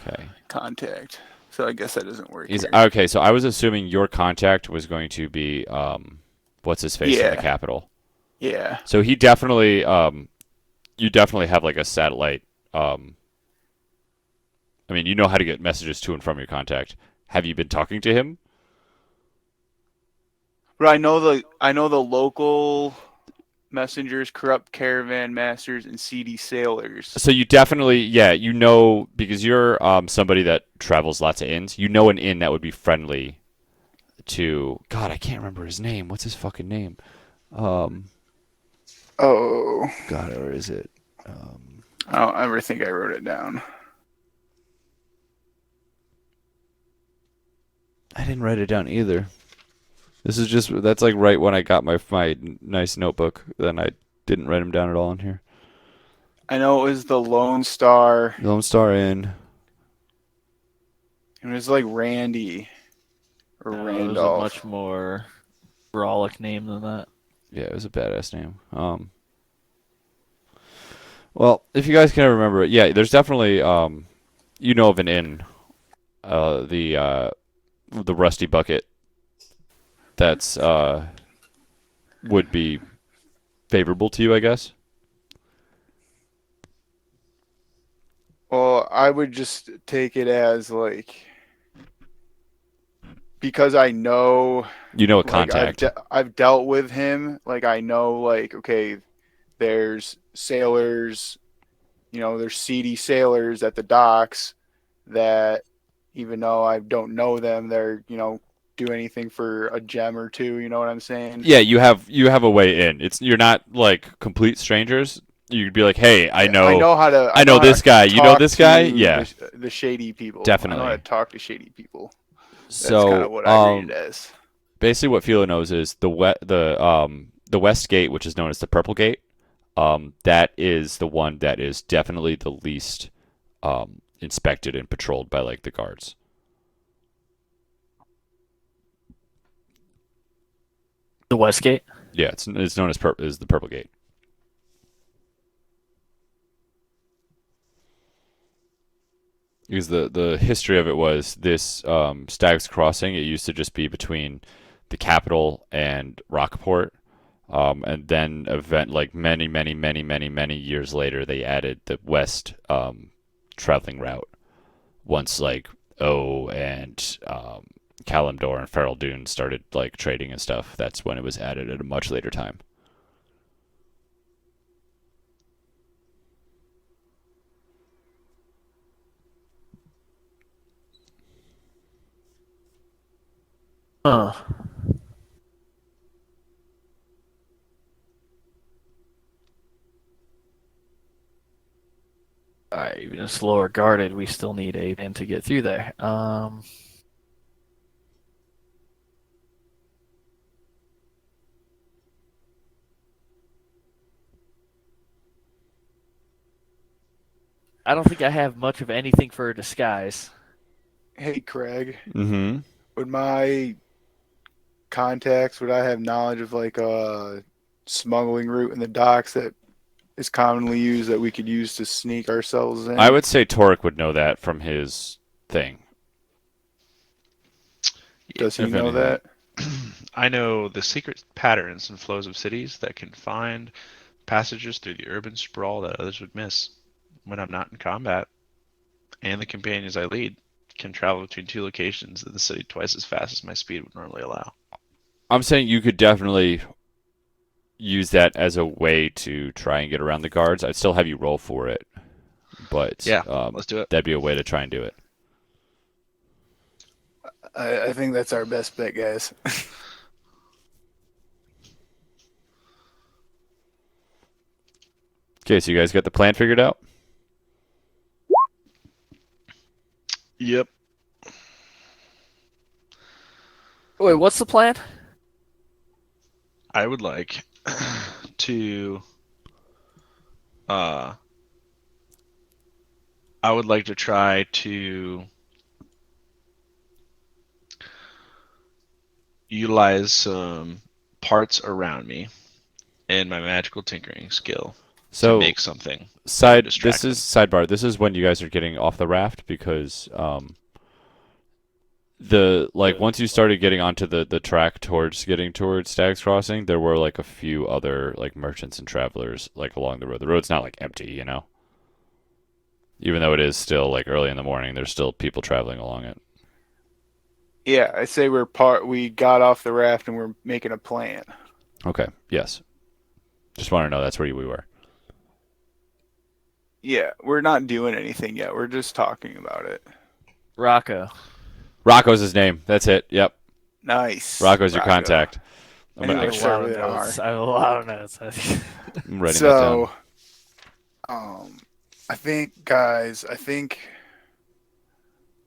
A: Okay.
C: contact. So I guess that doesn't work
A: Is
C: here.
A: okay. So I was assuming your contact was going to be what's his face in the
C: Yeah.
A: capital.
C: Yeah.
A: So he definitely you definitely have like a satellite. I mean, you know how to get messages to and from your contact. Have you been talking to him?
C: But I know the local messengers, corrupt caravan masters, and seedy sailors.
A: So you definitely, yeah, you know because you're somebody that travels lots of inns. You know an inn that would be friendly to. God, I can't remember his name. What's his fucking name? Um,
C: Oh,
A: God, or is it?
C: I don't ever think I wrote it down.
A: I didn't write it down either. This is just that's like right when I got my nice notebook. Then I didn't write them down at all in here.
C: I know it was the Lone Star.
A: Lone Star Inn.
C: It was like Randy or
B: No, it was a
C: Randolph.
B: much more brolic name than that.
A: Yeah, it was a badass name. Well, if you guys can ever remember it, yeah, there's definitely you know of an inn, the Rusty Bucket. That's would be favorable to you, I guess.
C: Well, I would just take it as like because I know
A: You know a
C: like
A: contact.
C: I've dealt with him. Like I know like okay, there's sailors, there's seedy sailors at the docks that even though I don't know them, they're do anything for a gem or two. You know what I'm saying?
A: Yeah, you have a way in. You're not like complete strangers. You'd be like, hey, I
C: Yeah, I
A: know
C: know how to.
A: I know
C: how
A: this
C: to
A: guy. You know
C: talk
A: this guy?
C: to
A: Yeah,
C: the shady people. I know how
A: definitely.
C: to talk to shady people. That's kind of
A: So,
C: what I read it as.
A: basically what Philo knows is the West Gate, which is known as the Purple Gate. That is the one that is definitely the least inspected and patrolled by like the guards.
B: The Westgate.
A: Yeah, it's known as the Purple Gate. Because the history of it was this Stag's Crossing. It used to just be between the capital and Rockport. And then many years later, they added the west traveling route. Once like O and Kalimdor and Feral Dune started like trading and stuff, that's when it was added at a much later time.
B: Huh. Alright, even if it's lower guarded, we still need a man to get through there. I don't think I have much of anything for a disguise.
C: Hey, Craig,
A: Mm-hmm.
C: would my contacts, would I have knowledge of like a smuggling route in the docks that is commonly used that we could use to sneak ourselves
A: I
C: in?
A: would say Torek would know that from his thing,
C: Does he
A: if
C: know
A: anything.
C: that?
D: I know the secret patterns and flows of cities that can find passages through the urban sprawl that others would miss. When I'm not in combat, and the companions I lead can travel between two locations in the city twice as fast as my speed would normally allow.
A: I'm saying you could definitely use that as a way to try and get around the guards. I'd still have you roll for it, but
D: Yeah, let's do it.
A: that'd be a way to try and do it.
C: I think that's our best bet, guys.
A: Okay, so you guys got the plan figured out?
D: Yep.
B: Wait, what's the plan?
D: I would like to uh I would like to try to utilize some parts around me and my magical tinkering skill to
A: So
D: make something that would
A: side this
D: distract
A: is
D: them.
A: sidebar. This is when you guys are getting off the raft because the like once you started getting onto the track towards getting towards Stag's Crossing, there were like a few other like merchants and travelers like along the road. The road's not like empty, you know. Even though it is still like early in the morning, there's still people traveling along it.
C: Yeah, I say we got off the raft and we're making a plan.
A: Okay. Yes. Just want to know that's where we were.
C: Yeah, we're not doing anything yet. We're just talking about it.
B: Rocco.
A: Rocco's his name. That's it. Yep.
C: Nice,
A: Rocco's your
C: Rocco.
A: contact.
C: I knew
B: I have
C: it
B: a
C: started
B: lot of
C: with an R.
B: notes. I have a lot of notes.
A: I'm writing that down.
C: So, I think, guys, I think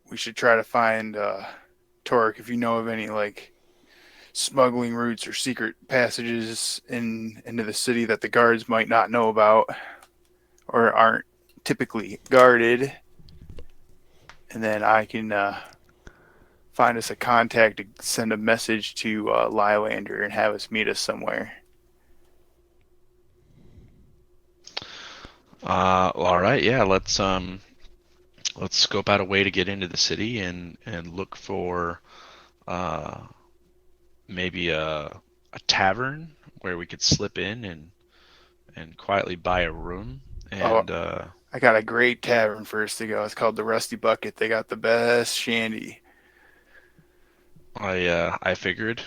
C: we should try to find Torque if you know of any like smuggling routes or secret passages into the city that the guards might not know about or aren't typically guarded, and then I can find us a contact to send a message to Lylander and have us meet us somewhere.
D: All right, yeah, let's scope out a way to get into the city and look for uh maybe a tavern where we could slip in and quietly buy a room
C: Oh,
D: and
C: I got a great tavern first to go. It's called the Rusty Bucket. They got the best shandy.
D: I figured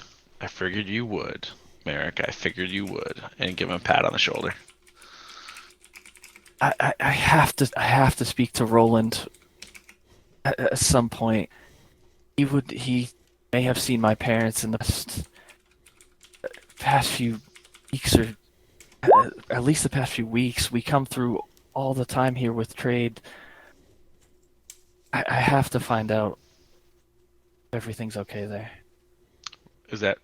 D: you would, Merrick. I figured you would, and give him a pat on the shoulder.
B: I have to speak to Roland at some point. He may have seen my parents in the past few weeks, or at least the past few weeks. We come through all the time here with trade. I have to find out if everything's okay there.
D: Is that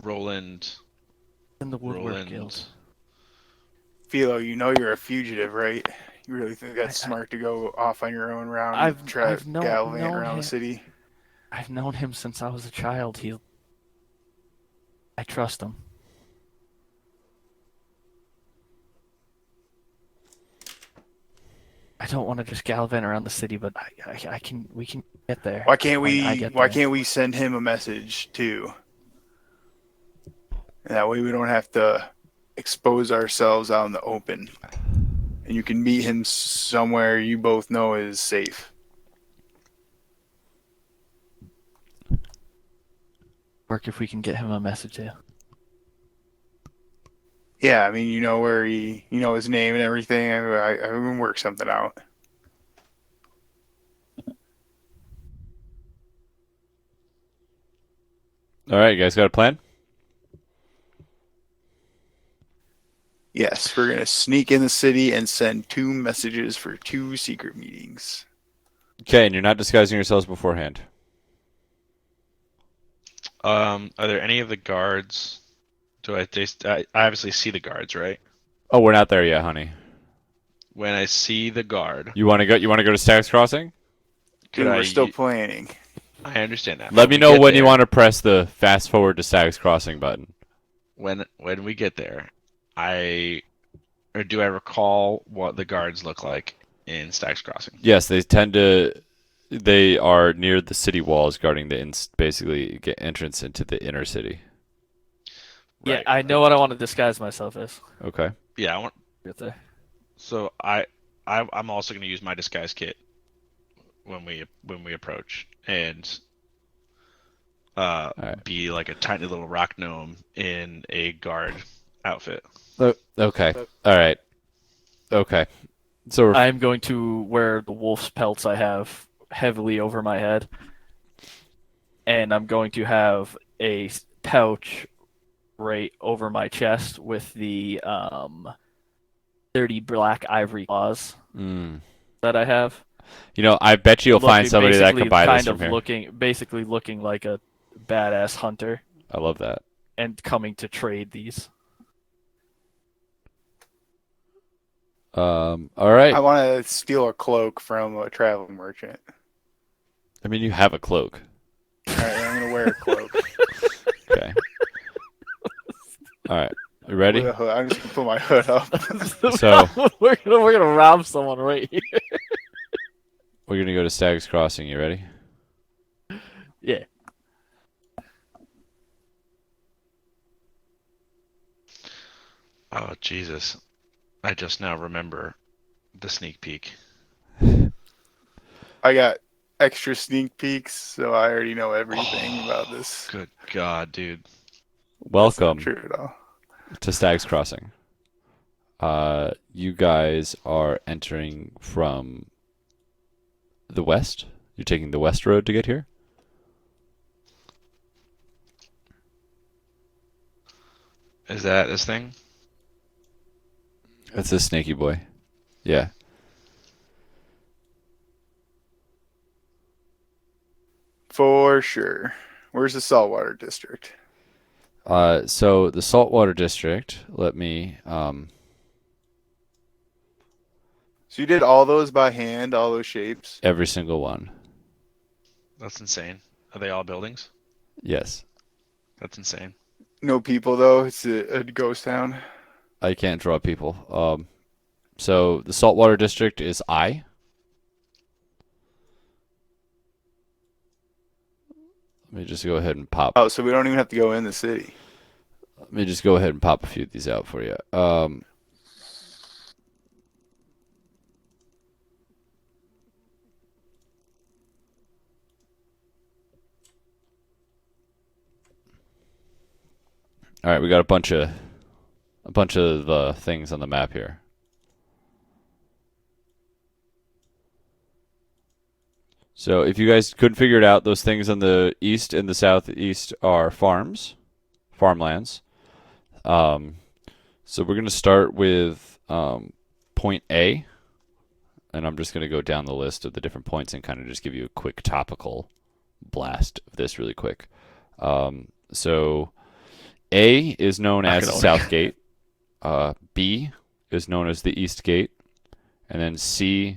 D: Roland?
B: In the Woodwork
D: Roland.
B: Guild.
C: Philo, you know you're a fugitive, right? You really think that's smart to go off on your own round and
B: I've
C: gallivant
B: known
C: around
B: him.
C: the city?
B: I've known him since I was a child. I trust him. I don't want to just gallivant around the city, but I can. We can get there.
C: Why can't
B: when I
C: we?
B: get
C: Why
B: there.
C: can't we send him a message too? And that way we don't have to expose ourselves out in the open. And you can meet him somewhere you both know is safe.
B: Work if we can get him a message. Yeah.
C: Yeah, I mean, you know where you know his name and everything. I can work something out.
A: All right, you guys got a plan?
C: Yes, we're gonna sneak in the city and send 2 messages for 2 secret meetings.
A: Okay, and you're not disguising yourselves beforehand.
D: Are there any of the guards? I obviously see the guards, right?
A: Oh, we're not there yet, honey.
D: When I see the guard,
A: You want to go? You want to go to Stag's Crossing?
D: could
C: Dude,
D: I?
C: we're still planning.
D: I understand that.
A: Let
D: When
A: me
D: we
A: know
D: get
A: when you
D: there-
A: want to press the fast forward to Stag's Crossing button.
D: When we get there, or do I recall what the guards look like in Stag's Crossing?
A: Yes, they tend to. They are near the city walls, guarding the basically get entrance into the inner city.
B: Yeah,
D: Right.
B: I know what I want to disguise myself as.
A: Okay.
D: Yeah, I want.
B: Right there.
D: So I'm also going to use my disguise kit when we approach and
A: right.
D: be like a tiny little rock gnome in a guard outfit.
A: Okay. All right. Okay. So we're
B: I'm going to wear the wolf's pelts I have heavily over my head, and I'm going to have a pouch right over my chest with the 30 black ivory claws
A: Mm.
B: that I have.
A: You know, I bet you'll find somebody that
B: Basically
A: can buy this
B: kind
A: from
B: of
A: here.
B: basically looking like a badass hunter
A: I love that.
B: and coming to trade these.
A: All right.
C: I want to steal a cloak from a traveling merchant.
A: I mean, you have a cloak.
C: All right, I'm gonna wear a cloak.
A: Okay. All right. You ready?
C: With a hood. I'm just gonna put my hood up.
A: So-
B: we're gonna rob someone right here.
A: We're gonna go to Stag's Crossing. You ready?
B: Yeah.
D: Oh Jesus! I just now remember the sneak peek.
C: I got extra sneak peeks, so I already know everything about this.
D: Good God, dude!
C: That's not
A: Welcome
C: true at all.
A: to Stag's Crossing. You guys are entering from the west. You're taking the west road to get here.
D: Is that this thing?
A: That's this snaky boy. Yeah.
C: For sure. Where's the saltwater district?
A: So the Saltwater District. Let me.
C: So you did all those by hand, all those shapes?
A: Every single one.
D: That's insane. Are they all buildings?
A: Yes.
D: That's insane.
C: No people though. It's a ghost town.
A: I can't draw people. So the Saltwater District is I. Let me just go ahead and pop.
C: Oh, so we don't even have to go in the city.
A: Let me just go ahead and pop a few of these out for you. All right, we got a bunch of things on the map here. So if you guys couldn't figure it out, those things on the east and the southeast are farmlands. So we're going to start with point A, and I'm just going to go down the list of the different points and kind of just give you a quick topical blast of this really quick. So A is known as the South Gate. B is known as the East Gate. And then C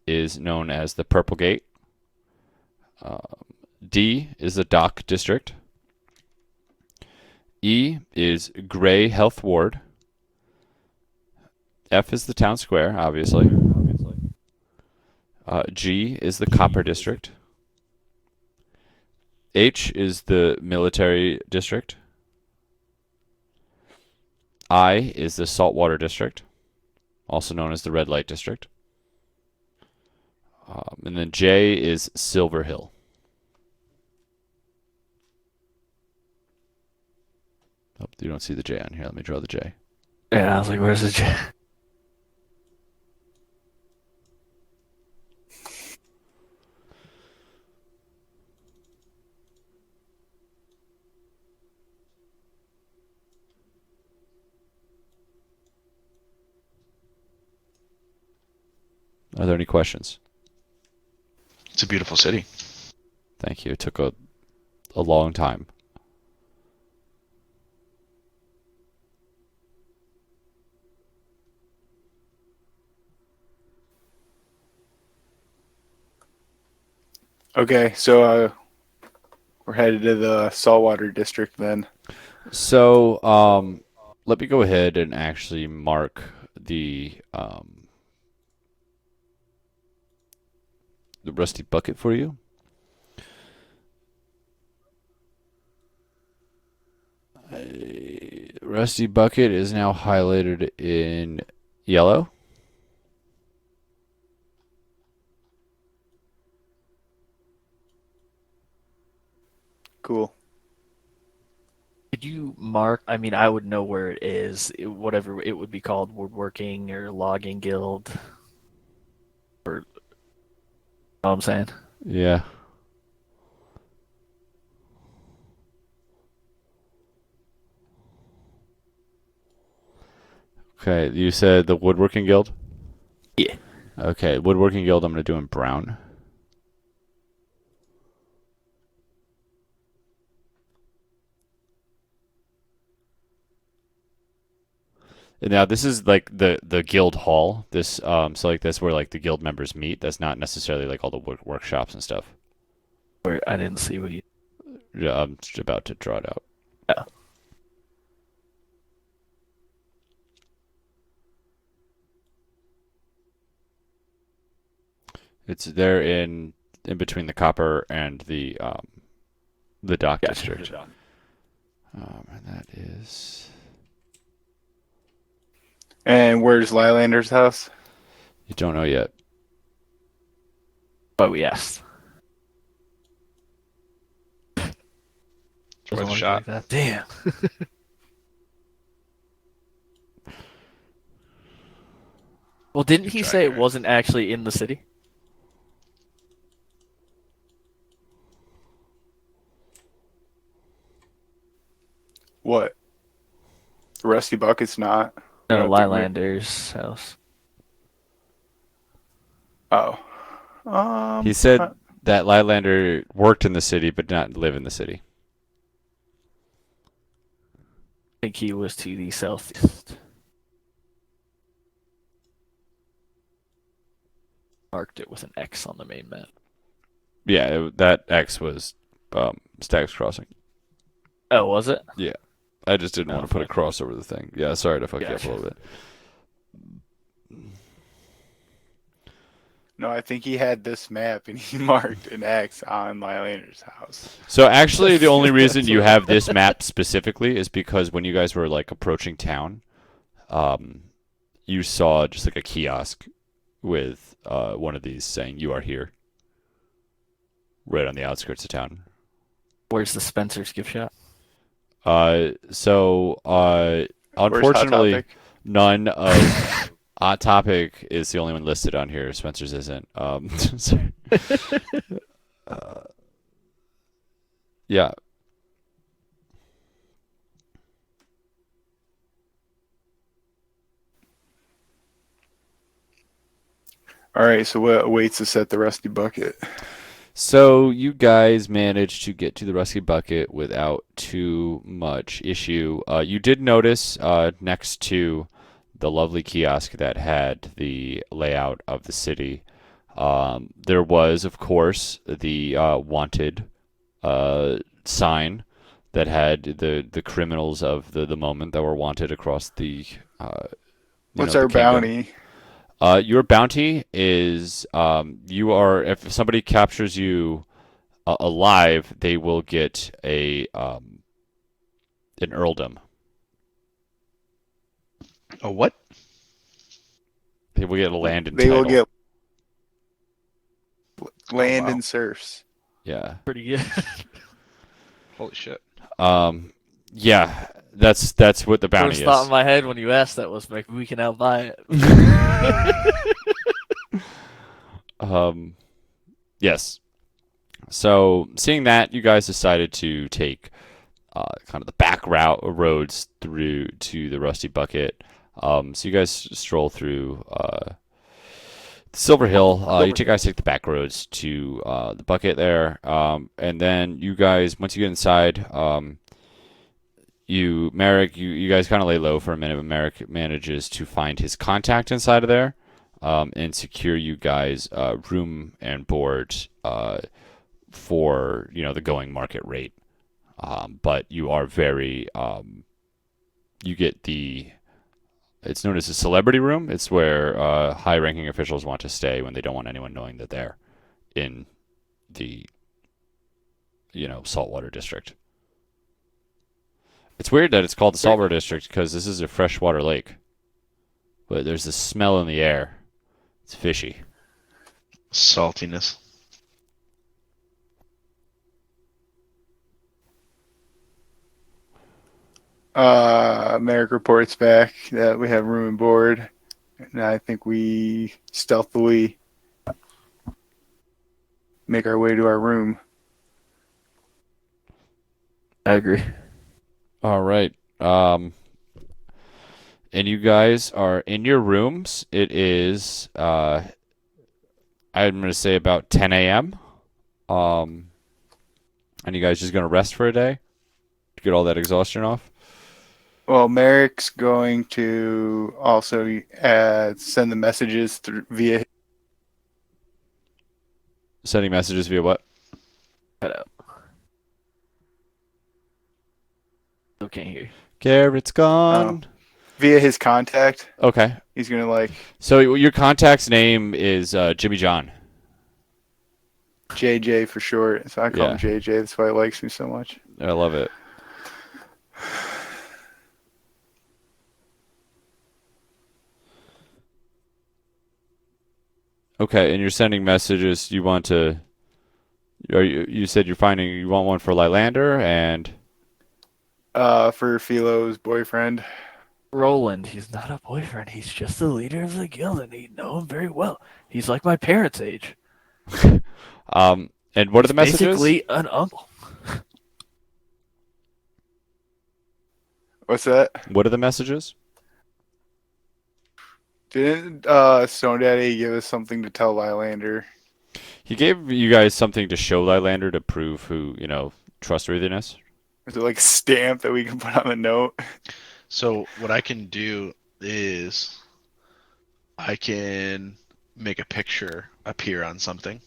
A: is known as the Purple Gate. D is the Dock District. E is Gray Health Ward. F is the Town Square, obviously. G is the Copper District. H is the Military District. I is the Saltwater District, also known as the Red Light District. And then J is Silver Hill. Oh, you don't see the J on here. Let me draw the J.
B: Yeah, I was like, where's the J?
A: Are there any questions?
D: It's a beautiful city.
A: Thank you. It took a long time.
C: Okay, so we're headed to the saltwater district then.
A: So, let me go ahead and actually mark the rusty bucket for you. Rusty bucket is now highlighted in yellow.
C: Cool.
B: Could you mark? I mean, I would know where it is. Whatever it would be called, woodworking or logging guild, or you know what I'm saying.
A: Yeah. Okay, you said the Woodworking Guild?
B: Yeah.
A: Okay, Woodworking Guild I'm going to do in brown. And now this is like the guild hall. So like that's where like the guild members meet. That's not necessarily like all the workshops and stuff.
B: Where I didn't see what you.
A: Yeah, I'm just about to draw it out.
B: Yeah.
A: It's there in between the copper and the dock
B: Gotcha.
A: district. And that is
C: And where's Lylander's house?
A: you don't know yet.
B: But we asked.
D: It's worth
B: Doesn't
D: a
B: look
D: shot.
B: like that. Damn. Well, didn't he
D: Good
B: say it
D: tracker.
B: wasn't actually in the city?
C: What? Rusty Bucket's not.
B: No,
C: I think
B: Lylander's house.
C: Oh.
A: He said that Lylander worked in the city but did not live in the city.
B: I think he was to the southeast. Marked it with an X on the main map.
A: Yeah, that X was Stag's Crossing.
B: Oh, was it?
A: Yeah. I just didn't
B: Oh,
A: want to put a
B: fuck.
A: cross over the thing. Yeah, sorry to fuck you up a
B: Gotcha.
A: little bit.
C: No, I think he had this map and he marked an X on Lylander's house.
A: So actually, the only reason you have this map specifically is because when you guys were like approaching town, you saw just like a kiosk with one of these saying "You are here," right on the outskirts of town.
B: Where's the Spencer's gift shop?
A: So
C: Where's Hot
A: unfortunately,
C: Topic?
A: none of Hot Topic is the only one listed on here. Spencer's isn't. Sorry. Yeah.
C: All right, so what awaits us at the Rusty Bucket?
A: So you guys managed to get to the Rusty Bucket without too much issue. You did notice next to the lovely kiosk that had the layout of the city, there was, of course, the wanted sign that had the criminals of the moment that were wanted across the
C: What's
A: the
C: our
A: kingdom.
C: bounty?
A: Your bounty is you are if somebody captures you alive, they will get an earldom.
D: A what?
A: They will get a land and
C: They will
A: title.
C: get land
D: wow.
C: and serfs.
A: Yeah.
B: Pretty good.
D: Holy shit.
A: Yeah. That's what the bounty
B: First thought in
A: is.
B: my head when you asked that was maybe we can outbuy it.
A: Yes. So seeing that, you guys decided to take kind of the back roads through to the Rusty Bucket. So you guys stroll through Silver Hill. You guys take the back roads to the bucket there, and then you guys, once you get inside, Merrick, you guys kind of lay low for a minute, but Merrick manages to find his contact inside of there, and secure you guys room and board for the going market rate. But you are very you get it's known as a celebrity room. It's where high-ranking officials want to stay when they don't want anyone knowing that they're in the saltwater district. It's weird that it's called the saltwater district because this is a freshwater lake, but there's this smell in the air. It's fishy.
D: Saltiness.
C: Merrick reports back that we have room and board, and I think we stealthily make our way to our room.
B: I agree.
A: All right. And you guys are in your rooms. It is I'm going to say about 10 a.m. And you guys just going to rest for a day to get all that exhaustion off?
C: Well, Merrick's going to also send the messages via.
A: Sending messages via what?
B: Cut out. Still can't hear you.
A: Garrett's gone.
C: Via his contact.
A: Okay.
C: He's gonna
A: So your contact's name is Jimmy John.
C: JJ for short, so I call him
A: Yeah.
C: JJ. That's why he likes me so much.
A: I love it. Okay, and you're sending messages. You want to? You said you want one for Lylander and
C: For Philo's boyfriend.
B: Roland, he's not a boyfriend. He's just the leader of the guild, and you know him very well. He's like my parents' age.
A: and what are the messages?
B: Basically, an uncle.
C: What's that?
A: What are the messages?
C: Didn't Stone Daddy give us something to tell Lylander?
A: He gave you guys something to show Lylander to prove trustworthiness.
C: Is it like a stamp that we can put on the note?
D: So what I can do is I can make a picture appear on something.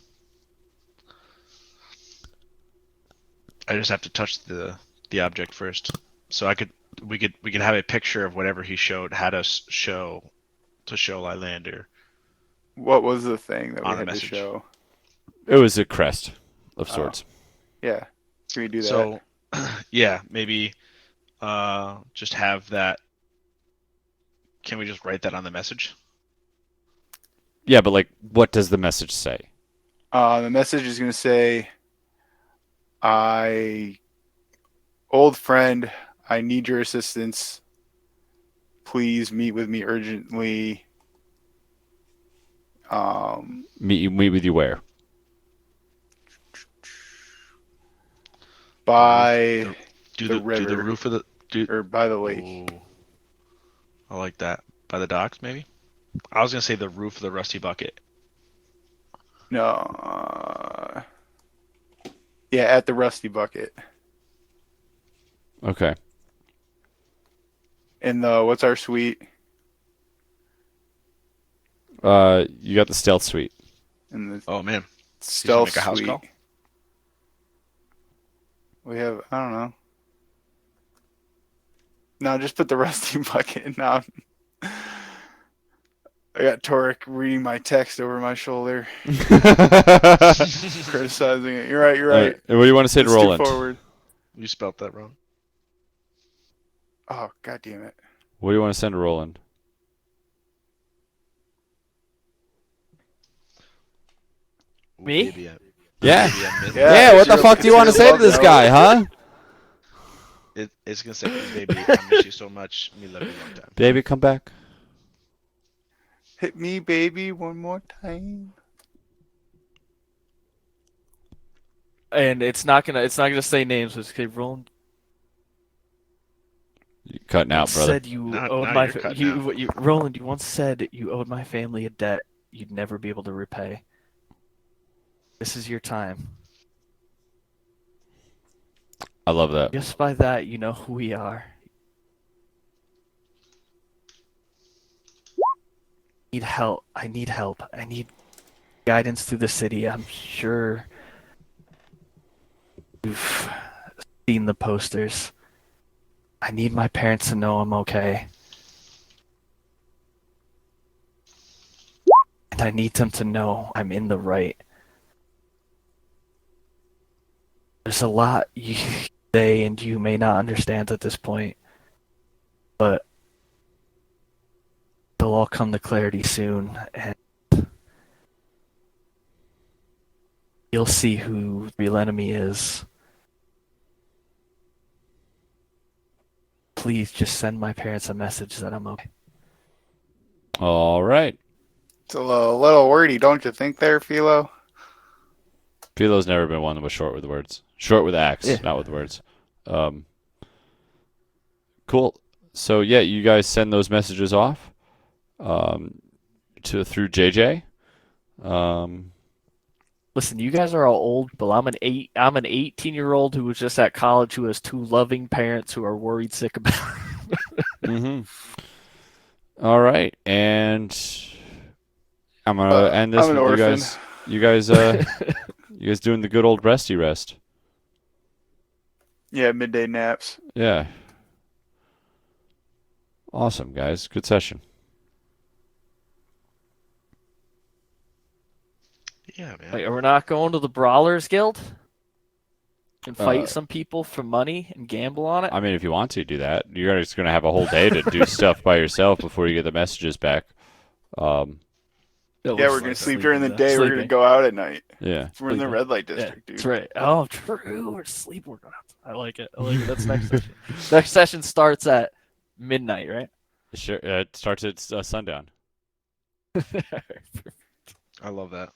D: I just have to touch the object first. So we could have a picture of whatever he had us show Lylander.
C: What was the thing that we
D: On a
C: had to
D: message.
C: show?
A: It was a crest of sorts.
C: Yeah. Can we do that?
D: So yeah, maybe just have that. Can we just write that on the message?
A: Yeah, but what does the message say?
C: The message is going to say, old friend, I need your assistance. Please meet with me urgently.
A: Meet with you where?
C: By
D: Do
C: the
D: the
C: river.
D: roof of the
C: or by the lake.
D: Ooh, I like that. By the docks, maybe. I was gonna say the roof of the Rusty Bucket.
C: No. Yeah, at the Rusty Bucket.
A: Okay.
C: In the what's our suite?
A: You got the stealth suite.
C: In the
D: Oh man,
C: stealth
D: make a house
C: suite.
D: call?
C: We have I don't know. No, just put the Rusty Bucket. No. I got Torek reading my text over my shoulder, criticizing it. You're right.
A: All right. And what do you want to say to
C: It's too
A: Roland?
C: forward.
D: You spelt that wrong.
C: Oh, god damn it.
A: What do you want to send to Roland?
B: Me?
D: Baby,
A: Yeah.
D: baby, I miss-
C: Yeah,
A: Yeah, what the
C: it's
A: fuck do you
C: your
A: want to say to
C: love
A: this
C: note.
A: guy, huh?
D: It's gonna say, baby, I miss you so much. Me love you long time.
A: Baby, come back.
C: Hit me, baby, one more time.
B: And it's not gonna say names. It's okay, Roland.
A: You cutting out, brother.
B: Said you
D: Now-
B: owed
D: now
B: my
D: you're
B: fa-
D: cutting
B: you,
D: out.
B: what you Roland. You once said you owed my family a debt you'd never be able to repay. This is your time.
A: I love that.
B: Just by that, you know who we are. Need help. I need help. I need guidance through the city. I'm sure you've seen the posters. I need my parents to know I'm okay. And I need them to know I'm in the right. There's a lot they and you may not understand at this point, but they'll all come to clarity soon, and you'll see who the real enemy is. Please just send my parents a message that I'm okay.
A: All right.
C: It's a little wordy, don't you think there, Philo?
A: Philo's never been one that was short with words. Short with acts,
B: Yeah.
A: not with words. Cool. So yeah, you guys send those messages off through JJ.
B: Listen, you guys are all old, but I'm an 18-year-old who was just at college who has two loving parents who are worried sick about
A: Mm-hmm. All right, and I'm gonna end this
C: I'm an
A: with
C: orphan.
A: you guys doing the good old resty rest.
C: Yeah, midday naps.
A: Yeah. Awesome, guys. Good session.
D: Yeah, man.
B: Like, we're not going to the Brawlers Guild and fight
A: Uh,
B: some people for money and gamble on it.
A: I mean, if you want to do that, you're just gonna have a whole day to do stuff by yourself before you get the messages back.
C: Yeah, we're gonna sleep during the day. We're gonna
B: Sleeping.
C: go out at night.
A: Yeah.
C: We're in the
B: Sleeping.
C: red light
B: Yeah,
C: district, dude.
B: that's right. Oh, true. We're sleeping. We're going out. I like it. That's next session. Next session starts at midnight, right?
A: Sure. It starts at sundown.
D: I love that.